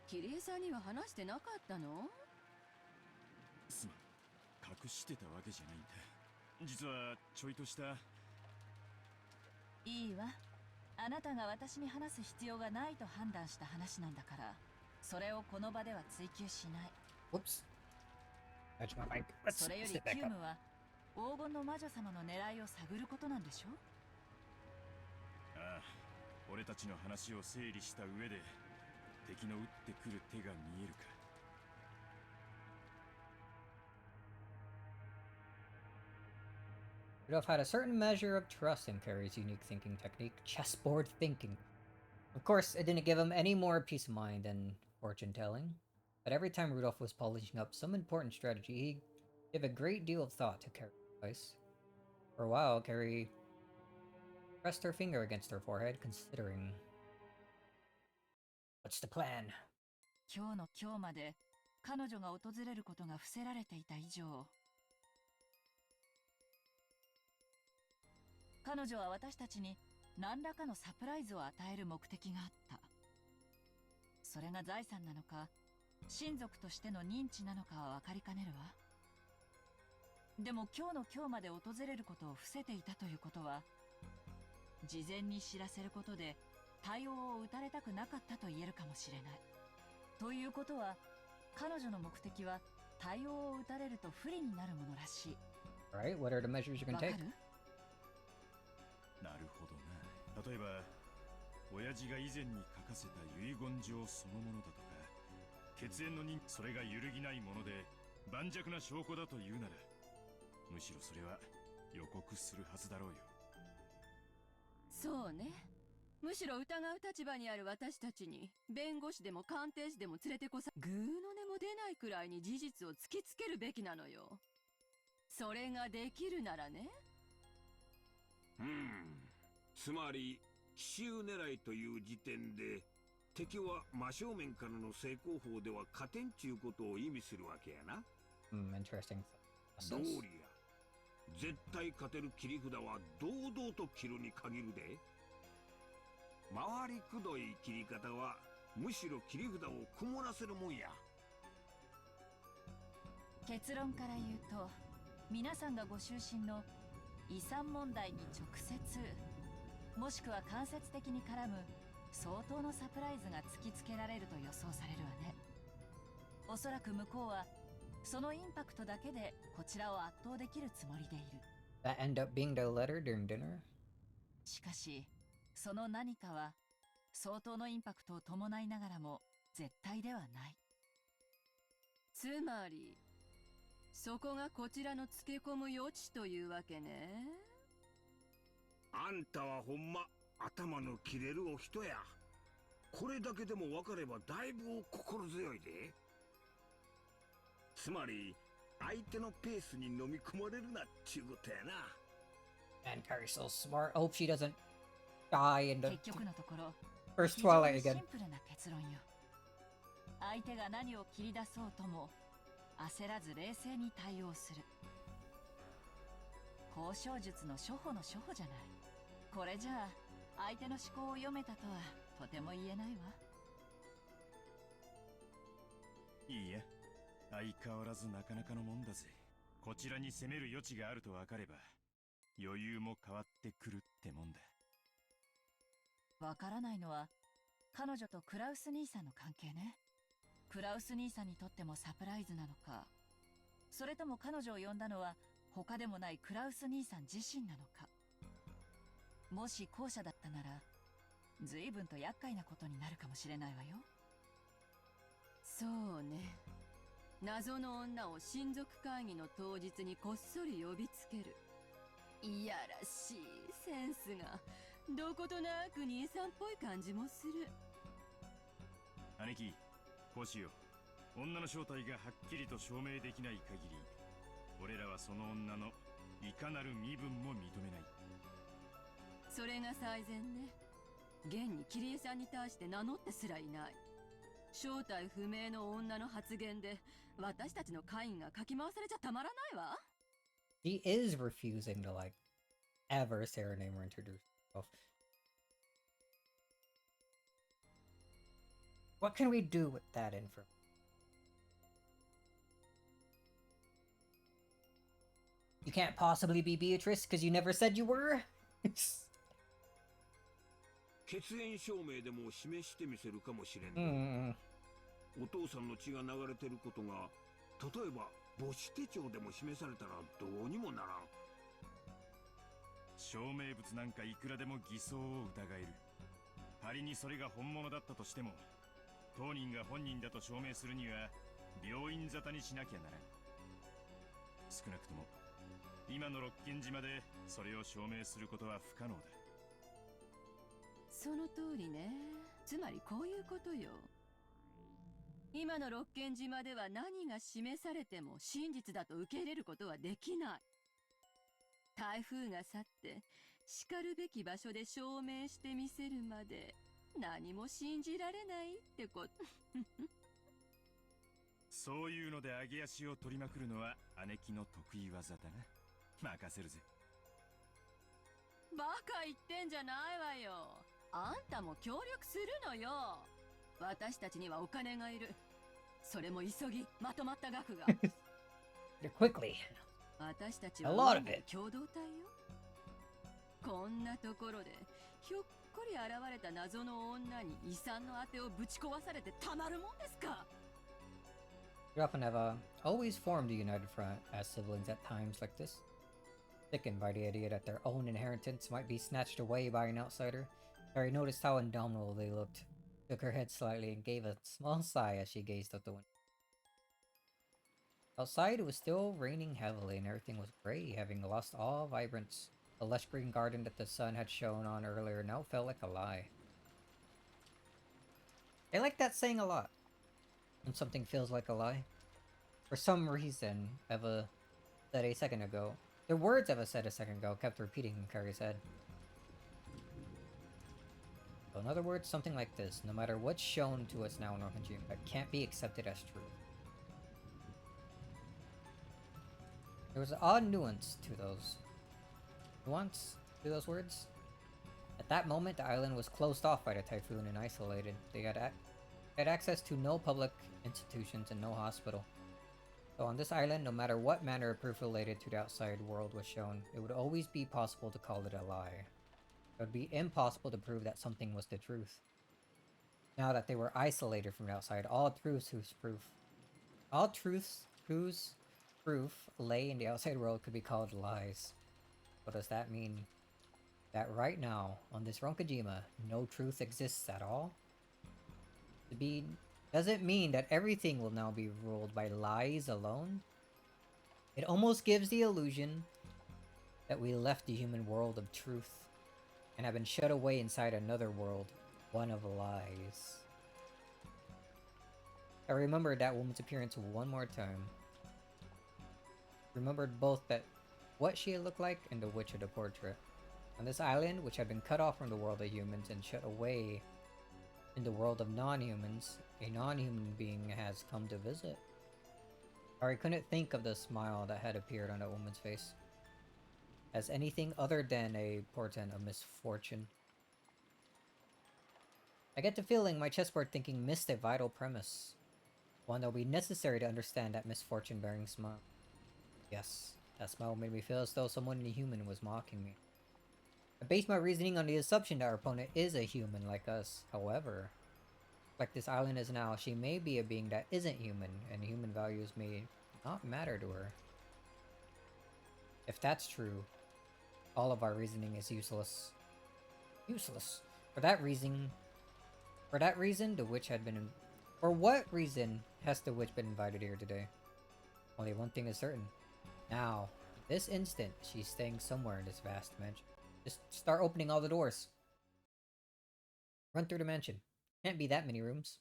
キリエさんには話してなかったの？すまん、隠してたわけじゃないんだ。実はちょいとした。いいわ、あなたが私に話す必要がないと判断した話なんだから、それをこの場では追求しない。 Whoops. That's my mic. Let's それより sit 急 back 務 up. は黄金の魔女様の狙いを探ることなんでしょ。ああ、俺たちの話を整理した上で敵の打ってくる手が見えるか。Rudolph had a certain measure of trust in Carrie's unique thinking technique, chessboard thinking. Of course, it didn't give him any more peace of mind than fortune telling. But every time Rudolph was polishing up some important strategy, he gave a great deal of thought to Carrie's advice. For a while, Carrie pressed her finger against her forehead, considering. What's the plan? 今日の今日まで彼女が訪れることが伏せられていた以上、彼女は私たちに何らかのサプライズを与える目的があった。それが財産なのか親族としての認知なのかは分かりかねるわ。でも今日の今日まで訪れることを伏せていたということは、事前に知らせることで対応を打たれたくなかったと言えるかもしれない。ということは、彼女の目的は対応を打たれると不利になるものらしい。Alright, what are the measures you can わか take? る？なるほどな。例えば親父が以前に書かせた遺言状そのものだとか、血縁の人、それが揺るぎないもので盤石な証拠だというなら、むしろそれは予告するはずだろうよ。そうね。むしろ疑う立場にある私たちに弁護士でも鑑定士でも連れてこさ、グーの音も出ないくらいに事実を突きつけるべきなのよ。それができるならね。つまり奇襲狙いという時点で敵は真正面からの正攻法では勝てんちゅうことを意味するわけやな。Interesting. 道理や。絶対勝てる切り札は堂々と切るに限るで。回りくどい切り方はむしろ切り札を曇らせるもんや。結論から言うと、皆さんがご就寝の遺産問題に直接もしくは間接的に絡む相当のサプライズが突きつけられると予想されるわね。おそらく向こうはそのインパクトだけでこちらを圧倒できるつもりでいる。 That end up being the letter during dinner? しかしその何かは相当のインパクトを伴いながらも絶対ではない。つまりそこがこちらのつけ込む余地というわけね。あんたはほんま頭の切れるお人や。これだけでも分かればだいぶ心強いで。つまり相手のペースに飲み込まれるなっちゅうことやな。 And Carrie's so smart. I hope she doesn't die in the 結局のところ first 非常 Twilight にシ again. ンプルな結論よ。相手が何を切り出そうとも焦らず冷静に対応する。交渉術の初歩の初歩じゃない。これじゃあ相手の思考を読めたとはとても言えないわ。いいや、相変わらずなかなかのもんだぜ。こちらに攻める余地があると分かれば余裕も変わってくるってもんだ。わからないのは彼女とクラウス兄さんの関係ね。クラウス兄さんにとってもサプライズなのか、それとも彼女を呼んだのは他でもないクラウス兄さん自身なのか。もし後者だったなら随分と厄介なことになるかもしれないわよ。そうね。謎の女を親族会議の当日にこっそり呼びつける。いやらしいセンスがどことなく兄さんっぽい感じもする。兄貴、こうしよう。女の正体がはっきりと証明できない限り俺らはその女のいかなる身分も認めない。それが最善ね。現に桐江さんに対して名乗ってすらいない。正体不明の女の発言で私たちの会員がかき回されちゃたまらないわ。She is refusing to like ever say her name or introduce herself. What can we do with that info? You can't possibly be Beatrice because you never said you were? 血縁証明でも示してみせるかもしれん。お父さんの血が流れてることが例えば母子手帳でも示されたらどうにもならん。証明物なんかいくらでも偽装を疑える。仮にそれが本物だったとしても当人が本人だと証明するには病院沙汰にしなきゃならん。少なくとも今の六軒島でそれを証明することは不可能だ。その通りね。つまりこういうことよ。今の六軒島では何が示されても真実だと受け入れることはできない。台風が去って叱るべき場所で証明してみせるまで何も信じられないってこと。そういうので上げ足を取りまくるのは姉貴の得意技だな。任せるぜ。バカ言ってんじゃないわよ。あんたも協力するのよ。私たちにはお金がいる。それも急ぎまとまった額が。Quickly. 私たち A は lot of it. 共同体よ。こんなところでひょっこり現れた謎の女に遺産の当てをぶち壊されてたまるもんですか。Ralph and Eva always formed a united front as siblings at times like this. Sickened by the idea that their own inheritance might be snatched away by an outsider, Harry noticed how indomitable they looked, shook her head slightly, and gave a small sigh as she gazed out the window. Outside, it was still raining heavily, and everything was gray, having lost all vibrance. The lush green garden that the sun had shone on earlier now felt like a lie. I like that saying a lot. When something feels like a lie. For some reason, Eva said a second ago. The words Eva said a second ago kept repeating in Carrie's head. So in other words, something like this. No matter what's shown to us now in Rokanjim, that can't be accepted as true. There was an odd nuance to those. Nuance to those words? At that moment, the island was closed off by the typhoon and isolated. They had access to no public institutions and no hospital. So on this island, no matter what manner of proof related to the outside world was shown, it would always be possible to call it a lie. It would be impossible to prove that something was the truth. Now that they were isolated from the outside, all truths whose proof lay in the outside world could be called lies. What does that mean? That right now, on this Ronkajima, no truth exists at all? Does it mean that everything will now be ruled by lies alone? It almost gives the illusion that we left the human world of truth and have been shut away inside another world, one of lies. I remembered that woman's appearance one more time. Remembered both that what she had looked like and the witch of the portrait. On this island, which had been cut off from the world of humans and shut away in the world of non-humans, a non-human being has come to visit. Or I couldn't think of the smile that had appeared on that woman's face as anything other than a portent of misfortune. I get the feeling my chessboard thinking missed a vital premise, one that will be necessary to understand that misfortune-bearing smile. Yes, that smile made me feel as though someone inhuman was mocking me. I based my reasoning on the assumption that our opponent is a human like us. However, like this island is now, she may be a being that isn't human, and human values may not matter to her. If that's true, all of our reasoning is useless. Useless. For that reason, the witch had been... For what reason has the witch been invited here today? Only one thing is certain. Now, this instant, she's staying somewhere in this vast mansion. Just start opening all the doors. Run through the mansion. Can't be that many rooms.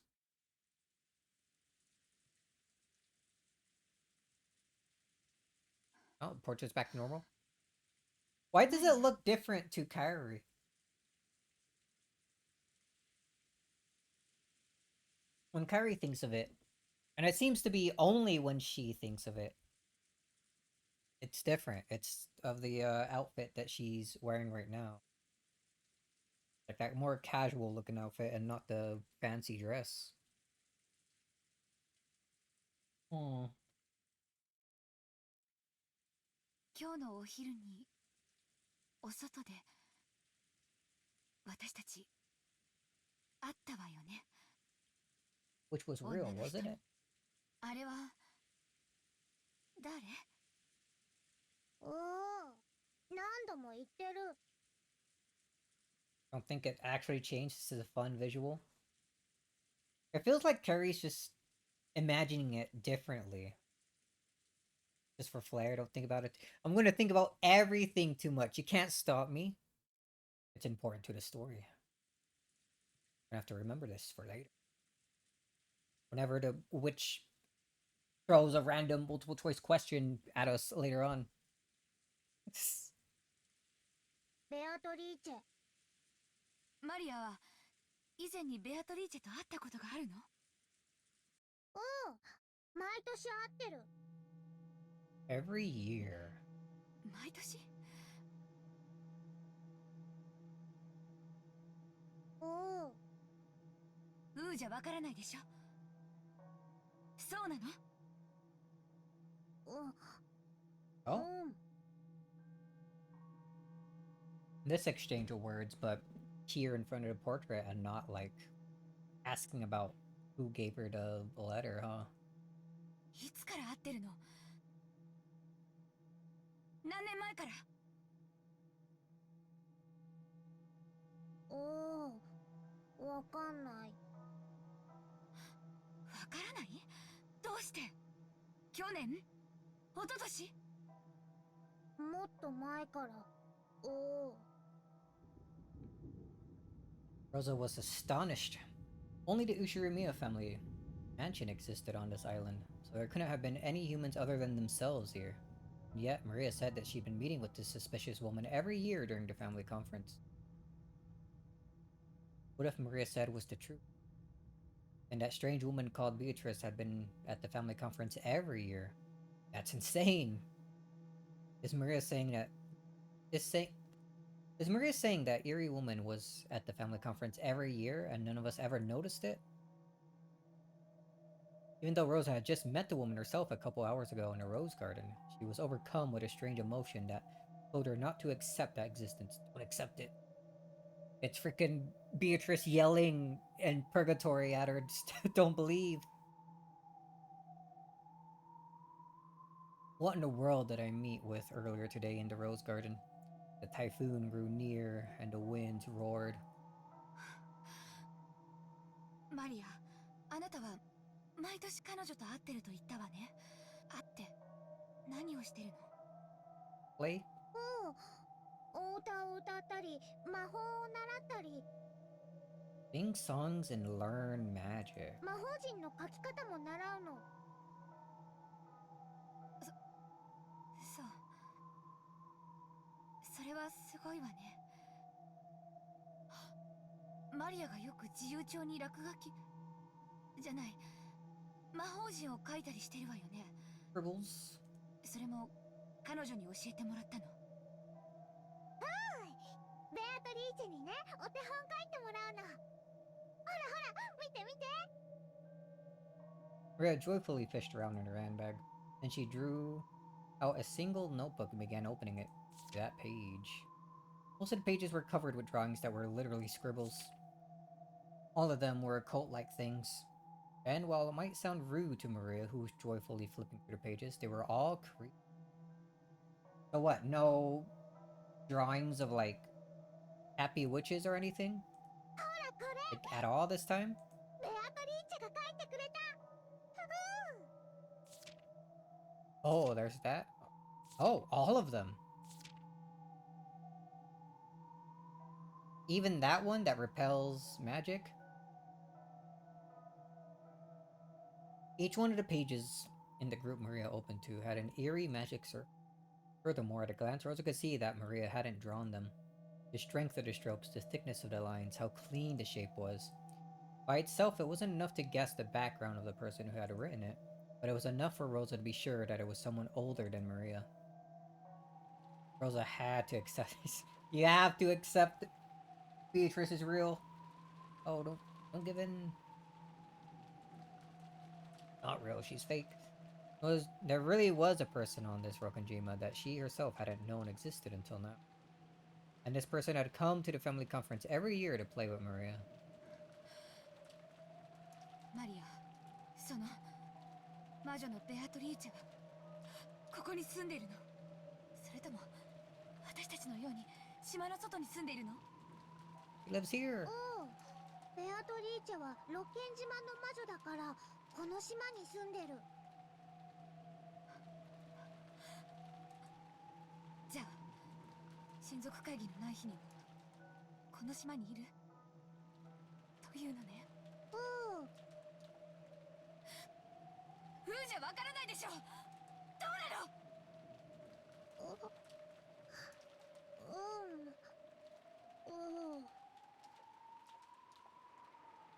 Oh, portrait's back to normal. Why does it look different to Kairi? When Kairi thinks of it, and it seems to be only when she thinks of it, it's different. It's of the outfit that she's wearing right now. Like that more casual looking outfit and not the fancy dress. Oh. 今日のお昼にお外で私たち会ったわよね。 Which was real, wasn't it? あれは誰？おお、何度も言ってる。 I don't think it actually changed. This is a fun visual. It feels like Carrie's just imagining it differently. Just for flair, don't think about it. I'm gonna think about everything too much. You can't stop me. It's important to the story. I have to remember this for later. Whenever the witch throws a random multiple choice question at us later on. ベアトリーチェ。マリアは以前にベアトリーチェと会ったことがあるの？おお、毎年会ってる。Every year. 毎年？おお。じゃわからないでしょ。そうなの？Oh? This exchange of words, but here in front of the portrait and not like asking about who gave her the letter, huh? いつから会ってるの？何年前から？おお、わかんない。わからない？どうして？去年？一昨年？もっと前から。おお。 Rosa was astonished. Only the Ushirimiya family mansion existed on this island, so there couldn't have been any humans other than themselves here. And yet, Maria said that she'd been meeting with this suspicious woman every year during the family conference. What if Maria said was the truth? And that strange woman called Beatrice had been at the family conference every year? That's insane! Is Maria saying that... Is Maria saying that eerie woman was at the family conference every year and none of us ever noticed it? Even though Rosa had just met the woman herself a couple hours ago in a rose garden, she was overcome with a strange emotion that told her not to accept that existence. Don't accept it. It's freaking Beatrice yelling in purgatory at her, don't believe. What in the world did I meet with earlier today in the rose garden? The typhoon grew near and the winds roared. マリア、あなたは毎年彼女と会ってると言ったわね。会って何をしてるの？ Play? おお、お歌を歌ったり魔法を習ったり Sing songs and learn magic. 魔法陣の書き方も習うの。そう。それはすごいわね。マリアがよく自由帳に落書きじゃない魔法陣を書いたりしてるわよね。 Scribbles. それも彼女に教えてもらったの。ベアトリーチェにね、お手本書いてもらうの。ほらほら、見て見て。 Maria joyfully fished around in her handbag. Then she drew out a single notebook and began opening it. That page. Most of the pages were covered with drawings that were literally scribbles. All of them were occult-like things. And while it might sound rude to Maria, who was joyfully flipping through the pages, they were all creepy. So what, no drawings of, like, happy witches or anything? Like, at all this time? ベアトリーチェが書いてくれた。Oh, there's that. Oh, all of them. Even that one that repels magic? Each one of the pages in the group Maria opened to had an eerie magic circle. Furthermore, at a glance, Rosa could see that Maria hadn't drawn them. The strength of the strokes, the thickness of the lines, how clean the shape was. By itself, it wasn't enough to guess the background of the person who had written it, but it was enough for Rosa to be sure that it was someone older than Maria. Rosa had to accept this. You have to accept Beatrice is real. Oh, don't give in. Not real, she's fake. There really was a person on this Rokonjima that she herself hadn't known existed until now. And this person had come to the family conference every year to play with Maria. マリア、その魔女のベアトリーチェはここに住んでいるの？それとも私たちのように島の外に住んでいるの？ She lives here. おう、ベアトリーチェは六軒島の魔女だからこの島に住んでる。じゃあ親族会議のない日にもこの島にいるというのね。うん。ふうじゃわからないでしょ。どうなの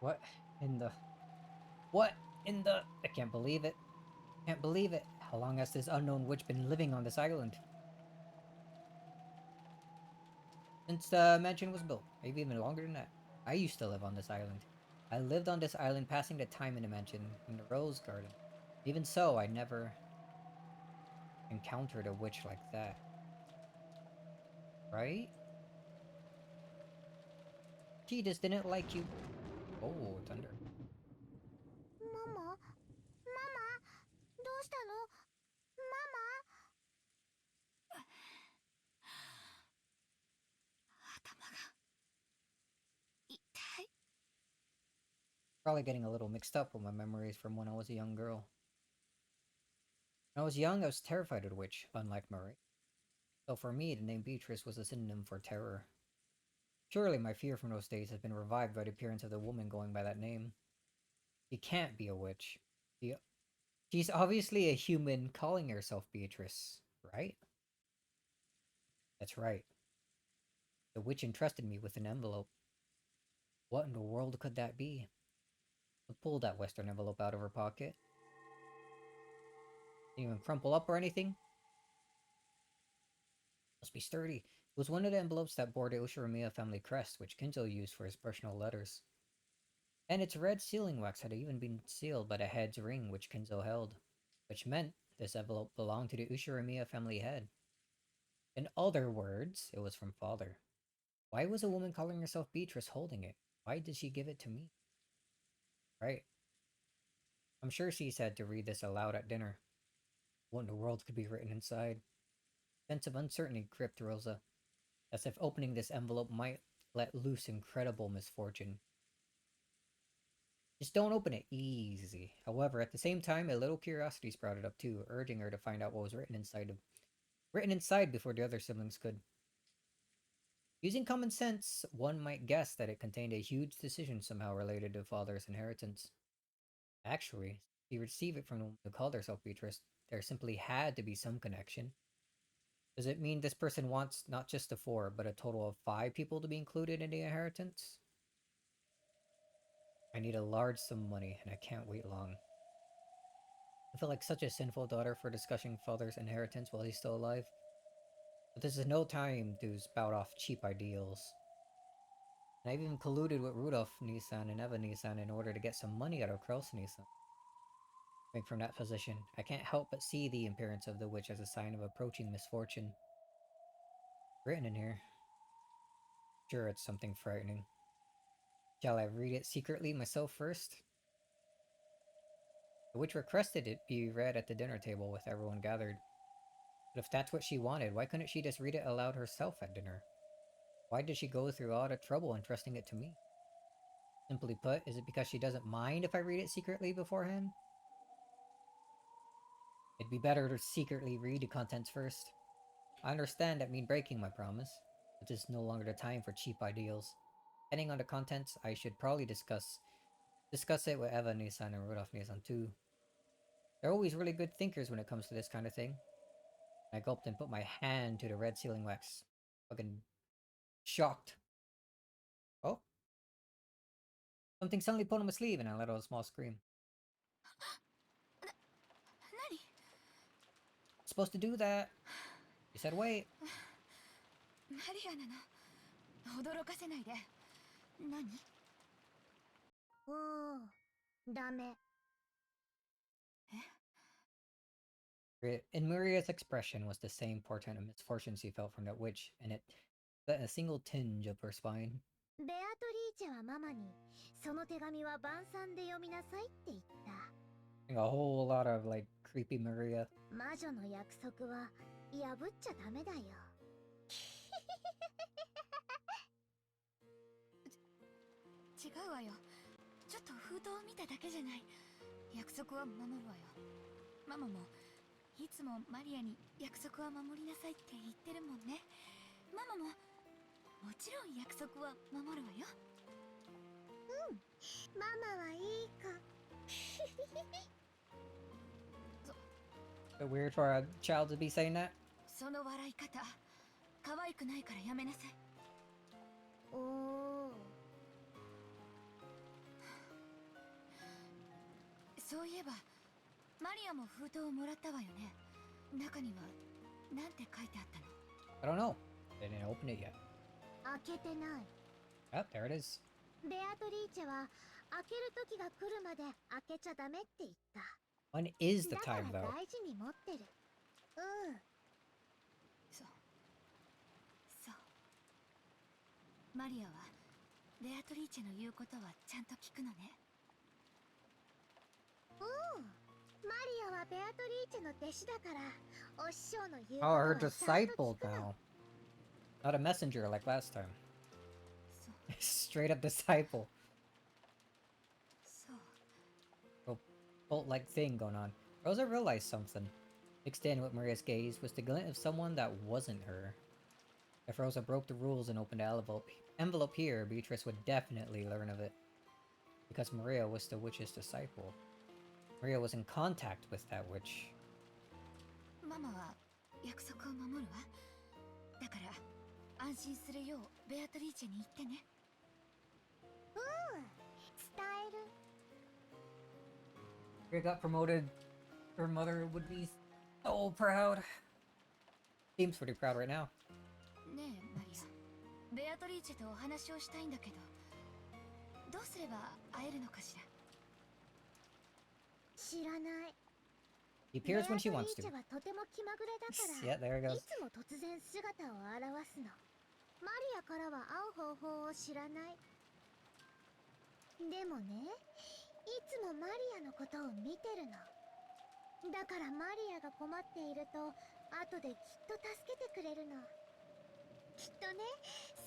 ？What in the... What in the... I can't believe it. Can't believe it. How long has this unknown witch been living on this island? Since the mansion was built. Maybe even longer than that. I used to live on this island. I lived on this island passing the time in the mansion, in the rose garden. Even so, I never encountered a witch like that. Right? She just didn't like you. Oh, thunder. ママ、ママ、どうしたの？ママ。頭が痛い。 Probably getting a little mixed up with my memories from when I was a young girl. When I was young, I was terrified of the witch, unlike Marie. So for me, the name Beatrice was a synonym for terror. Surely my fear from those days has been revived by the appearance of the woman going by that name. She can't be a witch. She's obviously a human calling herself Beatrice, right? That's right. The witch entrusted me with an envelope. What in the world could that be? I pulled that western envelope out of her pocket. Didn't even crumple up or anything. Must be sturdy. It was one of the envelopes that bore the Ushiramiya family crest, which Kinzo used for his personal letters. And its red sealing wax had even been sealed by the head's ring which Kinzo held, which meant this envelope belonged to the Ushiramiya family head. In other words, it was from father. Why was a woman calling herself Beatrice holding it? Why did she give it to me? Right. I'm sure she said to read this aloud at dinner. What in the world could be written inside? Sense of uncertainty gripped Rosa, as if opening this envelope might let loose incredible misfortune. Just don't open it easy. However, at the same time, a little curiosity sprouted up too, urging her to find out what was written inside before the other siblings could. Using common sense, one might guess that it contained a huge decision somehow related to father's inheritance. Actually, if you receive it from the woman who called herself Beatrice, there simply had to be some connection. Does it mean this person wants not just the 4, but a total of 5 people to be included in the inheritance? I need a large sum of money, and I can't wait long. I feel like such a sinful daughter for discussing father's inheritance while he's still alive. But this is no time to spout off cheap ideals. And I've even colluded with Rudolph Nissan and Eva Nissan in order to get some money out of Kraus Nissan. Coming from that position, I can't help but see the appearance of the witch as a sign of approaching misfortune. Written in here. Sure, it's something frightening. Shall I read it secretly myself first? The witch requested it be read at the dinner table with everyone gathered. But if that's what she wanted, why couldn't she just read it aloud herself at dinner? Why did she go through all the trouble entrusting it to me? Simply put, is it because she doesn't mind if I read it secretly beforehand? It'd be better to secretly read the contents first. I understand that mean breaking my promise, but this is no longer the time for cheap ideals. Depending on the contents, I should probably discuss it with Eva Nissan and Rudolph Nissan too. They're always really good thinkers when it comes to this kind of thing. I gulped and put my hand to the red sealing wax. Fucking shocked. Oh. Something suddenly pulled on my sleeve and I let out a small scream. Supposed to do that. You said wait. マリアなの。驚かせないで。何？ダメ。And Maria's expression was the same portent of misfortune she felt from that witch, and it set a single tinge up her spine. ベアトリーチェはママに、その手紙は晩餐で読みなさいって言った。A whole lot of, like, creepy Maria. 魔女の約束は破っちゃダメだよ。違うわよ。ちょっと封筒を見ただけじゃない。約束は守るわよ。ママもいつもマリアに約束は守りなさいって言ってるもんね。ママももちろん約束は守るわよ。うん、ママはいい子。But weird for a child to be saying that. その笑い方、可愛くないからやめなさい。おお。そういえば、マリアも封筒をもらったわよね。中にはなんて書いてあったの？ I don't know. They didn't open it yet. 開けてない。Oh, there it is. ベアトリーチェは開ける時が来るまで開けちゃダメって言った。When is the time, though? だから大事に持ってる。うん。そう。マリアはベアトリーチェの言うことはちゃんと聞くのね。うん。マリアはベアトリーチェの弟子だから、お師匠の言うこと Oh, は her ちゃんと disciple 聞くの。 now. Not a messenger like last time. Straight up disciple. そう。 Oh, bolt-like thing going on. Rosa realized something. Mixed in with Maria's gaze was the glint of someone that wasn't her. If Rosa broke the rules and opened the envelope here, Beatrice would definitely learn of it. Because Maria was the witch's disciple. Maria was in contact with that witch. ママは約束を守るわ。だから安心するようベアトリーチェに言ってね。うん。伝える。Maria got promoted. Her mother would be so proud. Seems pretty proud right now. ねえマリア、ベアトリーチェとお話をしたいんだけど、どうすれば会えるのかしら。知らない。 He appears when she wants ベアトリーチ to. ェはとても気まぐれだから、 Yeah, there it goes. いつも突然姿を現すの。マリアからは会う方法を知らない。でもね、いつもマリアのことを見てるの。だからマリアが困っていると後できっと助けてくれるの。きっとね、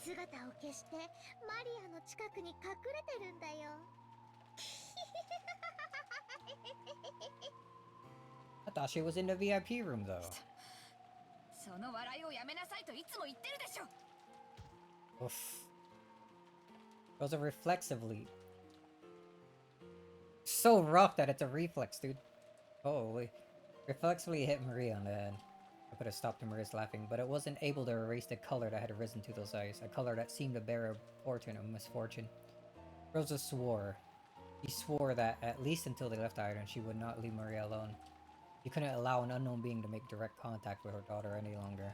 姿を消してマリアの近くに隠れてるんだよ。I thought she was in the VIP room though. その笑いをやめなさいといつも言ってるでしょ。Oof. It was a reflexive leap. So rough that it's a reflex, dude. Holy. Reflexively hit Maria on the head. I put a stop to Maria's laughing, but it wasn't able to erase the color that had risen to those eyes, a color that seemed to bear a portent of misfortune. Rosa swore. She swore that, at least until they left the island, she would not leave Maria alone. She couldn't allow an unknown being to make direct contact with her daughter any longer.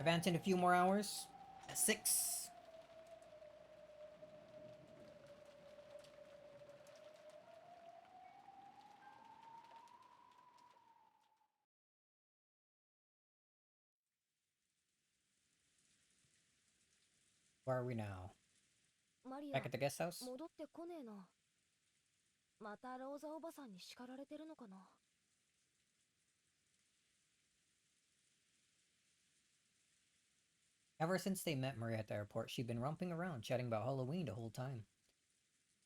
Advancing a few more hours. At 6. Where are we now? マリア、 Back at the guest house? 戻ってこねえな。またローザおばさんに叱られてるのかな。Ever since they met Maria at the airport, she'd been romping around, chatting about Halloween the whole time.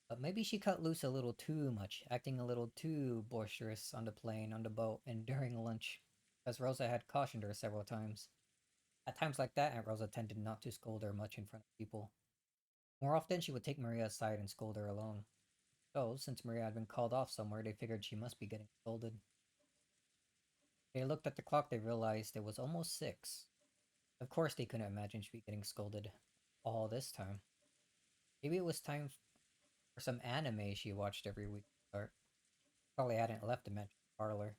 But maybe she cut loose a little too much, acting a little too boisterous on the plane, on the boat, and during lunch, as Rosa had cautioned her several times. At times like that, Aunt Rosa tended not to scold her much in front of people. More often, she would take Maria aside and scold her alone. So, since Maria had been called off somewhere, they figured she must be getting scolded. They looked at the clock, they realized it was almost 6. Of course they couldn't imagine she'd be getting scolded all this time. Maybe it was time for some anime she watched every week to start. Probably hadn't left the mention parlor.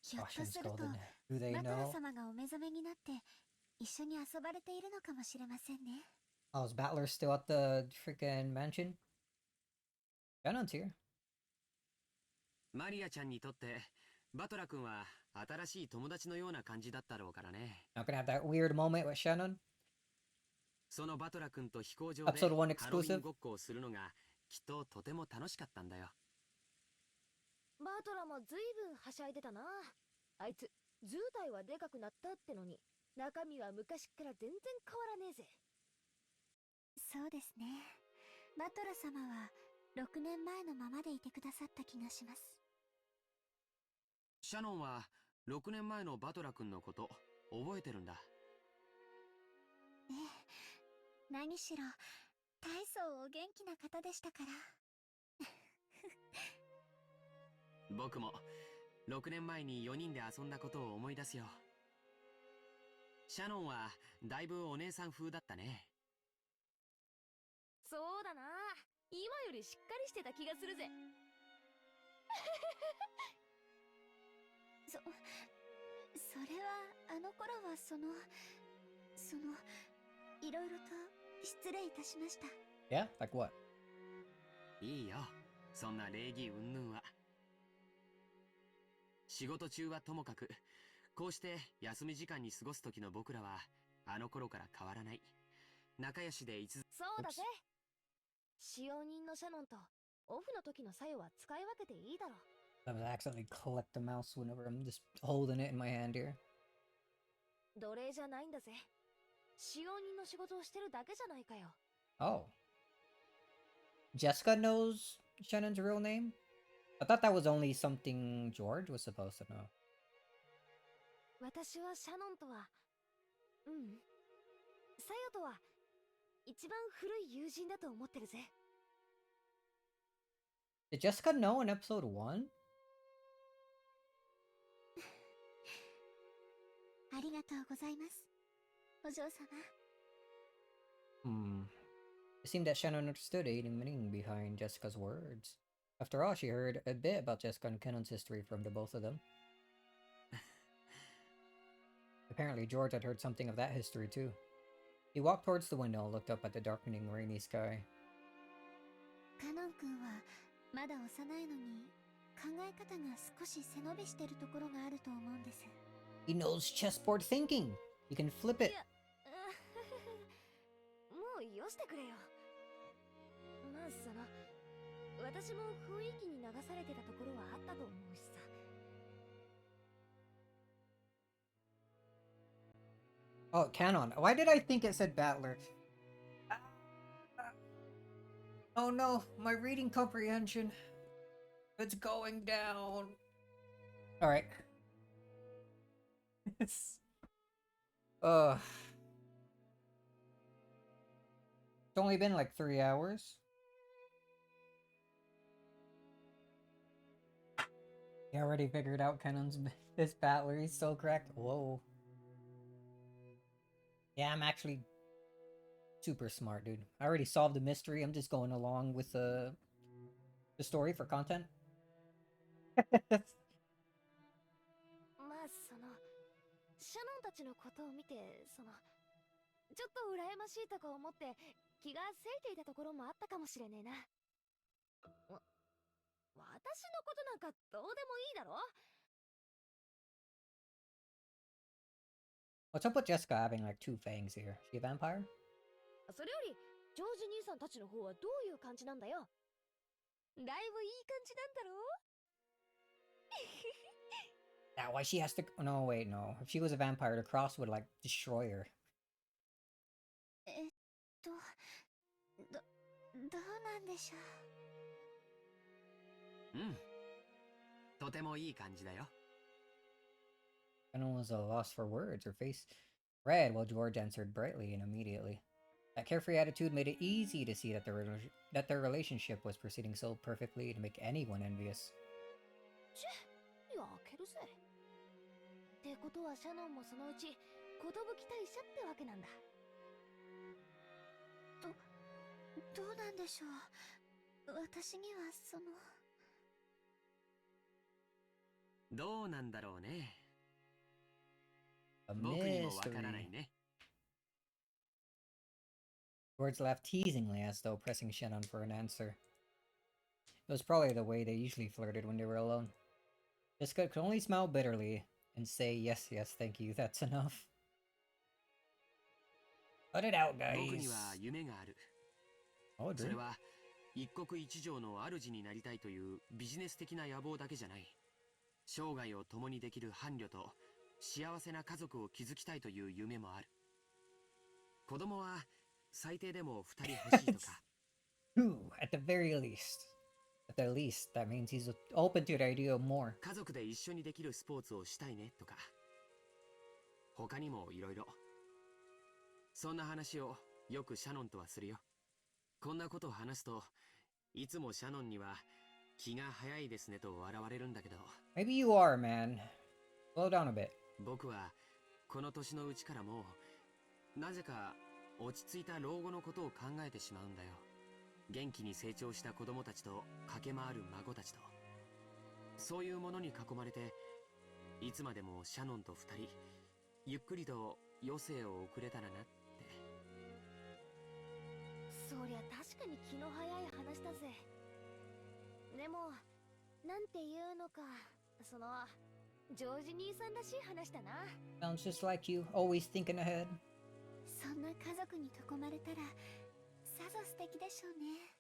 ひょっ Gosh, と I'm すると scolded. Do they バトラ know? 様がお目覚めになって一緒に遊ばれているのかもしれませんね。 Oh, is Battler still at the freaking mansion? Shannon's here. マリアちゃんにとってバトラ君は新しい友達のような感じだったろうからね。 Not gonna have that weird moment with Shannon? そのバトラ君と飛行場で Episode 1ハロウィン exclusive? ごっこをするのがきっととても楽しかったんだよ。バートラもずいぶんはしゃいでたな。あいつ図体はでかくなったってのに中身は昔から全然変わらねえぜ。そうですね。バトラ様は6年前のままでいてくださった気がします。シャノンは6年前のバトラ君のこと覚えてるんだ。ええ、何しろ大層お元気な方でしたから。僕も6年前に4人で遊んだことを思い出すよ。シャノンはだいぶお姉さん風だったね。そうだな。今よりしっかりしてた気がするぜ。それはあの頃はいろいろと失礼いたしました。Yeah? Like what? いいよ、そんな礼儀云々は。仕事中はともかく、こうして休み時間に過ごす時の僕らはあの頃から変わらない仲良しでいつ。そうだぜ。使用人のシャノンとオフの時の作用は使い分けていいだろう。I was accidentally collect the mouse whenever I'm just holding it in my hand here. 奴隷じゃないんだぜ。使用人の仕事をしてるだけじゃないかよ。Oh. Jessica knows Shannon's real name? I thought that was only something George was supposed to know. 私はシャノンとは、サヨとは一番古い友人だと思ってるぜ。Did Jessica know in episode 1? ありがとうございます。お嬢様。It seemed that Shannon understood the meaning behind Jessica's words. After all, she heard a bit about Jessica and Kennon's history from the both of them. Apparently, George had heard something of that history too. He walked towards the window and looked up at the darkening, rainy sky. カノン君はまだ幼いのに考え方が少し背伸びしてるところがあると思うんです。He knows chessboard thinking! He can flip it! もうよしてくれよ。まあ私も雰囲気に流されてたところはあったと思うしさ。Oh, canon. Why did I think it said battler? Oh no, my reading comprehension. It's going down. Alright. Ugh. It's only been like 3 hours. You already figured out Canon's this battler. He's so correct. Whoa. Yeah, I'm actually super smart, dude. I already solved the mystery. I'm just going along with the story for content. まあそのシャノンたちのことを見てちょっと羨ましいとか思って気がせいていたところもあったかもしれねえな。私のことなんかどうでもいいだろ。 What's up with Jessica having like 2 fangs here? Is she a vampire? それよりジョージ兄さんたちの方はどういう感じなんだよ。だいぶいい感じなんだろ。 That why she has to. No, wait, no. If she was a vampire, the cross would like destroy her. どうなんでしょう。うん。とてもいい感じだよ。Shannon was a loss for words. Her face red while George answered brightly and immediately. That carefree attitude made it easy to see that their relationship was proceeding so perfectly to make anyone envious. ちぇ、やけるぜ。ってことはシャノンもそのうち寿大社ってわけなんだ。どうなんでしょう。私にはどうなんだろうね。A 僕にもわからない mystery. ね。George laughed teasingly as though pressing Shannon for an answer. It was probably the way they usually flirted when they were alone. Jessica could only smile bitterly and say, yes, yes, thank you, that's enough. Cut it out, 僕に guys. は夢がある。 Oh, そ dream. れは一国一城の主になりたいというビジネス的な野望だけじゃない。生涯を共にできる伴侶と幸せな家族を築きたいという夢もある。子供は最低でも2人欲しいとか。Two, at the very least. At the least, that means he's open to the idea of more. 家族で一緒にできるスポーツをしたいねとか。他にもいろいろ。そんな話をよくシャノンとはするよ。こんなことを話すと、いつもシャノンには気が早いですねと笑われるんだけど。Maybe you are, man. Slow down a bit. 僕はこの年のうちからもうなぜか落ち着いた老後のことを考えてしまうんだよ。元気に成長した子供たちと駆け回る孫たちと、そういうものに囲まれていつまでもシャノンと2人ゆっくりと余生を送れたらなって。そりゃ確かに気の早い話だぜ。でもなんていうのか、ジョージ兄さんらしい話だな。 Sounds just like you, always thinking ahead. そんな家族に囲まれたらさぞ素敵でしょうね。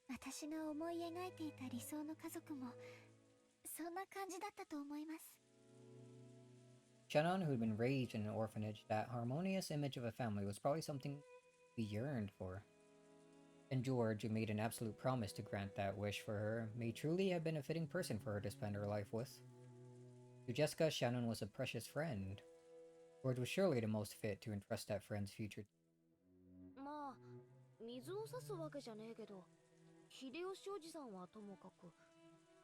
私が思い描いていた理想の家族もそんな感じだったと思います。 Shannon, who'd been raised in an orphanage, that harmonious image of a family was probably something we yearned for. And George, who made an absolute promise to grant that wish for her, may truly have been a fitting person for her to spend her life with. To Jessica, Shannon was a precious friend. George was surely the most fit to entrust that friend's future. まあ水を差すわけじゃねえけど、秀吉おじさんはともかく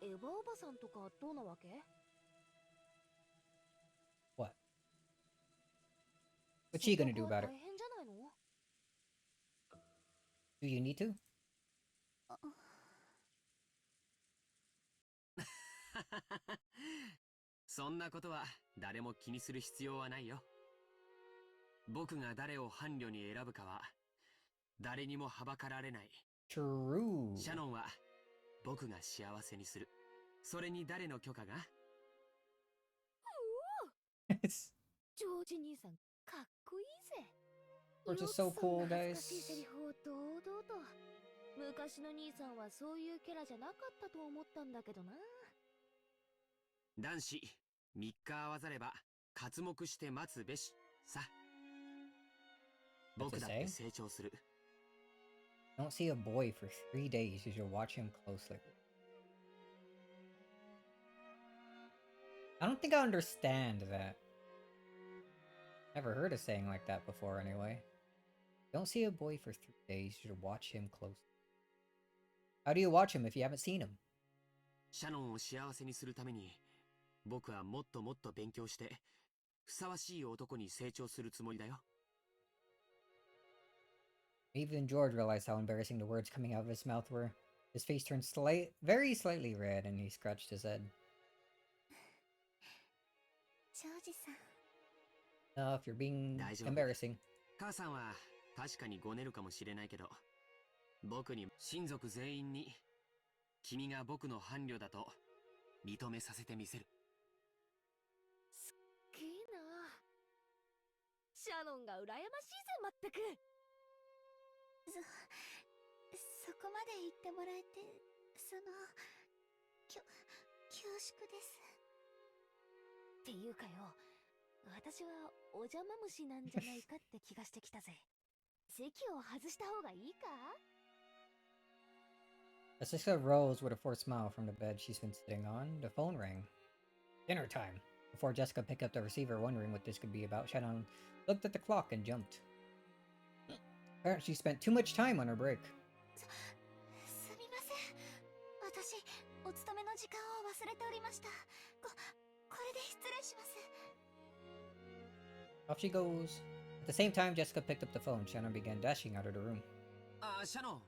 エヴァおばさんとかどうなわけ？ What? What's she gonna do about it? 大変じゃないの？ Do you need to? そんなことは誰も気にする必要はないよ。僕が誰を伴侶に選ぶかは誰にもはばかられない。 True. シャノンは僕が幸せにする。それに誰の許可が？ジョージ兄さんかっこいいぜ。 George is so cool, 恥 guys. ずかしいセリフを堂々と。昔の兄さんはそういうキャラじゃなかったと思ったんだけどな。男子3日合わざれば刮目して待つべしさ。What's 僕 it だって say? 成長する。 Don't see a boy for 3 days. You should watch him closely. I don't think I understand that. Never heard a saying like that before anyway. Don't see a boy for 3 days. You should watch him closely. How do you watch him if you haven't seen him? シャノンを幸せにするために、僕はもっともっと勉強して、ふさわしい男に成長するつもりだよ。 Even George realized how embarrassing the words coming out of his mouth were. His face turned very slightly red, and he scratched his head. ジョージさん。 If you're being 大丈夫。 embarrassing. 母さんは確かにごねるかもしれないけど、僕に親族全員に君が僕の伴侶だと認めさせてみせる。すっげえな。シャノンが羨ましいぜ、まったく。そこまで言ってもらえて、恐縮です。っていうかよ、私はお邪魔虫なんじゃないかって気がしてきたぜ。席を外した方がいいか？ As Jessica rose with a forced smile from the bed she's been sitting on, the phone rang. Dinner time. Before Jessica picked up the receiver, wondering what this could be about, Shannon looked at the clock and jumped. Apparently, she spent too much time on her break. すみません。私、お勤めの時間を忘れておりました。これで失礼します。 Off she goes. At the same time, Jessica picked up the phone. Shannon began dashing out of the room. あ、シャノン、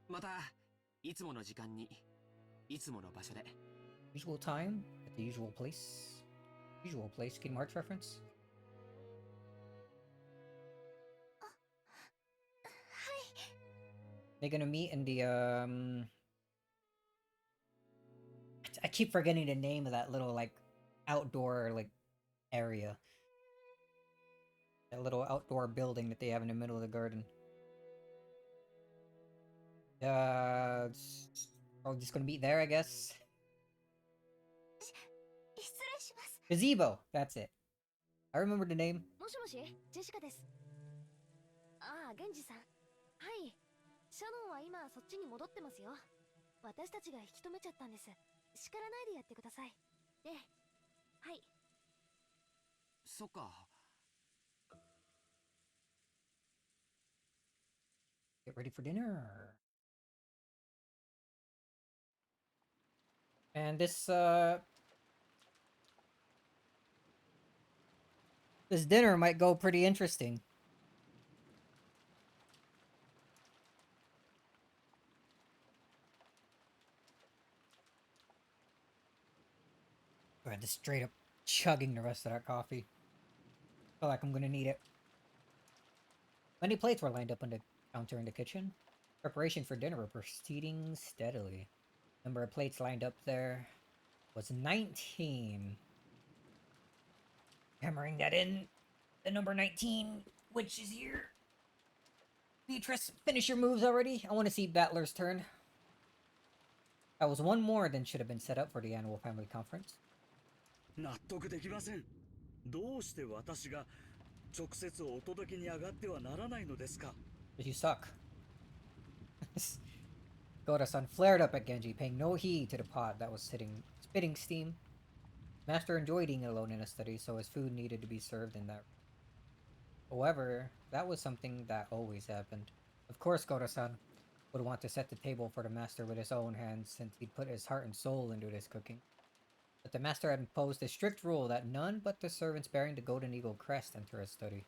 またいつもの時間に、いつもの場所で。 Usual time at the usual place. Usual place. Kid March reference. はい。 They're gonna meet in the I keep forgetting the name of that little like outdoor like area. That little outdoor building that they have in the middle of the garden. Probably just gonna meet there, I guess. 失礼します。 Gazebo. That's it. I remember the name. もしもし、ジェシカです。ああ、ゲンジさん。はい。シャノンは今そっちに戻ってますよ。私たちが引き止めちゃったんです。叱らないでやってください。ええ。はい。そっか。 Get ready for dinner. And this dinner might go pretty interesting. Go ahead, just straight up chugging the rest of that coffee. Feel like I'm gonna need it. Many plates were lined up on the counter in the kitchen. Preparation for dinner were proceeding steadily. Number of plates lined up there was 19. Hammering that in. The number 19, which is here. Beatrice, finish your moves already. I want to see Battler's turn. That was one more than should have been set up for the annual family conference. 納得できません。どうして私が直接お届けに上がってはならないのですか？ But you suck. Goda-san flared up at Genji, paying no heed to the pot that was spitting steam. Master enjoyed eating alone in a study, so his food needed to be served in that. However, that was something that always happened. Of course, Goda-san would want to set the table for the master with his own hands, since he'd put his heart and soul into this cooking. But the master had imposed a strict rule that none but the servants bearing the Golden Eagle crest enter his study.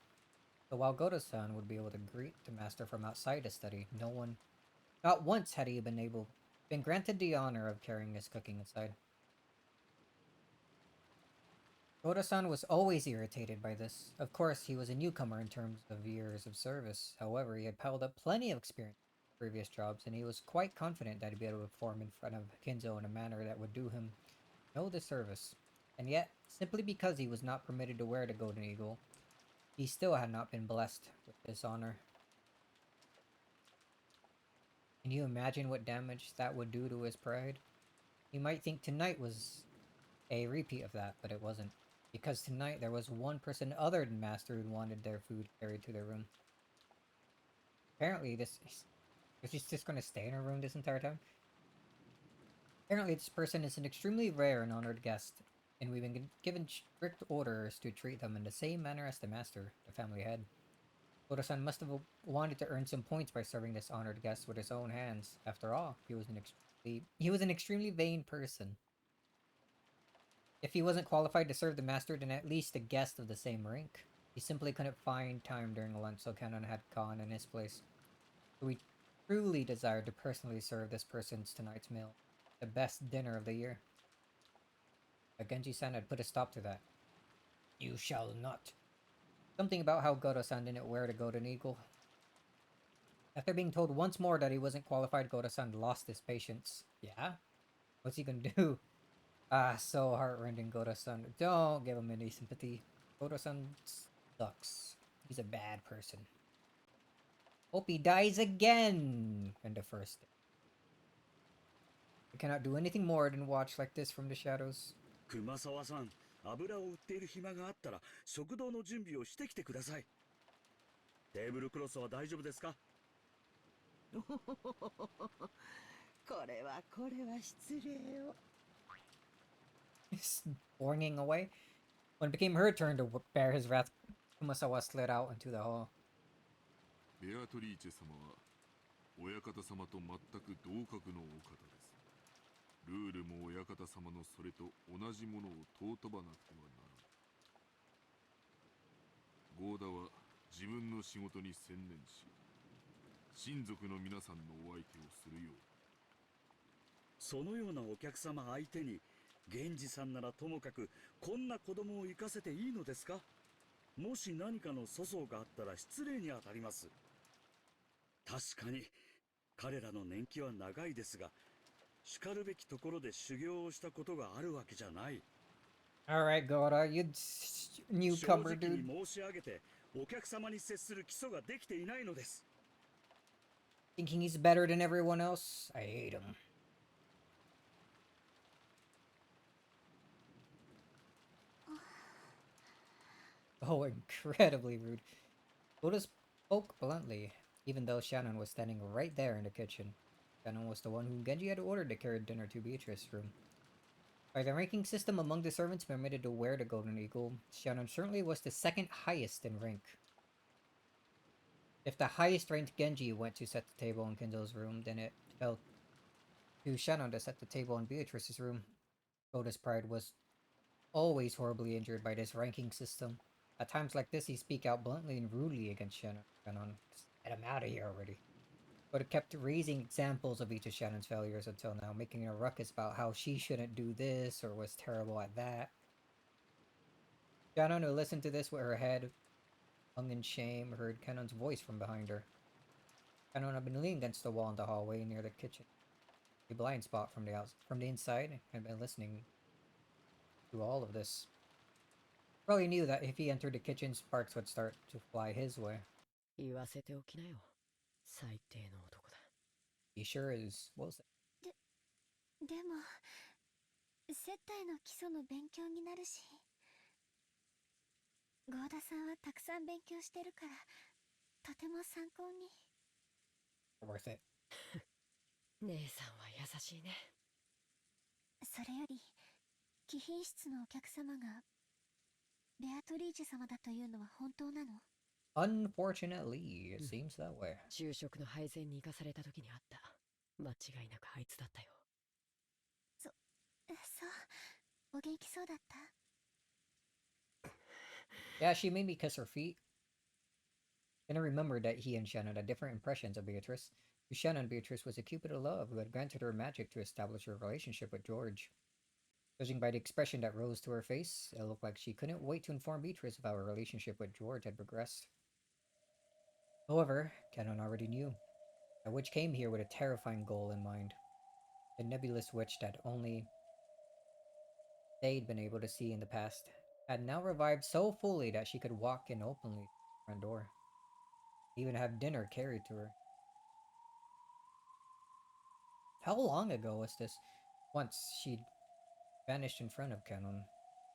So while Goda-san would be able to greet the master from outside the study, not once had he been granted the honor of carrying his cooking inside. Goda-san was always irritated by this. Of course, he was a newcomer in terms of years of service. However, he had piled up plenty of experience in previous jobs, and he was quite confident that he'd be able to perform in front of Kinzo in a manner that would do him no disservice. And yet, simply because he was not permitted to wear the Golden Eagle, he still had not been blessed with this honor. Can you imagine what damage that would do to his pride? You might think tonight was a repeat of that, but it wasn't. Because tonight there was one person other than Master who wanted their food carried to their room. Apparently, is she just gonna stay in her room this entire time? Apparently, this person is an extremely rare and honored guest, and we've been given strict orders to treat them in the same manner as the master, the family head. Oda-san must have wanted to earn some points by serving this honored guest with his own hands. After all, he was an extremely vain person. If he wasn't qualified to serve the master, then at least a guest of the same rank. He simply couldn't find time during lunch, so Canon had gone in his place. So we truly desired to personally serve this person's tonight's meal, the best dinner of the year. But Genji-san had put a stop to that. You shall not. Something about how Goto-san didn't wear the golden eagle. After being told once more that he wasn't qualified, Goto-san lost his patience. Yeah? What's he gonna do? Ah, so heartrending, Goto-san. Don't give him any sympathy. Goto-san sucks. He's a bad person. Hope he dies again in the first day. I cannot do anything more than watch like this from the shadows. 熊沢さん、油を売っている暇があったら食堂の準備をしてきてください。テーブルクロスは大丈夫ですか？これは失礼を。Boringing away. When it became her turn to bear his wrath, Kumasawa slid out into the hall. ベアトリーチェ様は親方様と全く同格のお方です。ルールも親方様のそれと同じものを尊ばなくてはならない。ゴーダは自分の仕事に専念し、親族の皆さんのお相手をするよう。そのようなお客様相手に、源氏さんならともかくこんな子供を生かせていいのですか？もし何かの粗相があったら失礼に当たります。確かに彼らの年季は長いですが、しかるべきところで修行をしたことがあるわけじゃない。Alright, Gora, you newcomer, dude. 正直に申し上げて、お客様に接する基礎ができていないのです。Thinking he's better than everyone else? I hate him. Oh, incredibly rude. Oda spoke bluntly, even though Shannon was standing right there in the kitchen. Shannon was the one whom Genji had ordered to carry dinner to Beatrice's room. By the ranking system among the servants permitted to wear the Golden Eagle, Shannon certainly was the second highest in rank. If the highest ranked Genji went to set the table in Kinzo's room, then it fell to Shannon to set the table in Beatrice's room. Oda's pride was always horribly injured by this ranking system. At times like this, he speak out bluntly and rudely against Shannon. Get him out of here already. But it kept raising examples of each of Shannon's failures until now, making a ruckus about how she shouldn't do this or was terrible at that. Shannon, who listened to this with her head hung in shame, heard Cannon's voice from behind her. Cannon had been leaning against the wall in the hallway near the kitchen, a blind spot from the inside, and had been listening to all of this. Probably knew that if he entered the kitchen, sparks would start to fly his way. 言わせておきなよ。最低の男だ。He sure is. What was it? でも接待の基礎の勉強になるし、ゴーダさんはたくさん勉強してるからとても参考に。Worth it. 姉さんは優しいね。それより貴賓室のお客様がベアトリーチェ様だというのは本当なの？ Unfortunately, it seems that way. 昼食の配膳に行かされた時にあった。間違いなくあいつだったよ。そう、お元気そうだった？ Yeah, she made me kiss her feet. Then I remembered that he and Shannon had different impressions of Beatrice. To Shannon, Beatrice was a cupid of love who had granted her magic to establish her relationship with George. Judging by the expression that rose to her face, it looked like she couldn't wait to inform Beatrice of how her relationship with George had progressed. However, Canon already knew. The witch came here with a terrifying goal in mind. The nebulous witch that only they'd been able to see in the past had now revived so fully that she could walk in openly through the front door. Even have dinner carried to her. How long ago was this? Once she'd vanished in front of Canon.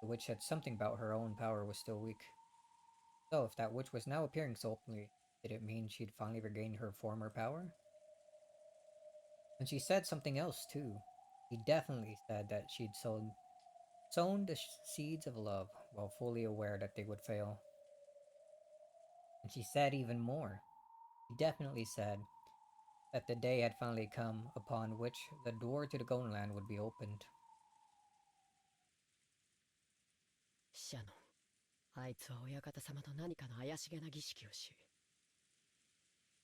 The witch said something about her own power was still weak. So if that witch was now appearing so openly, Did it mean she'd finally regained her former power? And she said something else too. He definitely said that she'd sown the seeds of love while fully aware that they would fail. And she said even more. He definitely said that the day had finally come upon which the door to the Golden Land would be opened. シャノン、あいつは親方様と何かの怪しげな儀式をし、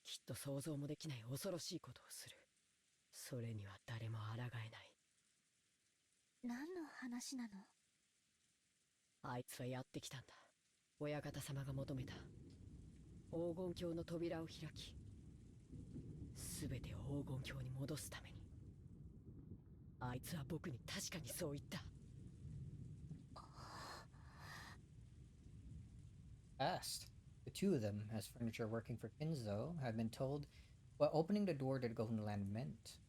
きっと想像もできない恐ろしいことをする。それには誰も抗えない。何の話なの？あいつはやってきたんだ。親方様が求めた黄金鏡の扉を開き、すべてを黄金鏡に戻すために。あいつは僕に確かにそう言った。Asked. The two of them, as furniture working for Kinzo, had been told what opening the door to the Golden Land meant,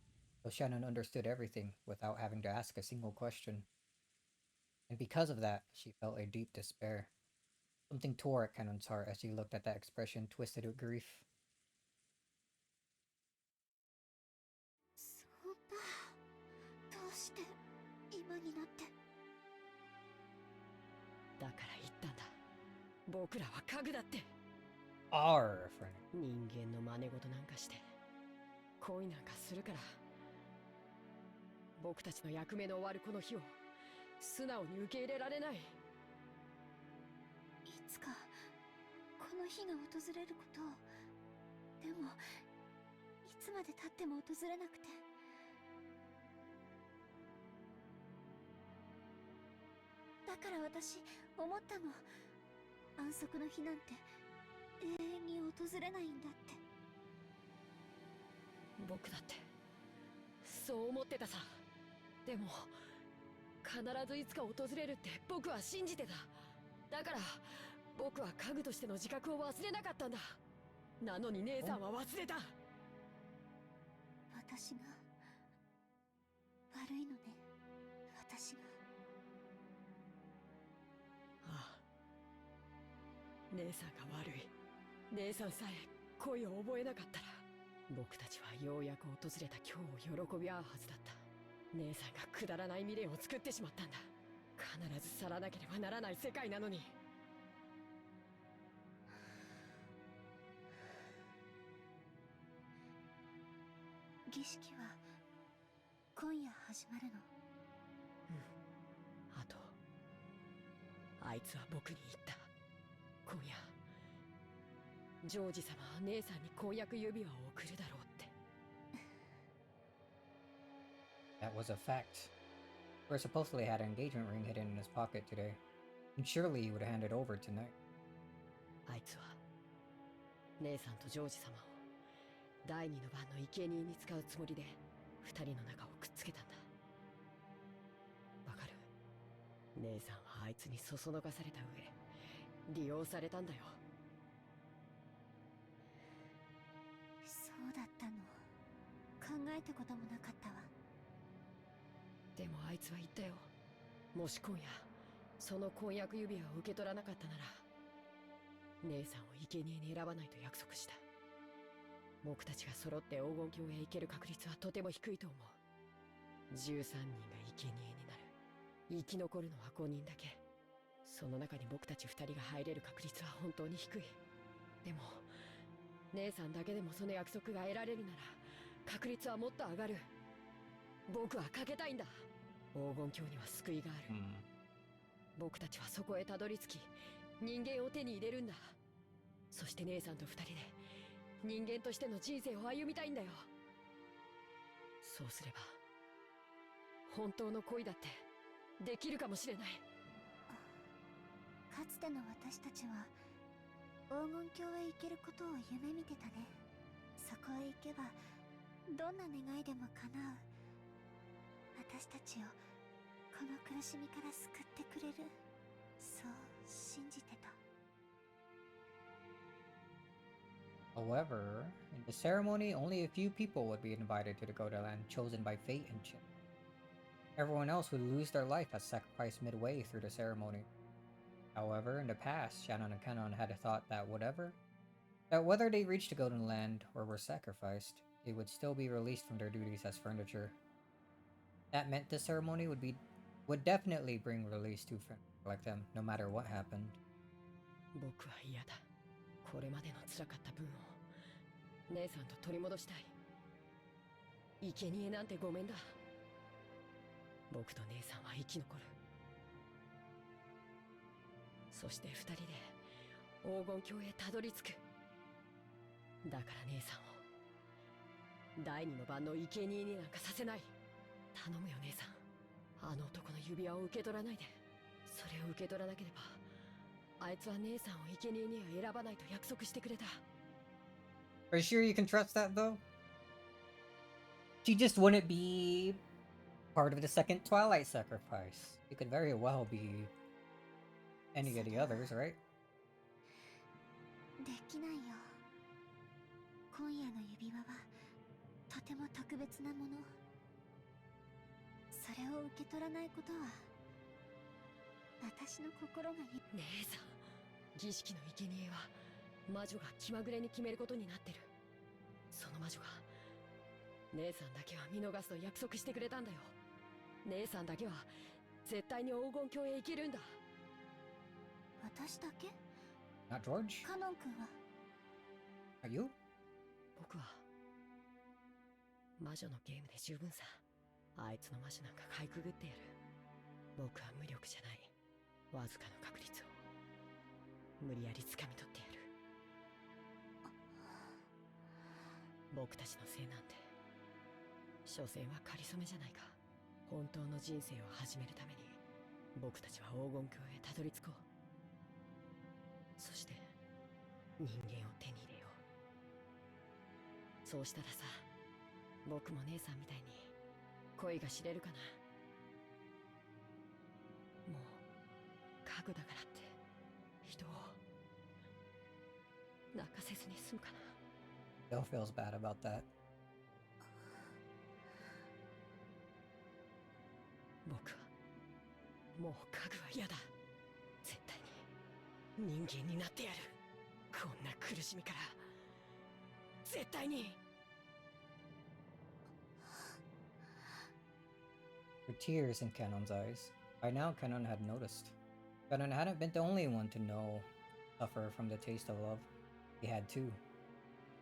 so Shannon understood everything without having to ask a single question. And because of that, she felt a deep despair. Something tore at Cannon's heart as she looked at that expression twisted with grief. そんな、どうして今になって。だから言ったんだ。僕らは家具だって。Our friend. 人間の真似事なんかして恋なんかするから。僕たちの役目の終わるこの日を素直に受け入れられない。いつかこの日が訪れることを。でもいつまで経っても訪れなくて。だから私思ったの。安息の日なんて永遠に訪れないんだって。僕だってそう思ってたさ。でも必ずいつか訪れるって僕は信じてた。だから僕は家具としての自覚を忘れなかったんだ。なのに姉さんは忘れた。私が悪いのね。私が。ああ、姉さんが悪い。姉さんさえ恋を覚えなかったら僕たちはようやく訪れた今日を喜び合うはずだった。姉さんがくだらない未練を作ってしまったんだ。必ず去らなければならない世界なのに。儀式は今夜始まるの？あとあいつは僕に言った。今夜ジョージ様は姉さんに婚約指輪を贈るだろうって。That was a fact. Where supposedly had an engagement ring hidden in his pocket today. And surely he would hand it over tonight. あいつは姉さんとジョージ様を第二の番の生贄に使うつもりで二人の仲をくっつけたんだ。わかる？姉さんはあいつにそそのかされた上利用されたんだよ。そうだったの。考えたこともなかったわ。でもあいつは言ったよ。もし今夜その婚約指輪を受け取らなかったなら姉さんを生贄に選ばないと約束した。僕たちが揃って黄金鏡へ行ける確率はとても低いと思う。13人が生贄になる。生き残るのは5人だけ。その中に僕たち2人が入れる確率は本当に低い。でも姉さんだけでもその約束が得られるなら確率はもっと上がる。僕はかけたいんだ。黄金鏡には救いがある。僕たちはそこへたどり着き人間を手に入れるんだ。そして姉さんと2人で人間としての人生を歩みたいんだよ。そうすれば本当の恋だってできるかもしれない。かつての私たちは黄金鏡へ行けることを夢見てたね。そこへ行けばどんな願いでも叶う。私たちをこの苦しみから救ってくれる。そう信じてた。However, in the ceremony, only a few people would be invited to the Golden Land, chosen by fate and chance. Everyone else would lose their life as sacrifice midway through the ceremony. However, in the past, Shannon and Canon had thought that whatever that whether they reached the Golden Land or were sacrificed, they would still be released from their duties as furniture. That meant the ceremony would definitely bring release to like them, no matter what happened. 僕は嫌だ。これまでの辛かった分を姉さんと取り戻したい。生贄なんてごめんだ。僕と姉さんは生き残る。そして二人で黄金鏡へたどり着く。だから姉さんを第二の番の生贄になんかさせない。頼むよ姉さん。あの男の指輪を受け取らないで。それを受け取らなければあいつは姉さんを生贄には選ばないと約束してくれた。Are you sure you can trust that though? She just wouldn't be part of the second Twilight sacrifice. It could very well be any of the others, right? できないよ。今夜の指輪はとても特別なもの。それを受け取らないことは私の心が姉さん、儀式の生贄は魔女が気まぐれに決めることになってる。その魔女が姉さんだけは見逃すと約束してくれたんだよ。姉さんだけは絶対に黄金鏡へ行けるんだ。私だけ？ Not George? カノン君は？ Are you? 僕は魔女のゲームで十分さ。あいつの魔女なんかかいくぐってやる。僕は無力じゃない。わずかの確率を無理やり掴み取ってやる。僕たちのせいなんて所詮は仮初めじゃないか。本当の人生を始めるために僕たちは黄金鏡へたどり着こう。そして人間を手に入れよう。そうしたらさ、僕も姉さんみたいに恋が知れるかな。もう家具だからって人を泣かせずに済むかな。Bill feels bad about that. 僕はもう家具は嫌だ。絶対に人間になってやる。こんな苦しみから絶対に。There were tears in Kanon's eyes. By now, Kanon had noticed. Kanon hadn't been the only one to suffer from the taste of love. He had too.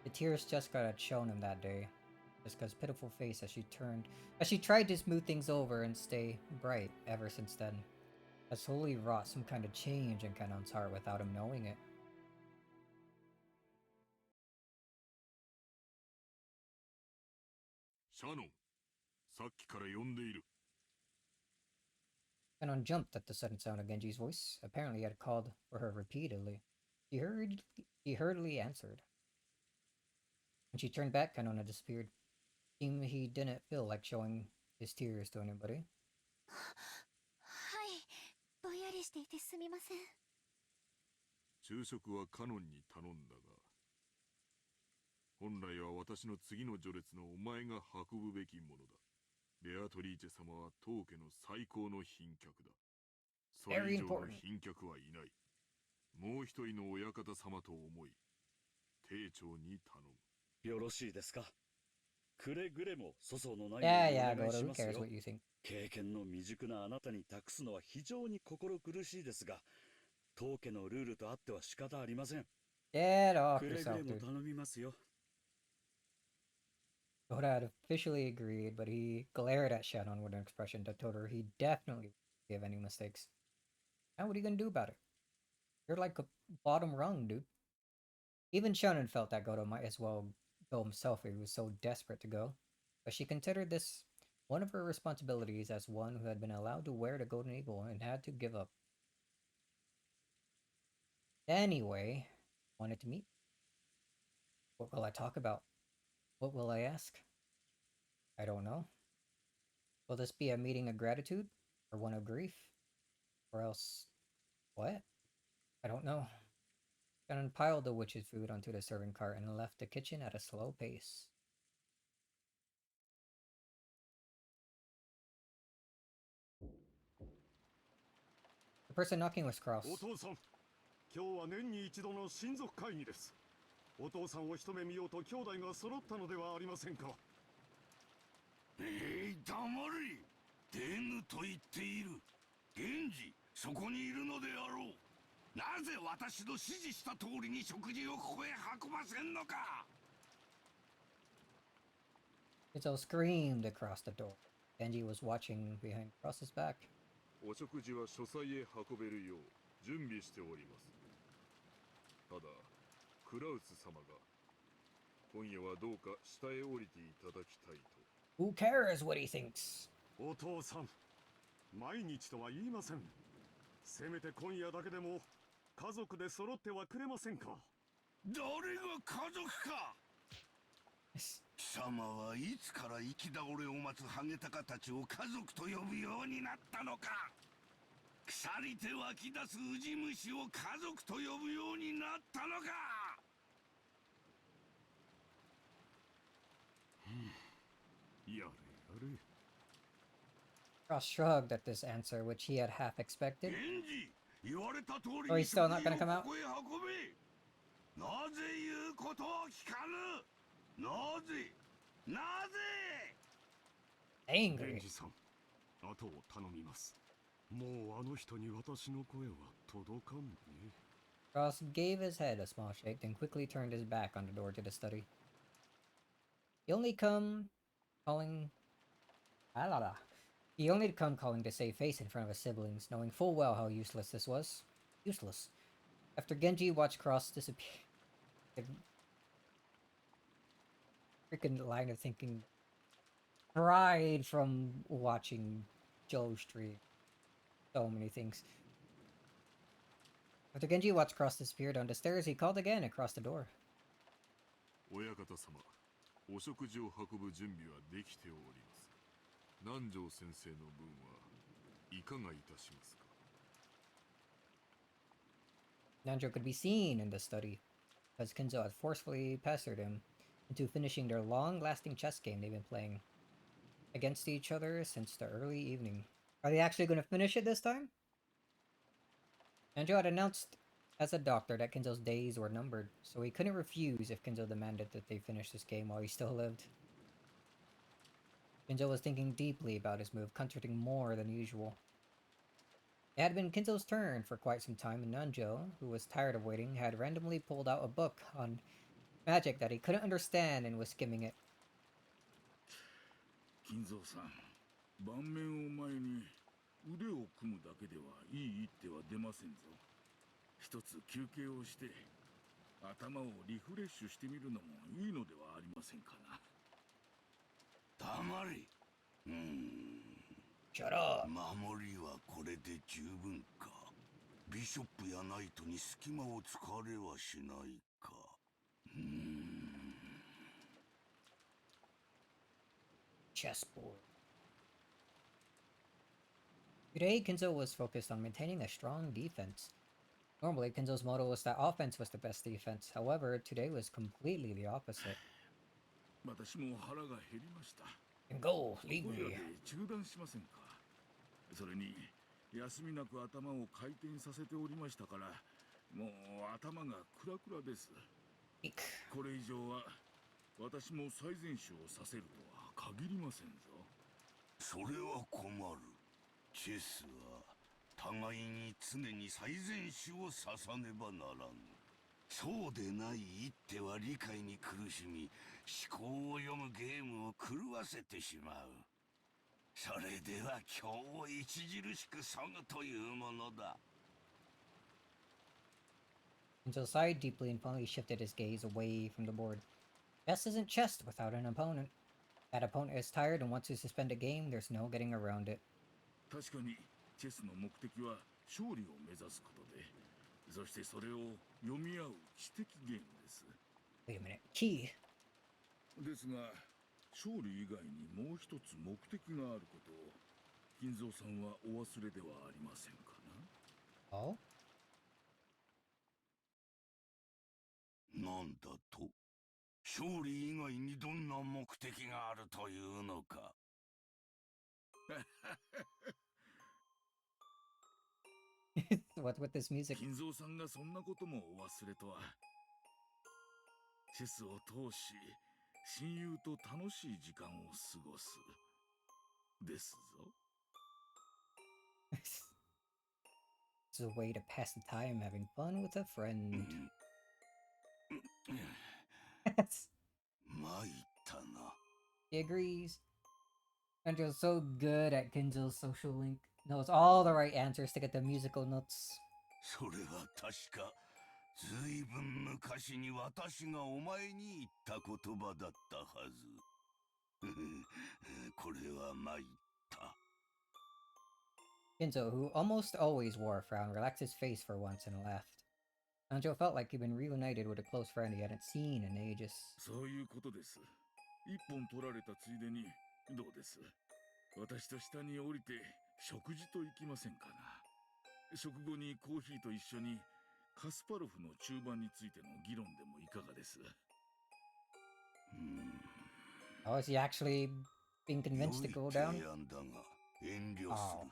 The tears Jessica had shown him that day. Jessica's pitiful face as she tried to smooth things over and stay bright ever since then, had slowly wrought some kind of change in Kanon's heart without him knowing it. シャノン、さっきから呼んでいる。Kanon jumped at the sudden sound of Genji's voice. Apparently he had called for her repeatedly. He hurriedly answered. When she turned back, Kanon had disappeared. Seemed he didn't feel like showing his tears to anybody. はい、ぼんやりしていてすみません。昼食はカノンに頼んだが、本来は私の次の序列のお前が運ぶべきものだ。ベアトリーチェ様は当家の最高の賓客だ。それ以上の賓客はいない。もう一人の親方様と思い、丁重に頼む。よろしいですか。くれぐれも粗相のないようにお願いしますよ。経験の未熟なあなたに託すのは非常に心苦しいですが、当家のルールとあっては仕方ありません。Get off くれぐ yourself, れも dude. 頼みますよ。Oda had officially agreed, but he glared at Shannon with an expression that told her he definitely wouldn't give any mistakes. Now what are you gonna do about it? You're like a bottom rung, dude. Even Shannon felt that Goto might as well go himself if he was so desperate to go. But she considered this one of her responsibilities as one who had been allowed to wear the Golden Eagle and had to give up. Anyway, wanted to meet. What will I talk about? What will I ask? I don't know. Will this be a meeting of gratitude? Or one of grief? Or else... what? I don't know. Shannon piled the witch's food onto the serving cart and left the kitchen at a slow pace. The person knocking was cross. お父さん、今日は年に一度の親族会議です。お父さんを一目見ようと兄弟が揃ったのではありませんか。黙れ。出ぬと言っている。源氏、そこにいるのであろう。なぜ私の指示した通りに食事をここへ運ばせんのか。 Itzo screamed across the door. Genji was watching behind Cross's back. お食事は書斎へ運べるよう準備しております。ただ、クラウス様が今夜はどうか下へ降りていただきたいと。Who cares what he thinks? お父さん、毎日とは言いません。せめて今夜だけでも家族で揃ってはくれませんか。誰が家族か。貴様はいつから生き倒れを待つハゲタカたちを家族と呼ぶようになったのか。腐りて湧き出すウジ虫を家族と呼ぶようになったのか。やれやれ。Cross shrugged at this answer, which he had half expected. 言われた通り Or に he's still not gonna come こ out? こへ運べ。なぜ言うことを聞かぬ。なぜ。なぜ。 Angry. 源氏さん、後を頼みます。もうあの人に私の声は届かんね。Cross gave his head a small shake, then quickly turned his back on the door to the study. He only come calling... He only come calling to save face in front of his siblings, knowing full well how useless this was. Useless. After Genji watched Cross disappear... The freaking line of thinking... Pride from watching Joe stream. So many things. After Genji watched Cross disappear down the stairs, he called again across the door. 親方様、お食事を運ぶ準備はできております。南條先生の分はいかがいたしますか。Nanjo could be seen in the study, as Kenzo had forcefully pestered him into finishing their long-lasting chess game they've been playing against each other since the early evening. Are they actually going to finish it this time? Nanjo had announced as a doctor that Kenzo's days were numbered, so he couldn't refuse if Kenzo demanded that they finish this game while he still lived. Kenzo was thinking deeply about his move, concentrating more than usual. It had been Kenzo's turn for quite some time, and Nanjo, who was tired of waiting, had randomly pulled out a book on magic that he couldn't understand and was skimming it. 金蔵さん、盤面を前に腕を組むだけではいい一手は出ませんぞ。一つ休憩をして頭をリフレッシュしてみるのもいいのではありませんかな。黙れ。Shut up. 守りはこれで十分か。ビショップやナイトに隙間を突かれはしないか。Chessboard. Today, Kenzo was focused on maintaining a strong defense. Normally, Kenzo's motto was that offense was the best defense. However, today was completely the opposite. 私も腹が減りました。Go, leave ここ me. で中断しませんか。それに休みなく頭を回転させておりましたから、もう頭がクラクラです。これ以上は私も最善手をさせるとは限りませんぞ。それは困る。チェスは互いに常に最善手をささねばならん。そうでない一手は理解に苦しみ、思考を読むゲームを狂わせてしまう。それでは今日を著しく削ぐというものだ。Kenzo sighed deeply and finally shifted his gaze away from the board. Chess isn't chess without an opponent. That opponent is tired and wants to suspend a game, there's no getting around it. 確かにチェスの目的は勝利を目指すことで、そしてそれを読み合う知的ゲームです。Wait a minute. Key. ですが、勝利以外にもう一つ目的があることを金蔵さんはお忘れではありませんかな。Oh? なんだと？勝利以外にどんな目的があるというのか。What with this music? 金蔵さんがそんなこともお忘れとは。チェスを通し、親友と楽しい時間を過ごす。ですぞ。It's a way to pass the time having fun with a friend. 参ったな。He agrees. Kenjo's so good at Kinzo's social link. Knows all the right answers to get the musical notes. それは確か、ずいぶん昔に私がお前に言った言葉だったはず。これは参った。Kinzo, who almost always wore a frown, relaxed his face for once and laughed. Kenjo felt like he'd been reunited with a close friend he hadn't seen in ages. そういうことです。一本取られたついでに、どうです？私と下に降りて食事と行きませんかな。食後にコーヒーと一緒にカスパロフの中盤についての議論でもいかがです？Oh, is he actually being convinced to go down? 提案だが遠慮する。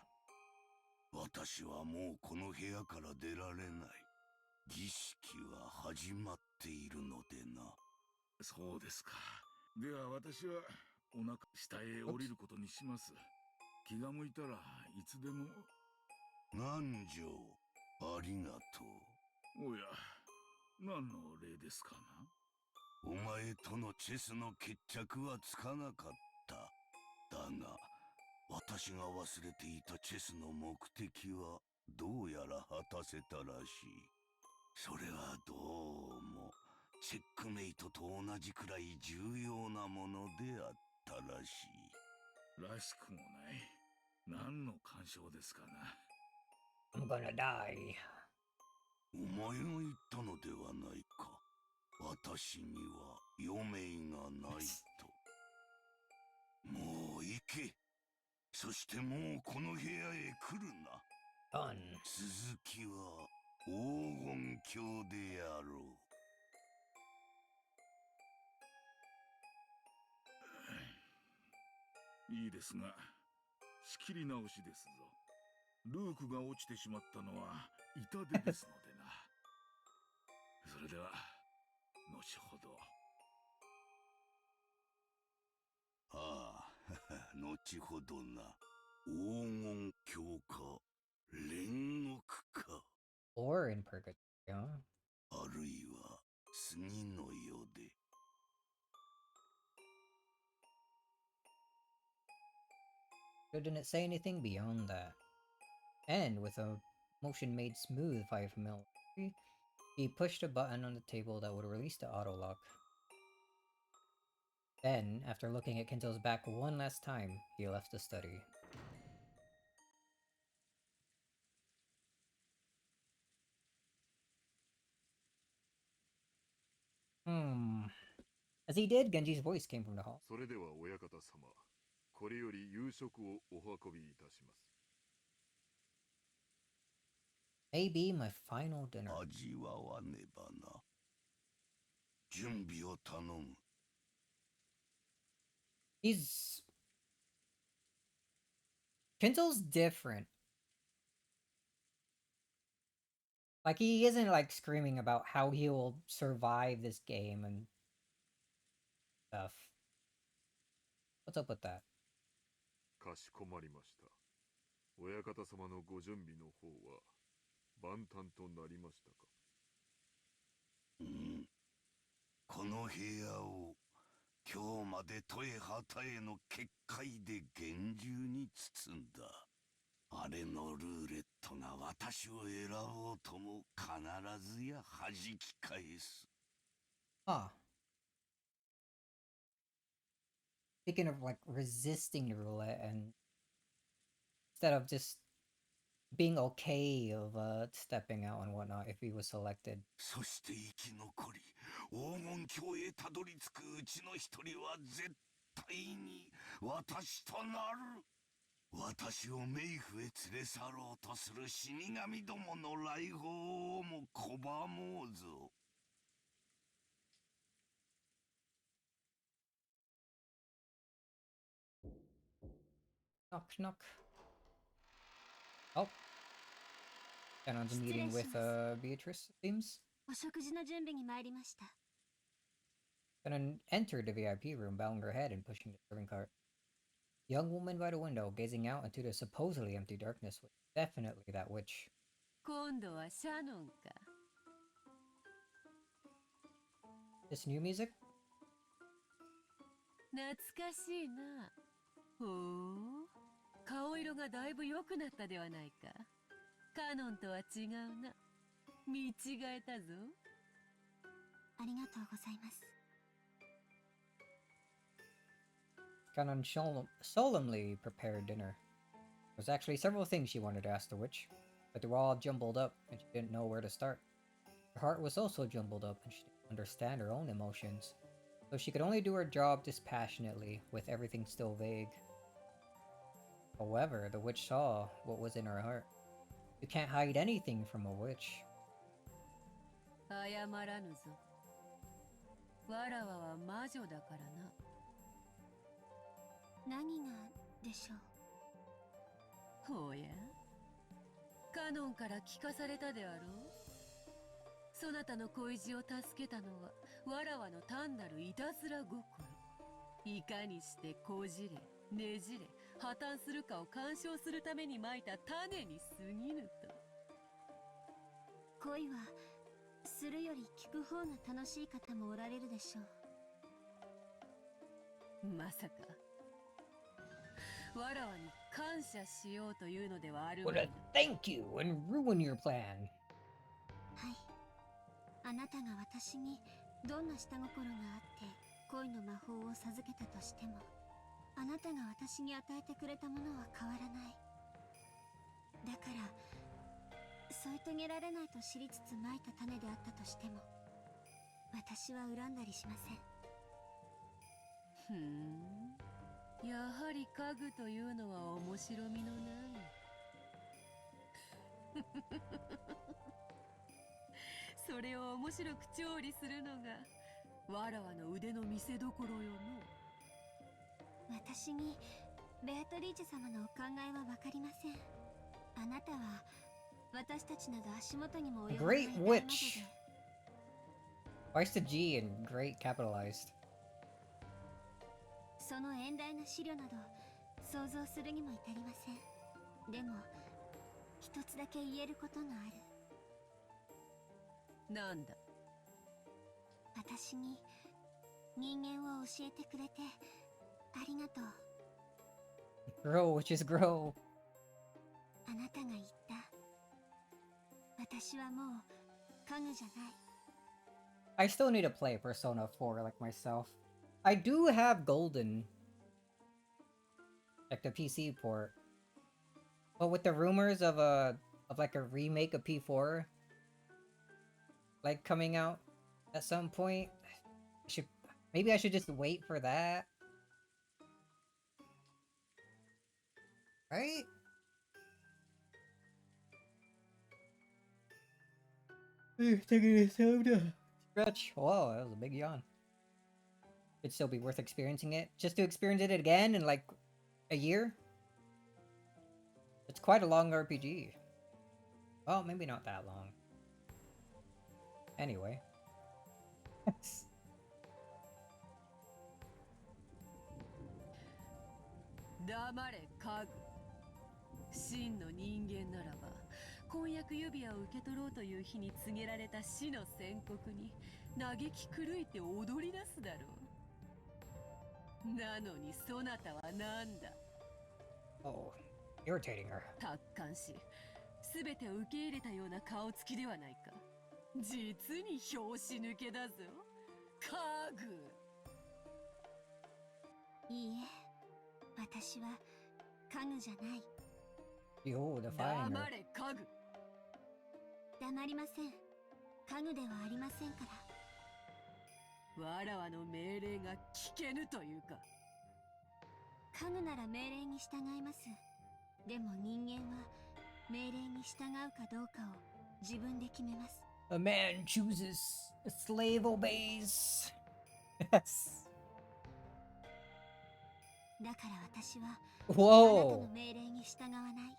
私はもうこの部屋から出られない。儀式は始まっているのでな。そうですか。では私はお腹下へ降りることにします。気が向いたらいつでも。南條、ありがとう。おや、何の礼ですかな？お前とのチェスの決着はつかなかった。だが、私が忘れていたチェスの目的はどうやら果たせたらしい。それはどうもチェックメイトと同じくらい重要なものであったらしい。らしくもない。何の干渉ですかな。I'm gonna die. お前が言ったのではないか。私には余命がないと。もう行け。そしてもうこの部屋へ来るな。続きは黄金鏡であろう。いいですが、仕切り直しですぞ。ルークが落ちてしまったのは痛手ですのでな。それでは後ほど。ああ、後ほどな。黄金鏡か、煉獄か。Or in purgatory, huh? あるいは次の世で。Didn't say anything beyond that. And with a motion made smooth by familiarity, he pushed a button on the table that would release the auto lock. Then, after looking at Kinto's back one last time, he left the study. As he did, Genji's voice came from the hall. それでは親方様、これより夕食をお運びいたします。Maybe my final dinner. 味わわねばな。準備を頼む。Kinto's different. Like, he isn't, like, screaming about how he will survive this game and stuff. What's up with that? かしこまりました。親方様のご準備の方は万端となりましたか？この部屋を今日まで問え旗への結界で厳重に包んだ。あれのルーレットが私を選ぼうとも必ずや弾き返す。Speaking of, like, resisting the roulette and instead of just being okay of stepping out and whatnot if he was selected. そして生き残り黄金鏡へたどり着くうちの一人は絶対に私となる。私を冥府へ連れ去ろうとする死神どもの来訪をも拒もうぞ。Knock, knock. Oh. Shannon's meeting with Beatrice, it seems. お食事の準備に参りました。Kanon entered the VIP room, bowing her head and pushing the serving cart. The young woman by the window, gazing out into the supposedly empty darkness, was definitely that witch. 今度はシャノンか。This new music? 懐かしいな。ほう、顔色がだいぶ良くなったではないか。カノンとは違うな。見違えたぞ。ありがとうございます。Kanon solemnly prepared dinner. There was actually several things she wanted to ask the witch, but they were all jumbled up, and she didn't know where to start. Her heart was also jumbled up, and she didn't understand her own emotions, so she could only do her job dispassionately, with everything still vague. However, the witch saw what was in her heart. You can't hide anything from a witch. 謝らぬぞ。わらわは魔女だからな。何がでしょう。ほうや、カノンから聞かされたであろう。そなたの恋路を助けたのはわらわの単なるいたずら心。いかにしてこじれねじれ破綻するかを干渉するためにまいた種に過ぎぬと。恋はするより聞く方が楽しい方もおられるでしょう。まさかわらわに感謝しようというのではあるま Would い I thank you and ruin your plan? はい。あなたが私にどんな下心があって恋の魔法を授けたとしても、あなたが私に与えてくれたものは変わらない。だから添い遂げられないと知りつつまいた種であったとしても、私は恨んだりしません。ふん、やはり家具というのは面白みのないそれを面白く調理するのがわらわの腕の見せ所よの。私にベアトリーチェ様のお考えはわかりません。あなたは私たちなど足元にも及ばない Great 大魔女 witch. で、 Why is the G and great capitalized? その遠大な資料など想像するにも至りません。でも一つだけ言えることがある。なんだ。私に人間を教えてくれてありがとう。 Grow, witches grow. あなたが言った。私はもう家具じゃない。 I still need to play Persona 4 like myself. I do have Golden, like the PC port, but with the rumors of like a remake of P4 like coming out at some point, maybe I should just wait for that, right? Taking this time to stretch. Whoa, that was a big yawn. It'd still be worth experiencing it. Just to experience it again in like a year? It's quite a long RPG. Well, maybe not that long. Anyway. 黙れ家具。真の人間ならば婚約指輪を受け取ろうという日に告げられた死の宣告に嘆き狂いて踊り出すだろう。なのにそなたはなんだ。 Oh, irritating her. 達観し全てを受け入れたような顔つきではないか。実に拍子抜けだぞ家具。いいえ、私は家具じゃない。 Yo, defying 黙 her. れ家具。黙りません。家具ではありませんから。わらわの命令が聞けぬというか。家具なら命令に従います。でも人間は命令に従うかどうかを自分で決めます。 A man chooses, a slave obeys. Yes. だから私は Whoa. あなたの命令に従わない。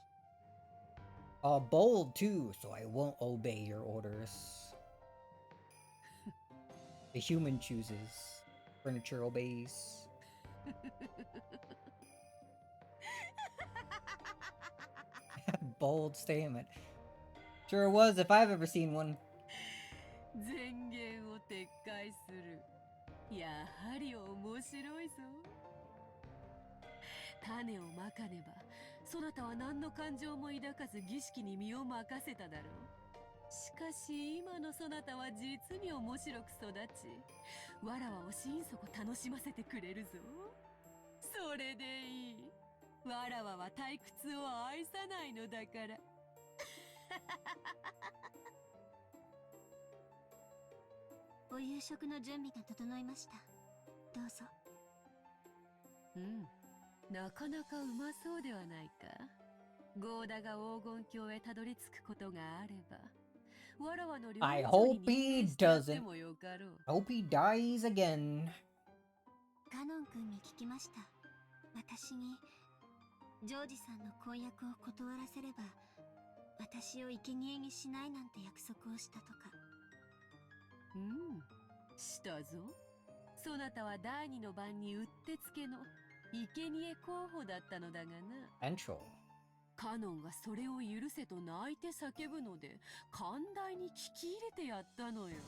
Bold too, so I won't obey your orders. The human chooses. Furniture obeys. Bold statement. Sure was if I've ever seen one. 前言を撤回する。やはり面白いぞ。種をまかねば、そなたは何の感情も抱かず儀式に身を任せただろう。しかし今のそなたは実に面白く育ち、わらわを心底楽しませてくれるぞ。それでいい。わらわは退屈を愛さないのだから。お夕食の準備が整いました。どうぞ。うん、なかなかうまそうではないか。ゴーダが黄金鏡へたどり着くことがあれば、わらわの料 I 理長に hope 任 he 命してやって doesn't. もよかろう。 Hope he dies again. カノン君に聞きました。私にジョージさんの婚約を断らせれば、私を生贄にしないなんて約束をしたとか。うん、したぞ。そなたは第二の晩にうってつけの生贄候補だったのだがな。Central. カノンがそれを許せと泣いて叫ぶので、寛大に聞き入れてやったのよ。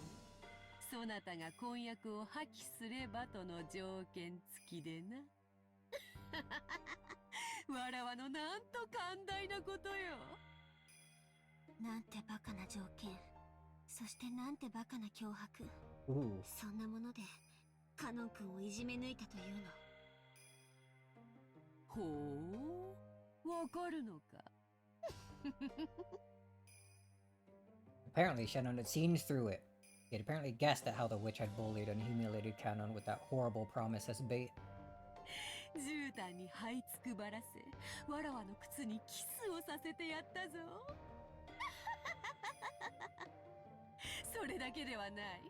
そなたが婚約を破棄すればとの条件付きでな。わらわのなんと寛大なことよ。なんてバカな条件。そしてなんてバカな脅迫。そんなものでカノン君をいじめ抜いたというの。ほう、わかるのか。Apparently, Shannon had seen through it. He had apparently guessed at how the witch had bullied and humiliated Canon with that horrible promise as bait. 絨毯に這いつくばらせ、わらわの靴にキスをさせてやったぞ。それだけではない。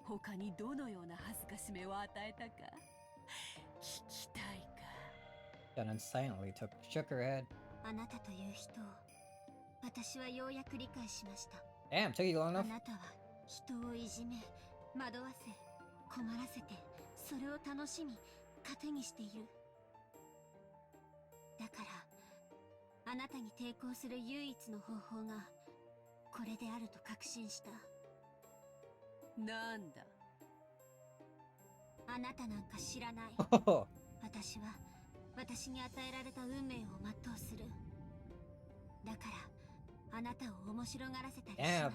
他にどのような恥ずかしめを与えたか聞きたいか。 Shannon silently shook her head. あなたという人を私はようやく理解しました。 Damn, took you long あ enough? なたは人をいじめ、惑わせ、困らせて、それを楽しみ、糧にしている。だからあなたに抵抗する唯一の方法がこれであると確信した。なんだ。あなたなんか知らない。私は私に与えられた運命を全うする。だからあなたを面白がらせたりしない。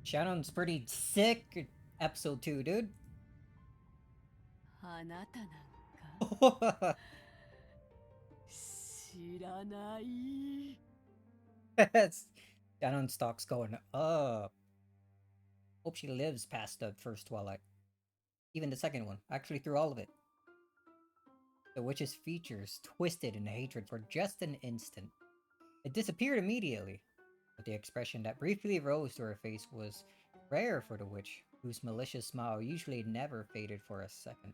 Shannon's pretty sick episode 2, dude. あなたなんか知らない。Shannon's stock's going up. Hope she lives past the first Twilight. Even the second one. Actually, through all of it. The witch's features twisted in hatred for just an instant. It disappeared immediately, but the expression that briefly rose to her face was rare for the witch, whose malicious smile usually never faded for a second.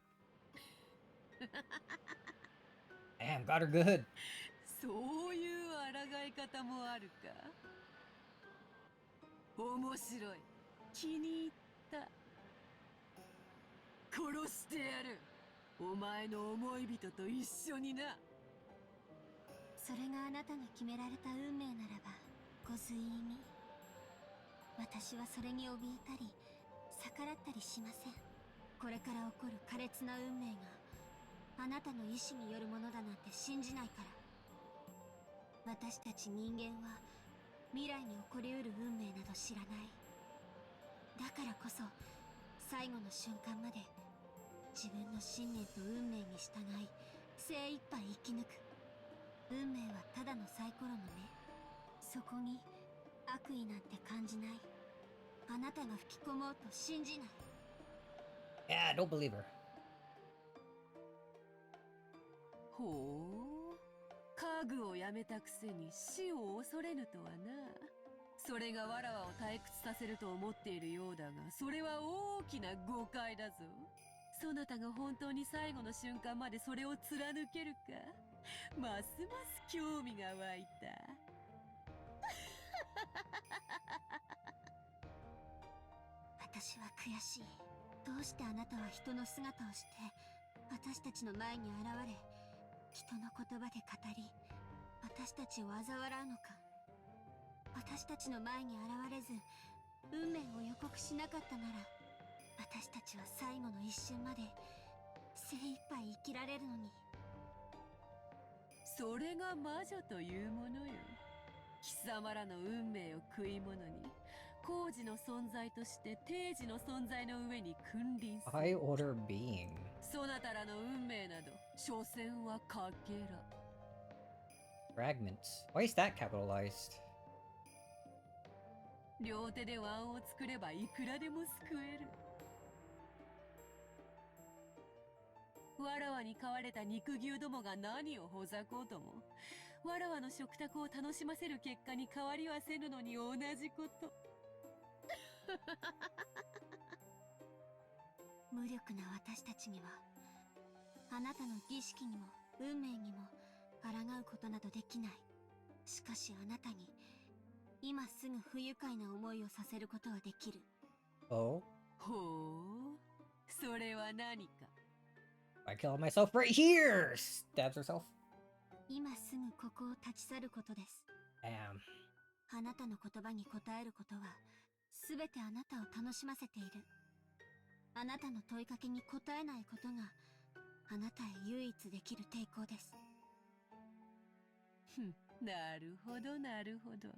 Damn, got her good. そういう抗い方もあるか。面白い。気に入った。殺してやる。お前の思い人と一緒にな。それがあなたが決められた運命ならばご随意に。私はそれに怯えたり逆らったりしません。これから起こる苛烈な運命があなたの意志によるものだなんて信じないから。私たち人間は未来に起こりうる運命など知らない。だからこそ最後の瞬間まで自分の信念と運命に従い精一杯生き抜く。運命はただのサイコロの目。そこに悪意なんて感じない。あなたが吹き込もうと信じない。 Yeah, don't believe her. ほう、家具をやめたくせに死を恐れぬとはな。それがわらわを退屈させると思っているようだが、それは大きな誤解だぞ。そなたが本当に最後の瞬間までそれを貫けるか、ますます興味が湧いた。私は悔しい。どうしてあなたは人の姿をして私たちの前に現れ、人の言葉で語り私たちを嘲笑うのか。私たちの前に現れず運命を予告しなかったなら、私たちは最後の一瞬まで精一杯生きられるのに。それが魔女というものよ。貴様らの運命を食い物に、工事の存在として定時の存在の上に君臨する。High order being. そなたらの運命など所詮はかけら。 Fragments. Why is that capitalized? 両手で碗を作ればいくらでも救える。わらわに飼われた肉牛どもが何をほざこうとも、わらわの食卓を楽しませる結果に変わりはせぬのに同じこと。無力な私たちにはあなたの儀式にも運命にも抗うことなどできない。しかしあなたに今すぐ不愉快な思いをさせることはできる。Oh? ほう、それは何か。I killed myself right here! Stabs herself. 今すぐここを立ち去ることです。Damn. あなたの言葉に答えることはすべてあなたを楽しませている。あなたの問いかけに答えないことがあなたへ唯一できる抵抗です。ふん、なるほどなるほど。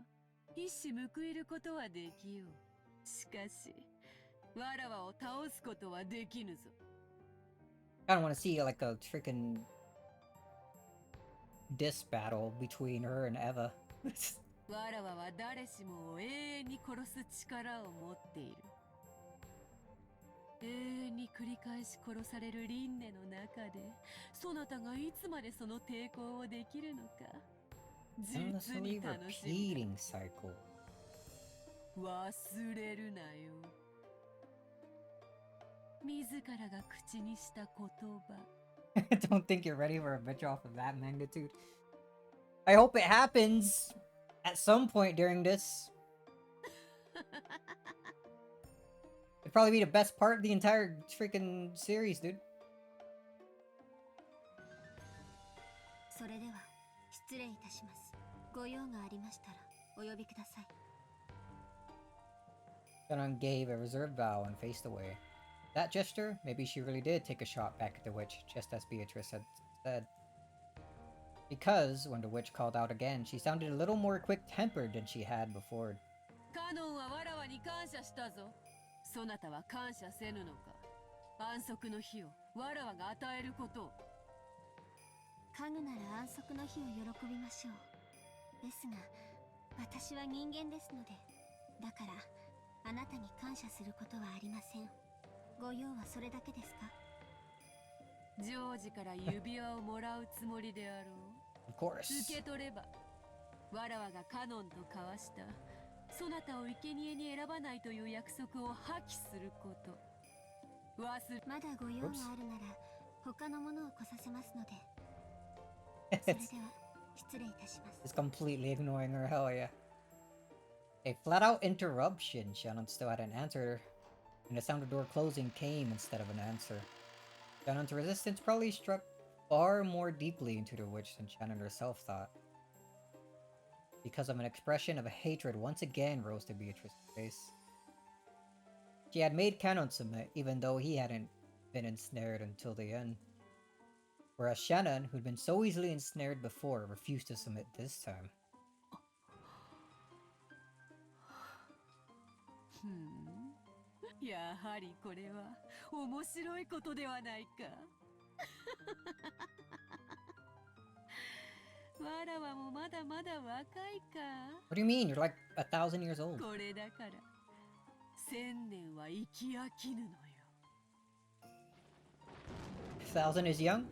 一矢報いることはできよう。しかしわらわを倒すことはできぬぞ。I don't want to see like a freaking diss battle between her and Eva. わらわは誰しもを永遠に殺す力を持っている。永遠に繰り返し殺される輪廻の中で、そなたがいつまでその抵抗をできるのか、実に Endlessly 楽しみだ。 repeating cycle. 忘れるなよ。自らが口にした言葉。I don't think you're ready for a bitch off of that magnitude. I hope it happens at some point during this. It'd probably be the best part of the entire freaking series, dude. それでは失礼いたします。ご用がありましたらお呼びください。Shannon gave a reserved bow and faced away. That gesture, maybe she really did take a shot back at the witch, just as Beatrice had said. Because, when the witch called out again, she sounded a little more quick-tempered than she had before. カノンはわらわに感謝したぞ。そなたは感謝せぬのか。安息の日をわらわが与えることを。家具なら安息の日を喜びましょう。ですが私は人間ですので、だからあなたに感謝することはありません。ご用はそれだけですか？ジョージから指輪をもらうつもりであろう。Of course. 受け取れば、わらわがカノンと交わしたそなたを生贄に選ばないという約束を破棄すること。まだご用があるなら他のものを来させますので。それでは失礼いたします。 It's completely ignoring her, hell yeah. A flat-out interruption. Shannon still hadn't answered her, and the sound of the door closing came instead of an answer. Shannon's resistance probably struck far more deeply into the witch than Shannon herself thought. Because of an expression of hatred once again rose to Beatrice's face. She had made Canon submit, even though he hadn't been ensnared until the end. Whereas Shannon, who'd been so easily ensnared before, refused to submit this time. やはりこれは面白いことではないか。わらわもまだまだ若いか。 What do you mean? You're like 1,000 years old. これだから1000年は生き飽きぬのよ。 1,000 is young?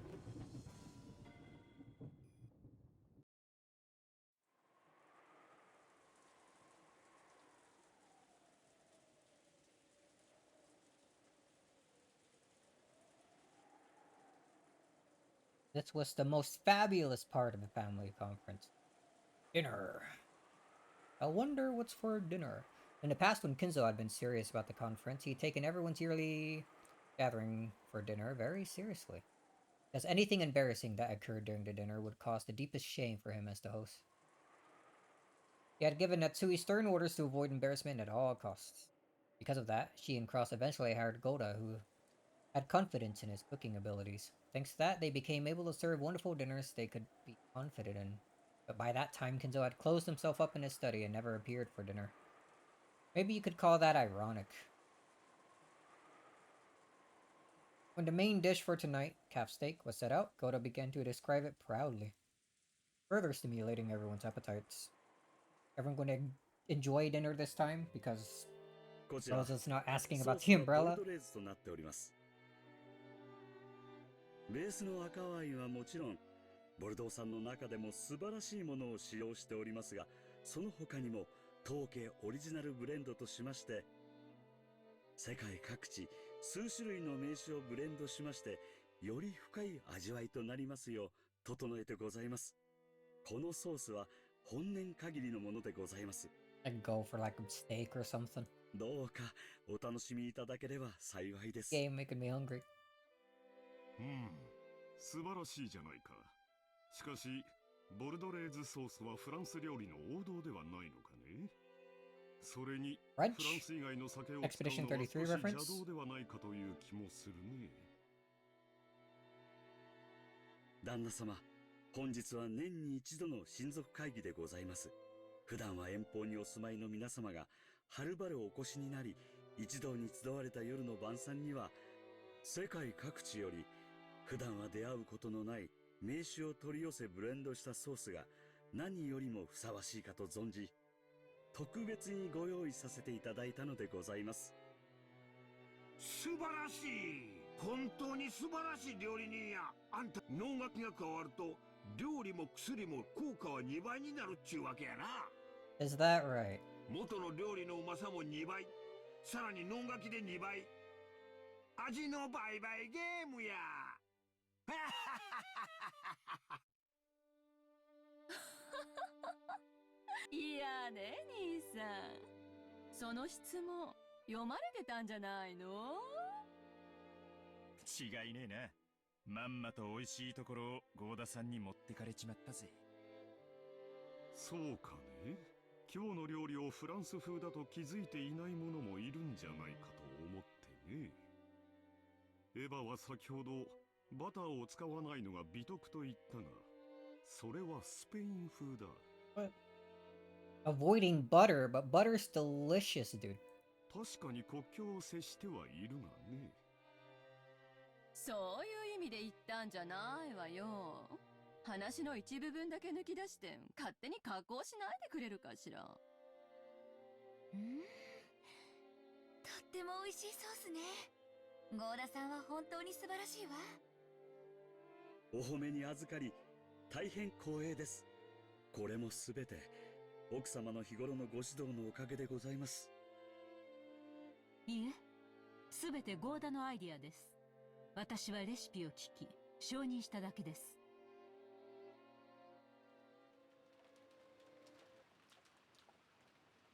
This was the most fabulous part of the family conference. Dinner. I wonder what's for dinner. In the past, when Kinzo had been serious about the conference, he'd taken everyone's yearly gathering for dinner very seriously, as anything embarrassing that occurred during the dinner would cause the deepest shame for him as the host. He had given Natsui stern orders to avoid embarrassment at all costs. Because of that, she and Cross eventually hired Goda, who had confidence in his cooking abilities. Thanks to that, they became able to serve wonderful dinners they could be confident in. But by that time, Kenzo had closed himself up in his study and never appeared for dinner. Maybe you could call that ironic. When the main dish for tonight, calf steak, was set out, Goda began to describe it proudly, further stimulating everyone's appetites. Everyone going to enjoy dinner this time because Rosa's not asking about the umbrella. ベースの赤ワインはもちろんボルドー産の中でも素晴らしいものを使用しておりますが、その他にも当家オリジナルブレンドとしまして、世界各地数種類の名酒をブレンドしまして、より深い味わいとなりますよう整えてございます。このソースは本年限りのものでございます。And go for like a steak or something. どうかお楽しみいただければ幸いです。Game making me hungry. 素晴らしいじゃないか。しかし、ボルドレーズソースはフランス料理の王道ではないのかね。それに、フランス以外の酒を使うのは少し邪道ではないかという気もするね。旦那様、本日は年に一度の親族会議でございます。普段は遠方にお住まいの皆様がはるばるお越しになり、一堂に集われた夜の晩餐には、世界各地より普段は出会うことのない名酒を取り寄せブレンドしたソースが何よりもふさわしいかと存じ、特別にご用意させていただいたのでございます。素晴らしい。本当に素晴らしい料理人や。あんた能楽器が加わると料理も薬も効果は2倍になるっちゅうわけやな。 Is that right? 元の料理のうまさも2倍、さらに能楽器で2倍、味の倍々ゲームや。いやね、兄さん。その質問、読まれてたんじゃないの？違いねえな。まんまと美味しいところをゴーダさんに持ってかれちまったぜ。そうかね。今日の料理をフランス風だと気づいていない者もいるんじゃないかと思ってね。エヴァは先ほどバターを使わないのが美徳と言ったが、それはスペイン風だ。What? Avoiding butter, but butter's delicious, dude. 確かに国境を接してはいるがね。そういう意味で言ったんじゃないわよ。話の一部分だけ抜き出して勝手に加工しないでくれるかしら。とっても美味しいソースね。ゴーダさんは本当に素晴らしいわ。お褒めに預かり大変光栄です。これもすべて奥様の日頃のご指導のおかげでございます。いえ、すべてゴーダのアイディアです。私はレシピを聞き承認しただけです。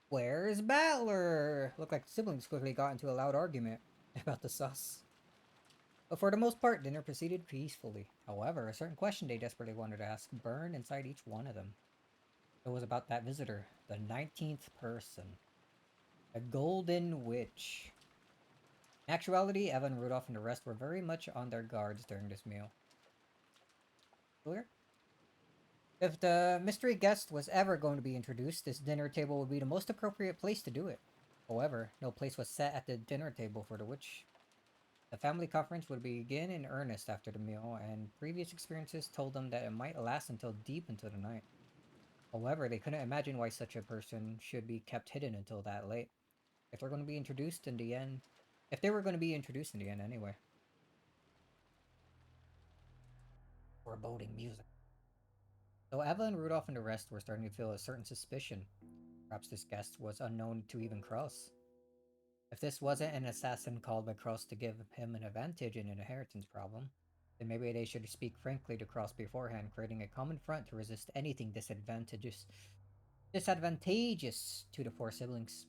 Where's Battler? Looked like the siblings quickly got into a loud argument about the sauce. But for the most part, dinner proceeded peacefully. However, a certain question they desperately wanted to ask burned inside each one of them. It was about that visitor, the 19th person. A golden witch. In actuality, Evan, Rudolph, and the rest were very much on their guards during this meal. Clear? If the mystery guest was ever going to be introduced, this dinner table would be the most appropriate place to do it. However, no place was set at the dinner table for the witch. The family conference would begin in earnest after the meal, and previous experiences told them that it might last until deep into the night. However, they couldn't imagine why such a person should be kept hidden until that late. If they're going to be introduced in the end... If they were going to be introduced in the end anyway. Foreboding music. So Eva and Rudolph and the rest were starting to feel a certain suspicion. Perhaps this guest was unknown to even Kraus. If this wasn't an assassin called by Kraus to give him an advantage in an inheritance problem, then maybe they should speak frankly to Kraus beforehand, creating a common front to resist anything disadvantageous to the four siblings.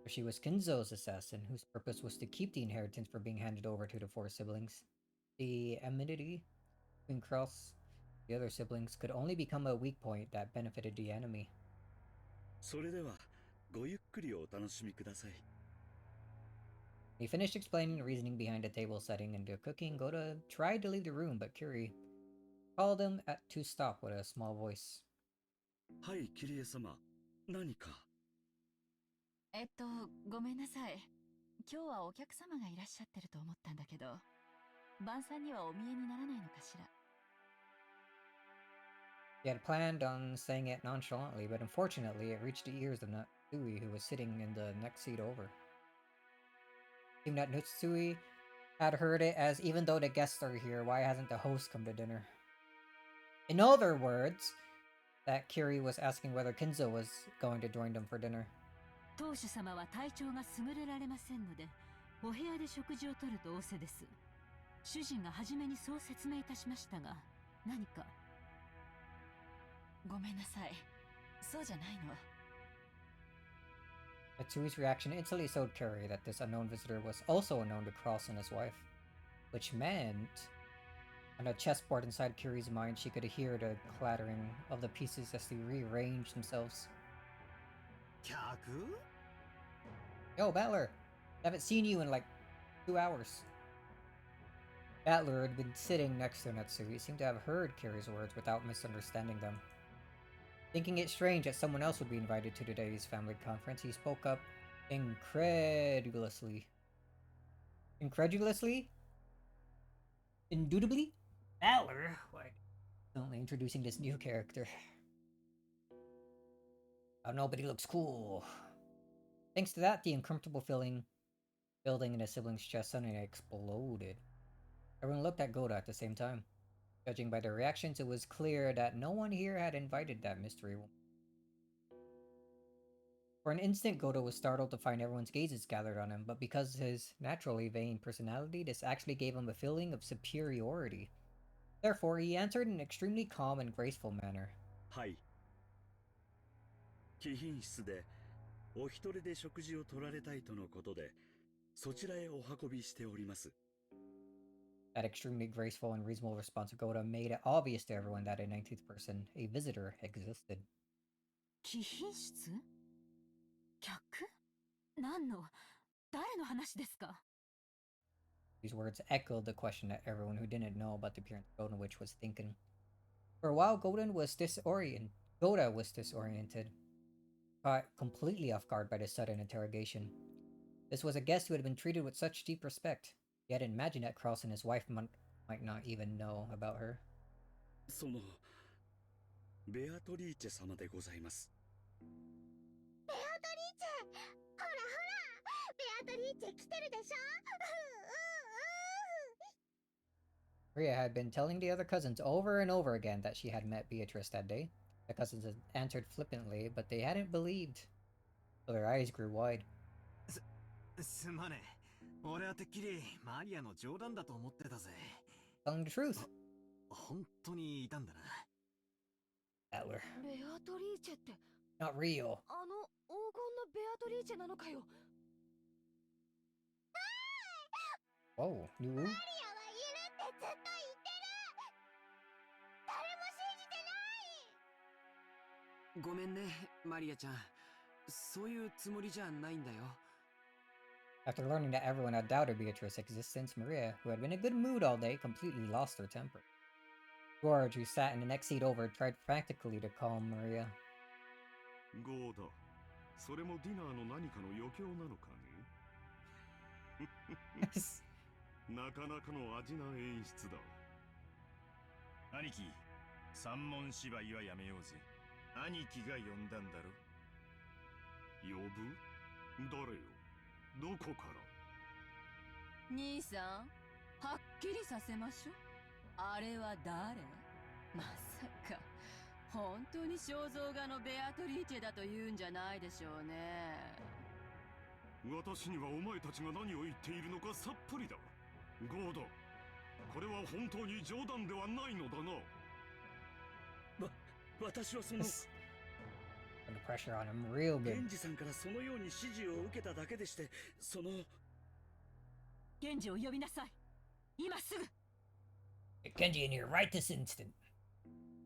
She was Kinzo's assassin, whose purpose was to keep the inheritance from being handed over to the four siblings. The enmity between Cross and the other siblings could only become a weak point that benefited the enemy. それではごゆっくりお楽しみください。 He finished explaining the reasoning behind the table setting and the cooking. Goda tried to leave the room, but Curie called him to stop with a small voice. はい、キリエ様。何か。ごめんなさい。今日はお客様がいらっしゃってると思ったんだけど、晩餐にはお見えにならないのかしら。He had planned on saying it nonchalantly, but unfortunately it reached the ears of Natsui, who was sitting in the next seat over. It seemed that Natsui had heard it as, even though the guests are here, why hasn't the host come to dinner? In other words, that Curie was asking whether Kinzo was going to join them for dinner. 当主様は体調が優れられませんので、お部屋で食事をとると仰せです。主人が初めにそう説明いたしましたが、何か。ごめんなさい。そうじゃないの。Natsui's reaction instantly showed Curie that this unknown visitor was also unknown to Cross and his wife, which meant on a chessboard inside Curie's mind she could hear the clattering of the pieces as they rearranged themselves. 客? Yo, Battler! I haven't seen you in like 2 hours. Battler had been sitting next to Natsui. He seemed to have heard Curie's words without misunderstanding them. Thinking it strange that someone else would be invited to today's family conference, he spoke up incredulously. Incredulously? Indubitably? Battler? What? Only introducing this new character. Oh, nobody looks cool. Thanks to that, the uncomfortable feeling building in the siblings' chest suddenly exploded. Everyone looked at Goda at the same time. Judging by their reactions, it was clear that no one here had invited that mystery woman. For an instant, Goda was startled to find everyone's gazes gathered on him, but because of his naturally vain personality, this actually gave him a feeling of superiority. Therefore, he answered in an extremely calm and graceful manner. はい。貴賓室でお一人で食事を取られたいとのことで、そちらへお運びしております。 That extremely graceful and reasonable response of Goda made it obvious to everyone that a 19th person, a visitor, existed. 貴賓室？客？何の？誰の話ですか？ These words echoed the question that everyone who didn't know about the appearance of Goda was thinking. For a while, Goda was disoriented, caught completely off guard by this sudden interrogation. This was a guest who had been treated with such deep respect. He hadn't imagined that Cross and his wife might not even know about her. そのベアトリーチェ様でございます。ベアトリーチェ、ほらほら、ベアトリーチェ来てるでしょ。Maria had been telling the other cousins over and over again that she had met Beatrice that day. The cousins had answered flippantly, but they hadn't believed. So their eyes grew wide. すまねえ。俺はてっきりマリアの冗談だと思ってたぜ。Telling the truth. 本当にいたんだな。Battler. ベアトリーチェって Not real. あの黄金のベアトリーチェなのかよ。Whoa, new? マリアはいるってずっと言ってる。誰も信じてない。ごめんね、マリアちゃん。そういうつもりじゃないんだよ。After learning that everyone had doubted Beatrice's existence, Maria, who had been in a good mood all day, completely lost her temper. George, who sat in the next seat over, tried frantically to calm Maria. ゴーダ、それもディナーの何かの余興なのかね。なかなかの味な演出だ。兄貴、三文芝居はやめようぜ。兄貴が呼んだんだろ。呼ぶ？誰よ？どこから？兄さん、はっきりさせましょう。あれは誰？まさか本当に肖像画のベアトリーチェだと言うんじゃないでしょうね。私にはお前たちが何を言っているのかさっぱりだ。ゴーダ、これは本当に冗談ではないのだな。私はその Put the pressure on him real good. 源氏さんからそのように指示を受けただけでして、その源氏を呼びなさい。今すぐ。Get Genji in here right this instant.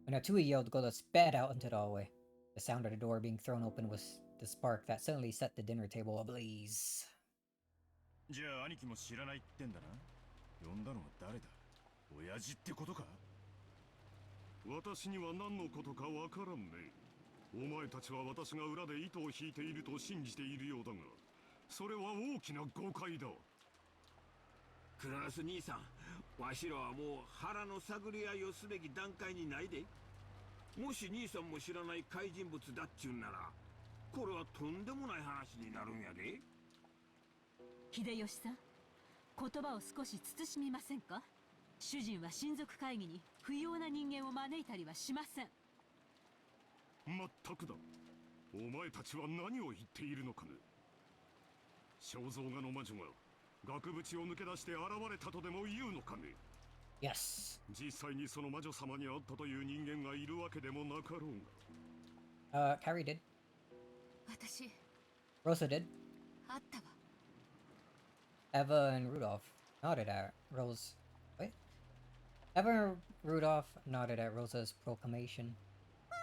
When Atsui yelled, Goda sped out into the hallway. The sound of the door being thrown open was the spark that suddenly set the dinner table ablaze. じゃあ兄貴も知らないってんだな。呼んだのは誰だ？親父ってことか？私には何のことかわからんね。お前たちは私が裏で糸を引いていると信じているようだが、それは大きな誤解だ。クララス兄さん、わしらはもう腹の探り合いをすべき段階にないで。もし兄さんも知らない怪人物だっちゅうんなら、これはとんでもない話になるんやで。秀吉さん、言葉を少し慎みませんか？主人は親族会議に不要な人間を招いたりはしません。まったくだ。お前たちは何を言っているのかね。肖像画の魔女が額縁を抜け出して現れたとでも言うのかね。 Yes. 実際にその魔女様に会ったという人間がいるわけでもなかろうが。Carrie did. 私、Rosa did. あったわ。Eva and Rudolph nodded at Rose. Wait. Eva and Rudolph nodded at Rosa's proclamation.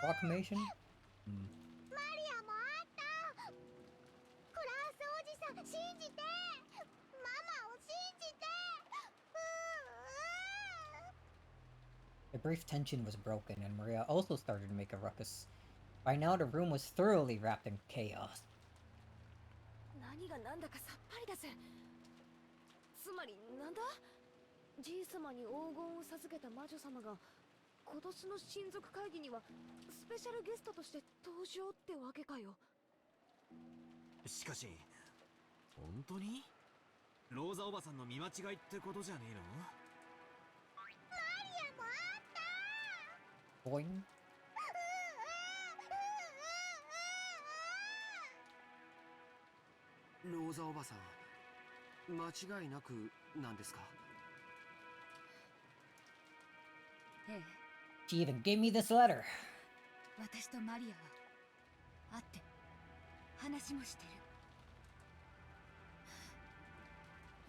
Proclamation? マリアもあった。クラウスおじさん信じて。ママを信じて。The brief tension was broken, and Maria also started to make a ruckus. By now, the room was thoroughly wrapped in chaos. 何が何だかさっぱりだぜ。つまりなんだ？じいさまに黄金を授けた魔女様が今年の親族会議にはスペシャルゲストとして登場ってわけかよ。しかし本当にローザおばさんの見間違いってことじゃねえの？マリアもあった。 Boing. ローザおばさん、間違いなくなんですか？ええ。 She even gave me this letter. 私とマリアは会って話もしてる。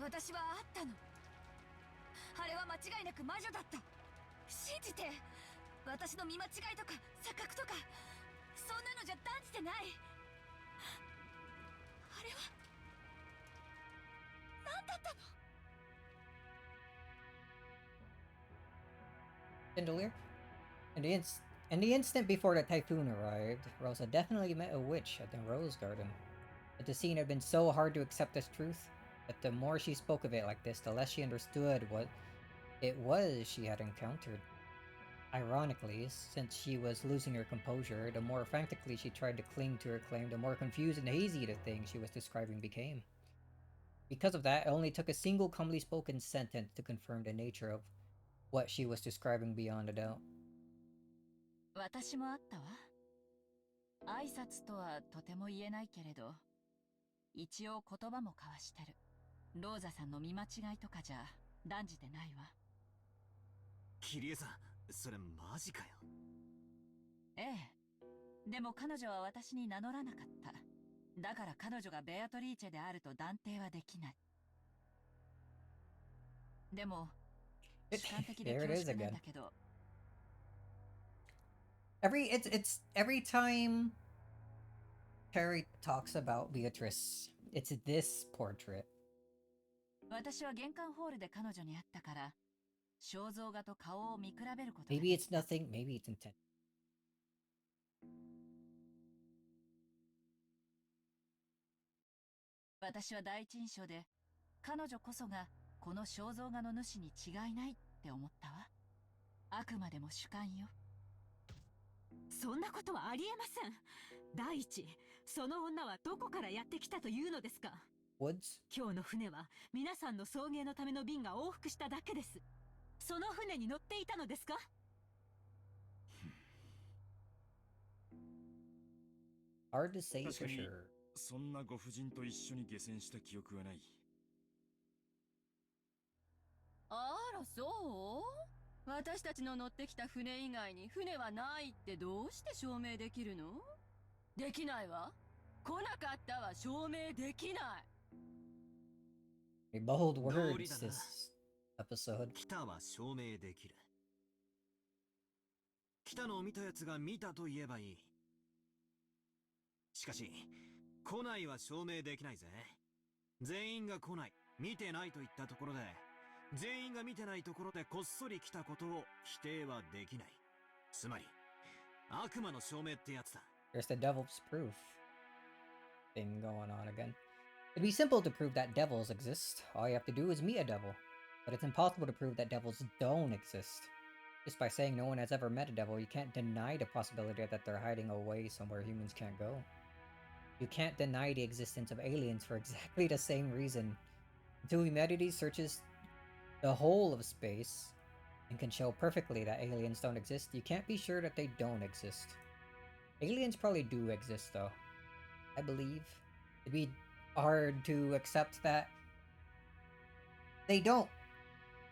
私は会ったの。あれは間違いなく魔女だった。信じて。私の見間違いとか錯覚とかそんなのじゃ断じてない。あれは何だったの？ Chandelier? In the instant before the typhoon arrived, Rosa definitely met a witch at the Rose Garden. But the scene had been so hard to accept as truth that the more she spoke of it like this, the less she understood what it was she had encountered. Ironically, since she was losing her composure, the more frantically she tried to cling to her claim, the more confused and hazy the thing she was describing became. Because of that, it only took a single calmly spoken sentence to confirm the nature of what she was describing beyond a doubt. 私もあったわ。挨拶とはとても言えないけれど、一応言葉も交わしてる。ローザさんの見間違いとかじゃ断じてないわ。キリエさん、それマジかよ。ええ。でも彼女は私に名乗らなかった。だから彼女がベアトリーチェであると断定はできない。でも、主観的で恐縮なんだけど。Every time Carrie talks about Beatrice, it's this portrait. 私は玄関ホールで彼女に会ったから、肖像画と顔を見比べることが。Maybe it's nothing, maybe it's intent. 私は第一印象で、彼女こそがこの肖像画の主に違いないって思ったわ。あくまでも主観よ。そんなことはありえません。第一、その女はどこからやってきたというのですか？ Woods? 今日の船は皆さんの送迎のための便が往復しただけです。その船に乗っていたのですか？ Hard to say for 確かに sure. そんなご婦人と一緒に下船した記憶はない。あら、そう？私たちの乗ってきた船以外に船はないってどうして証明できるの？できないわ。来なかったは証明できない。Bold words this episode. 来たは証明できる。来たのを見たやつが見たと言えばいい。しかし、来ないは証明できないぜ。全員が来ない、見てないと言ったところで、全員が見てないところでこっそり来たことを否定はできない。つまり、悪魔の証明ってやつだ。There's the devil's proof thing going on again. It'd be simple to prove that devils exist. All you have to do is meet a devil. But it's impossible to prove that devils don't exist. Just by saying no one has ever met a devil, you can't deny the possibility that they're hiding away somewhere humans can't go. You can't deny the existence of aliens for exactly the same reason. Until humanity searches the whole of space and can show perfectly that aliens don't exist, you can't be sure that they don't exist. Aliens probably do exist, though. I believe. It'd be hard to accept that they don't.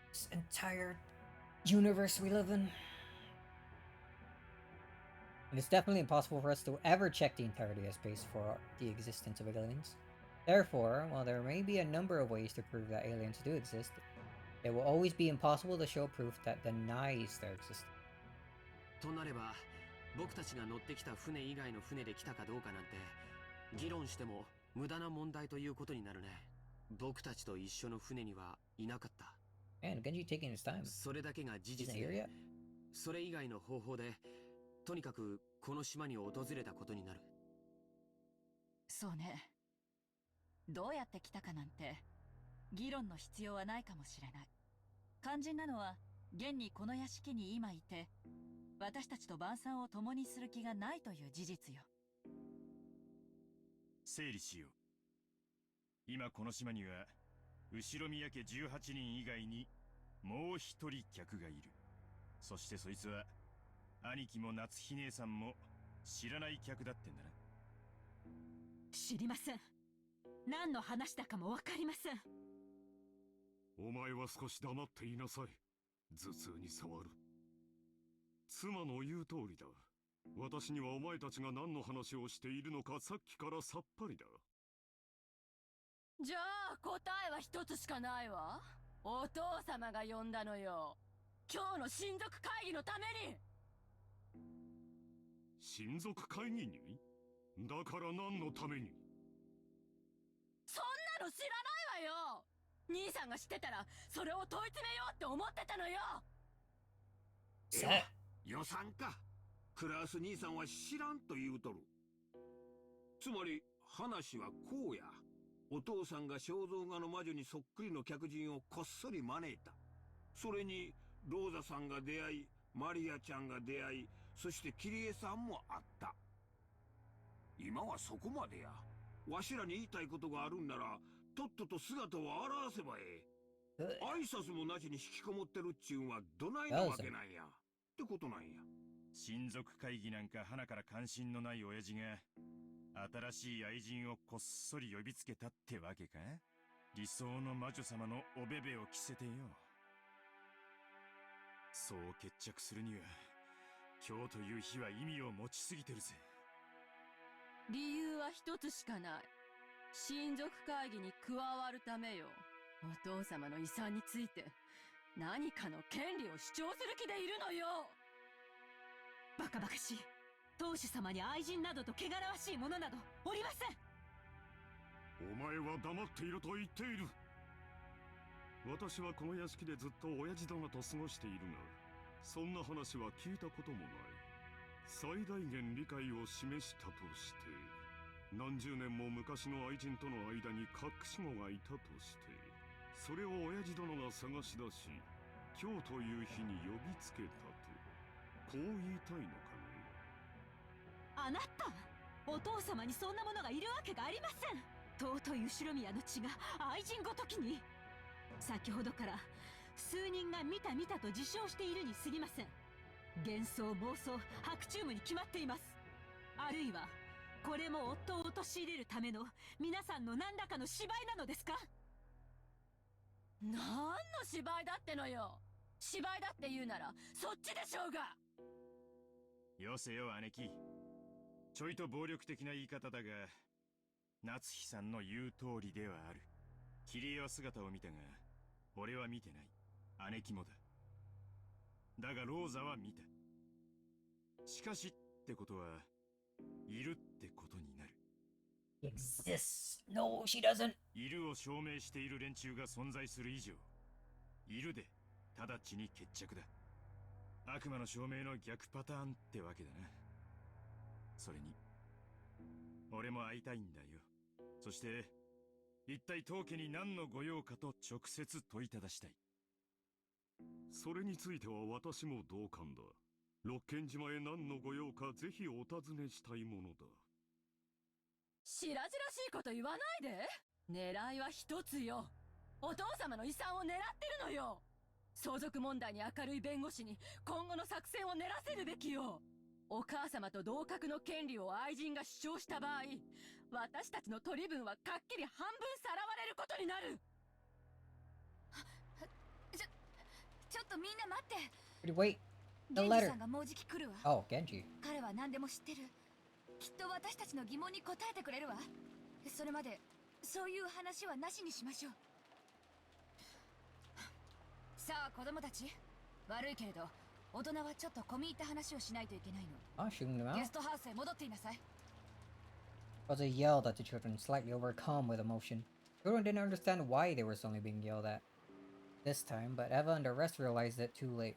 This entire universe we live in. And it's definitely impossible for us to ever check the entirety of space for the existence of aliens. Therefore, while there may be a number of ways to prove that aliens do exist, it will always be impossible to show proof that denies their existence. となれば、僕たちが乗ってきた船以外の船で来たかどうかなんて、議論しても無駄な問題ということになるね。僕たちと一緒の船にはいなかった。Man, Genji taking his time. それだけが事実で、それ以外の方法で、とにかくこの島に訪れたことになる。そうね。どうやって来たかなんて議論の必要はないかもしれない。肝心なのは現にこの屋敷に今いて、私たちと晩餐を共にする気がないという事実よ。整理しよう。今この島には後ろ宮家18人以外にもう一人客がいる。そしてそいつは兄貴も夏日姉さんも知らない客だってんだな。知りません。何の話だかもわかりません。お前は少し黙っていなさい。頭痛に触る。妻の言う通りだ。私にはお前たちが何の話をしているのかさっきからさっぱりだ。じゃあ答えは一つしかないわ。お父様が呼んだのよ。今日の親族会議のために。親族会議に？だから何のために？そんなの知らないわよ。兄さんが知ってたらそれを問い詰めようって思ってたのよ。予算か。クラス兄さんは知らんと言うとる。つまり話はこうや。お父さんが肖像画の魔女にそっくりの客人をこっそり招いた。それにローザさんが出会い、マリアちゃんが出会い、そしてキリエさんもあった。今はそこまでや。わしらに言いたいことがあるんならとっとと姿を現せばええ。挨拶もなしに引きこもってるっちゅうんはどないなわけなんやってことなんや。親族会議なんか花から関心のない親父が新しい愛人をこっそり呼びつけたってわけか。理想の魔女様のおべべを着せてよ。そう決着するには今日という日は意味を持ちすぎてるぜ。理由は一つしかない。親族会議に加わるためよ。お父様の遺産について何かの権利を主張する気でいるのよ。バカバカしい。当主様に愛人などと汚らわしいものなどおりません。お前は黙っていると言っている。私はこの屋敷でずっと親父殿と過ごしているが、そんな話は聞いたこともない。最大限理解を示したとして、何十年も昔の愛人との間に隠し子がいたとして、それを親父殿が探し出し、今日という日に呼びつけたと、こう言いたいのかね。あなた、お父様にそんなものがいるわけがありません。尊い後ろ宮の血が愛人ごときに。先ほどから数人が見た見たと自称しているに過ぎません。幻想妄想白チュームに決まっています。あるいはこれも夫を陥れるための皆さんの何らかの芝居なのですか？何の芝居だってのよ。芝居だって言うならそっちでしょうが。よせよ姉貴。ちょいと暴力的な言い方だが、夏日さんの言う通りではある。キリエは姿を見たが、俺は見てない。姉貴もだ。だがローザは見た。しかしってことは、いるってことになる。exists. No, she doesn't. いるを証明している連中が存在する以上、いるで直ちに決着だ。悪魔の証明の逆パターンってわけだな。それに、俺も会いたいんだよ。そして、一体当家に何の御用かと直接問いただしたい。それについては私も同感だ。六軒島へ何の御用かぜひお尋ねしたいものだ。白々しいこと言わないで。狙いは一つよ。お父様の遺産を狙ってるのよ。相続問題に明るい弁護士に今後の作戦を練らせるべきよ。お母様と同格の権利を愛人が主張した場合、私たちの取り分はかっきり半分さらわれることになる。ちょっとみんな待って。Wait, the ゲンジ letter. さんがもうじき来るわ。Oh, Genji. 彼は何でも知ってる。きっと私たちの疑問に答えてくれるわ。それまでそういう話はなしにしましょう。さあ子供たち、悪いけれど大人はちょっと込み入った話をしないといけないの。Oh, shooting them ゲ out. ストハウスへ戻っていなさい。Rosa yelled at the children, slightly overcome with emotion. Children didn't understand why they were suddenly being yelled at this time, but Eva and the rest realized it too late.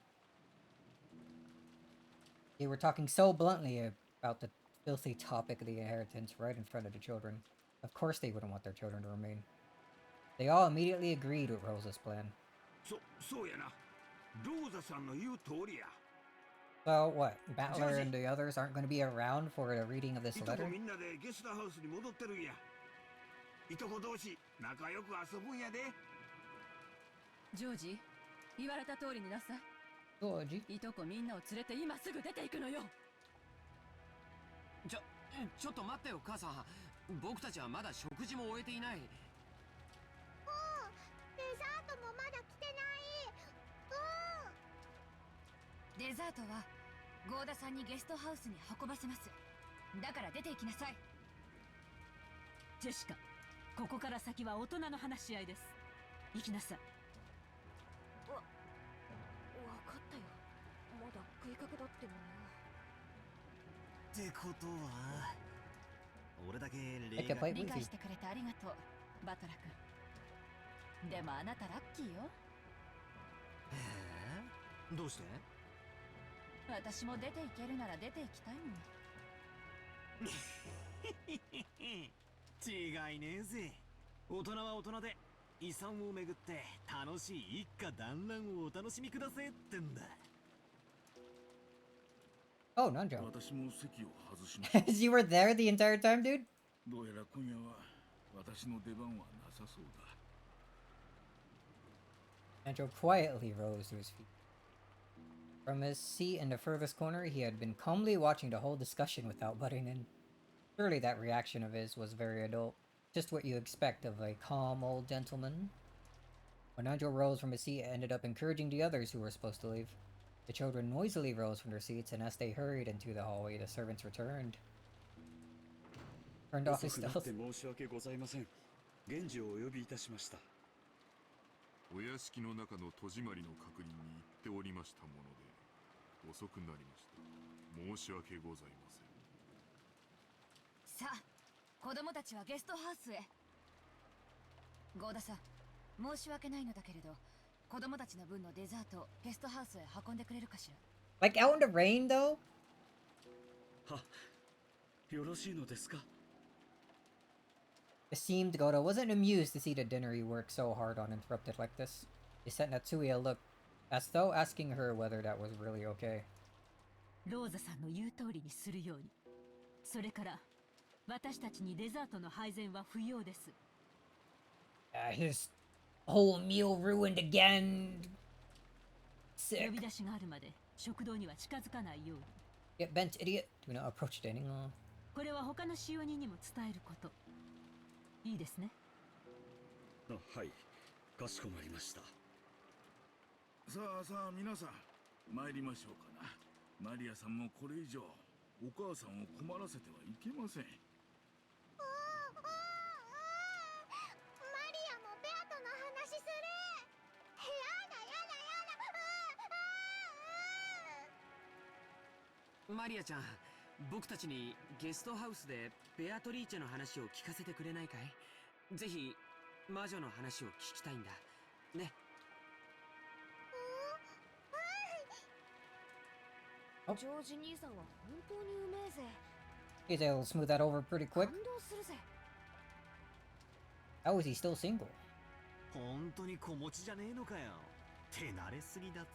They were talking so bluntly about the filthy topic of the inheritance right in front of the children. Of course they wouldn't want their children to remain. They all immediately agreed with Rosa's plan. そうやな。ローザさんの言う通りや。So what? Battler and the others aren't going to be around for the reading of this いと letter? こみんなでゲストハウスに戻ってるんや。いとこ同士仲良く遊ぶんやで。ジョージ、言われた通りになさい。ジョージ、いとこみんなを連れて今すぐ出ていくのよ。ちょっと待ってよ母さん。僕たちはまだ食事も終えていない。デザートもまだ来てない。デザートはゴーダさんにゲストハウスに運ばせます。だから出て行きなさい。ジェシカ、ここから先は大人の話し合いです。行きなさい。わかったよ。まだ食いかけだってのってに。ことは俺だけI can play 理 with 解 you. してくれてありがとう、バトラ君。でもあなたラッキーよ。どうして？私も出ていけるなら出ていきたいもん。違いねえぜ。大人は大人で遺産をめぐって楽しい一家団らんをお楽しみくださいってんだ。Oh, Nanjo. 私も席を外しました。You were there the entire time, dude? どうやら今夜は私の出番はなさそうだ。Nanjo quietly rose to his feet. From his seat in the furthest corner, he had been calmly watching the whole discussion without butting in. Surely that reaction of his was very adult. Just what you expect of a calm old gentleman. When Nanjo rose from his seat, it ended up encouraging the others who were supposed to leave. The children noisily rose from their seats, and as they hurried into the hallway, the servants returned. Turned off his 遅くなっ stealth. て申し訳ございません。源氏をお呼びいたしました。お屋敷の中の戸締まりの確認に行っておりましたもので遅くなりました。申し訳ございません。さあ子供たちはゲストハウスへ。ゴーダさん、申し訳ないのだけれど子供たちの分のデザートをゲストハウスへ運んでくれるかしら。 Like out in the rain, though? は、よろしいのですか？ It seemed Goda wasn't amused to see the dinner he worked so hard on interrupted like this. He sent Natsuya a look, as though asking her whether that was really okay. ローザさんの言う通りにするように。それから私たちにデザートの配膳は不要です。His whole meal ruined again. 呼 Sick. び出しがあるまで食堂には近づかないように。 Get bent, idiot. Do not approach dining hall. これは他の使用人にも伝えること。いいですね。はい、かしこまりました。さあさあ皆さん参りましょうかな。マリアさんもこれ以上お母さんを困らせてはいけません。マリアもベアとの話する。やだやだやだ。マリアちゃん、僕たちにゲストハウスでベアトリーチェの話を聞かせてくれないかい？ぜひ魔女の話を聞きたいんだね。ジョージ兄さんは本当にうめえぜ。 He's able to smooth that over pretty quick. 感動するぜ。 How is he still single? 本当に子持ちじゃねえのかよ。手慣れすぎだぜ。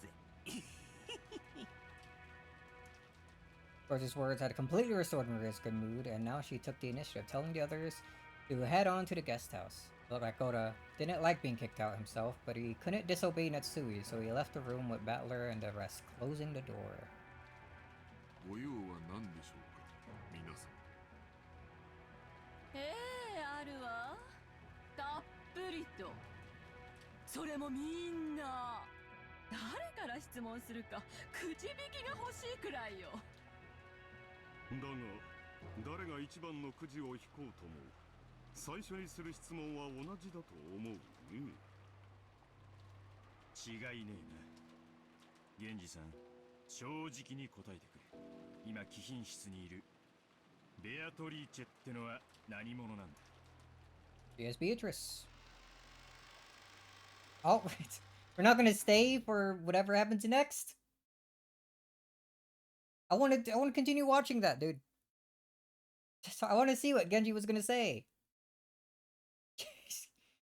George's words had completely restored Maria's good mood, and now she took the initiative, telling the others to head on to the guest house. Looked like Oda didn't like being kicked out himself, but he couldn't disobey Netsui, so he left the room with Battler and the rest, closing the door. ご用は何でしょうか、皆さん。あるわ。たっぷりと。それもみんな。誰から質問するかくじ引きが欲しいくらいよ。だが誰が一番のくじを引こうとも最初にする質問は同じだと思うね。違いねえな。源氏さん、正直に答えてくれ。今貴賓室にいるベアトリーチェってのは何者なんだ？ Yes, Beatrice. Oh, we're not gonna stay for whatever happens next. I want to continue watching that, dude. I want to see what Genji was gonna say.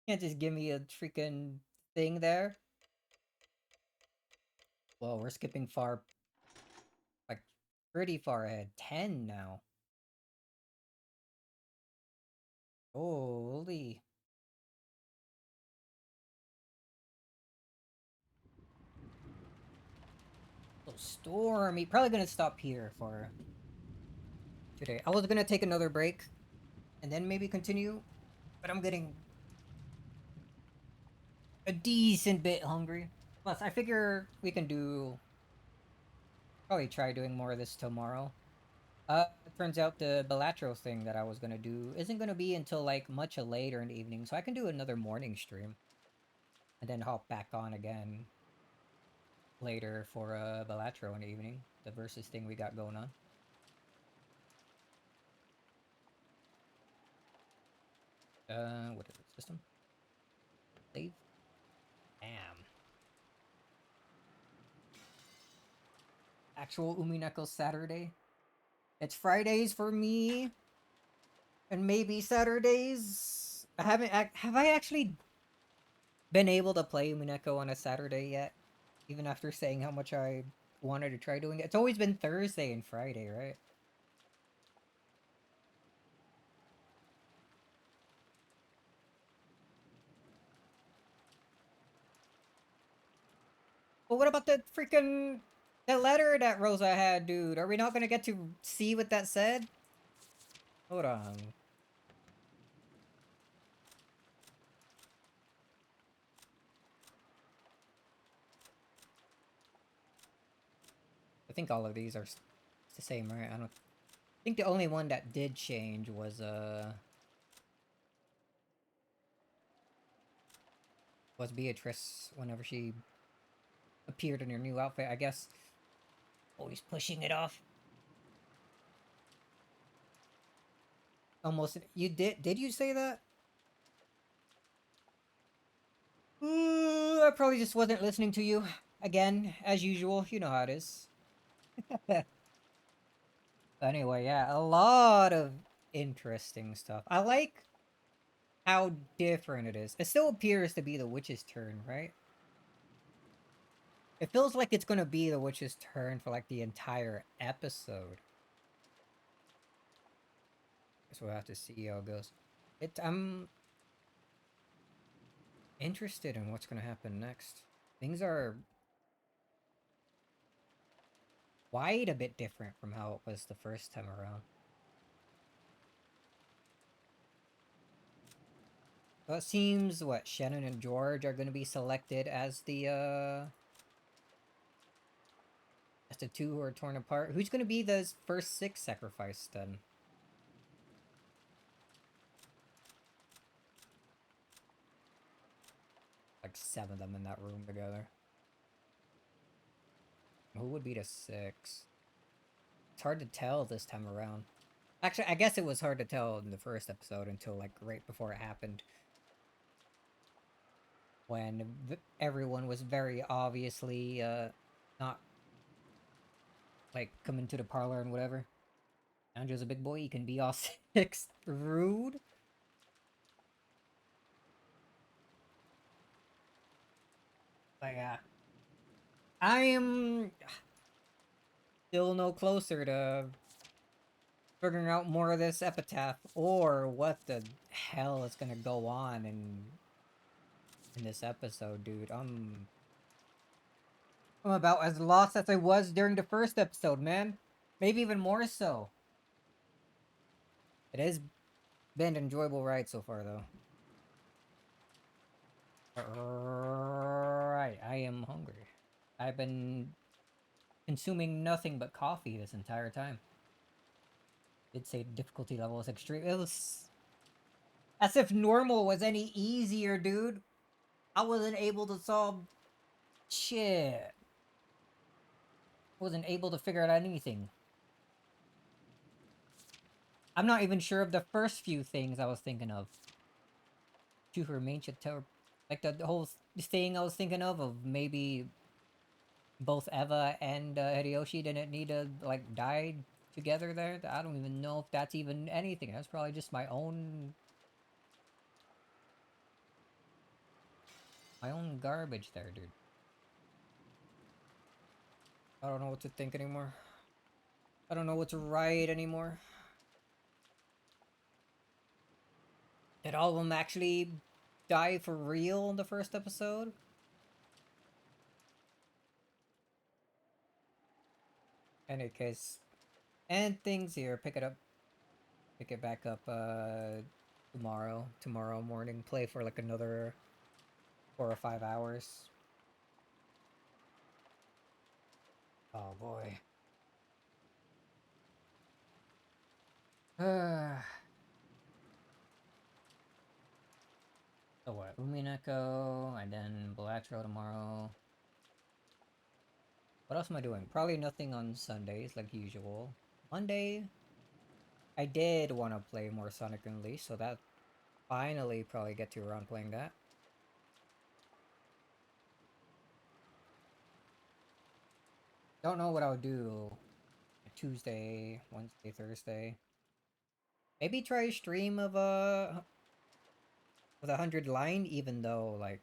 Can't just give me a freaking thing there. Well, we're skipping far, like pretty far ahead. 10 now. Holy. So stormy. Probably gonna stop here for today. I was gonna take another break and then maybe continue, but I'm getting a decent bit hungry. Plus, I figure we can probably try doing more of this tomorrow. It turns out the Balatro thing that I was gonna do isn't gonna be until like much later in the evening, so I can do another morning stream. And then hop back on again later for Balatro in the evening. The versus thing we got going on. What is it? System? Save? Damn. Actual Umineko Saturday. It's Fridays for me. And maybe Saturdays. Have I actually been able to play Umineko on a Saturday yet? Even after saying how much I wanted to try doing it. It's always been Thursday and Friday, right? But what about the letter that Rosa had, dude? Are we not gonna get to see what that said? Hold on. I think all of these are the same, right? I think the only one that did change was Beatrice whenever she appeared in her new outfit, I guess. Always pushing it off. Almost. You did you say that? I probably just wasn't listening to you. Again, as usual, you know how it is. Anyway, yeah, a lot of interesting stuff. I like how different it is. It still appears to be the witch's turn, right? It feels like it's gonna be the witch's turn for like the entire episode. Guess we'll have to see how it goes. I'm interested in what's gonna happen next. Things are quite a bit different from how it was the first time around. Well, it seems, what, Shannon and George are gonna be selected as the, That's the two who are torn apart. Who's gonna be the first 6 sacrificed then? Like 7 of them in that room together. Who would be the 6? It's hard to tell this time around. Actually, I guess it was hard to tell in the first episode until like right before it happened. When everyone was very obviously not like coming to the parlor and whatever. Andrew's a big boy, he can be all 6 rude. But yeah. I am still no closer to figuring out more of this epitaph or what the hell is gonna go on in this episode, dude. I'm about as lost as I was during the first episode, man. Maybe even more so. It has been an enjoyable ride so far, though. Right, I am hungry. I've been consuming nothing but coffee this entire time. Did say difficulty level is extreme. It was as if normal was any easier, dude. I wasn't able to solve shit. Wasn't able to figure out anything. I'm not even sure of the first few things I was thinking of. To remain like the whole thing I was thinking of maybe both Eva and Hideyoshi didn't need to like die together there. I don't even know if that's even anything. That's probably just my own garbage there, dude. I don't know what to think anymore. I don't know what to write anymore. Did all of them actually die for real in the first episode? Any case, and things here. Pick it back up tomorrow morning. Play for like another 4 or 5 hours. Oh boy. So what? Umineko, and then Blatro tomorrow. What else am I doing? Probably nothing on Sundays, like usual. Monday, I did want to play more Sonic Unleashed, so that finally probably get to around playing that. Don't know what I'll do Tuesday, Wednesday, Thursday. Maybe try a stream of with 100 line, even though like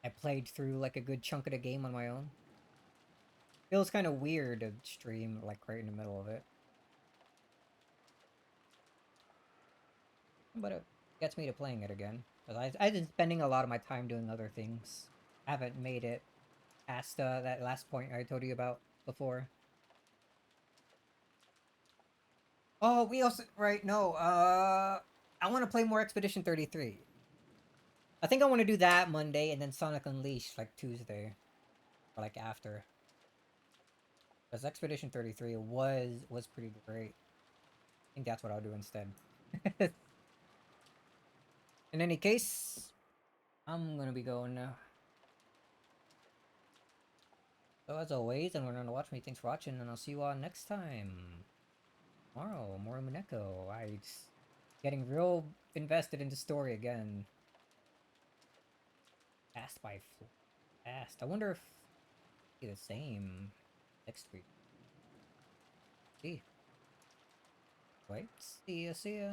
I played through like a good chunk of the game on my own. Feels kind of weird to stream like right in the middle of it. But it gets me to playing it again. Because I've been spending a lot of my time doing other things. I haven't made it past that last point I told you about before. Oh, we also... Right, no. I want to play more Expedition 33. I think I want to do that Monday and then Sonic Unleashed like Tuesday. Or like after. Because Expedition 33 was pretty great. I think that's what I'll do instead. In any case, I'm gonna be going now. So as always, and we're gonna watch me. Thanks for watching, and I'll see you all next time. Tomorrow, more Umineko. I'm getting real invested in the story again. Fast by fast. I wonder if it'll be the same next week. See. Wait, see ya, see ya.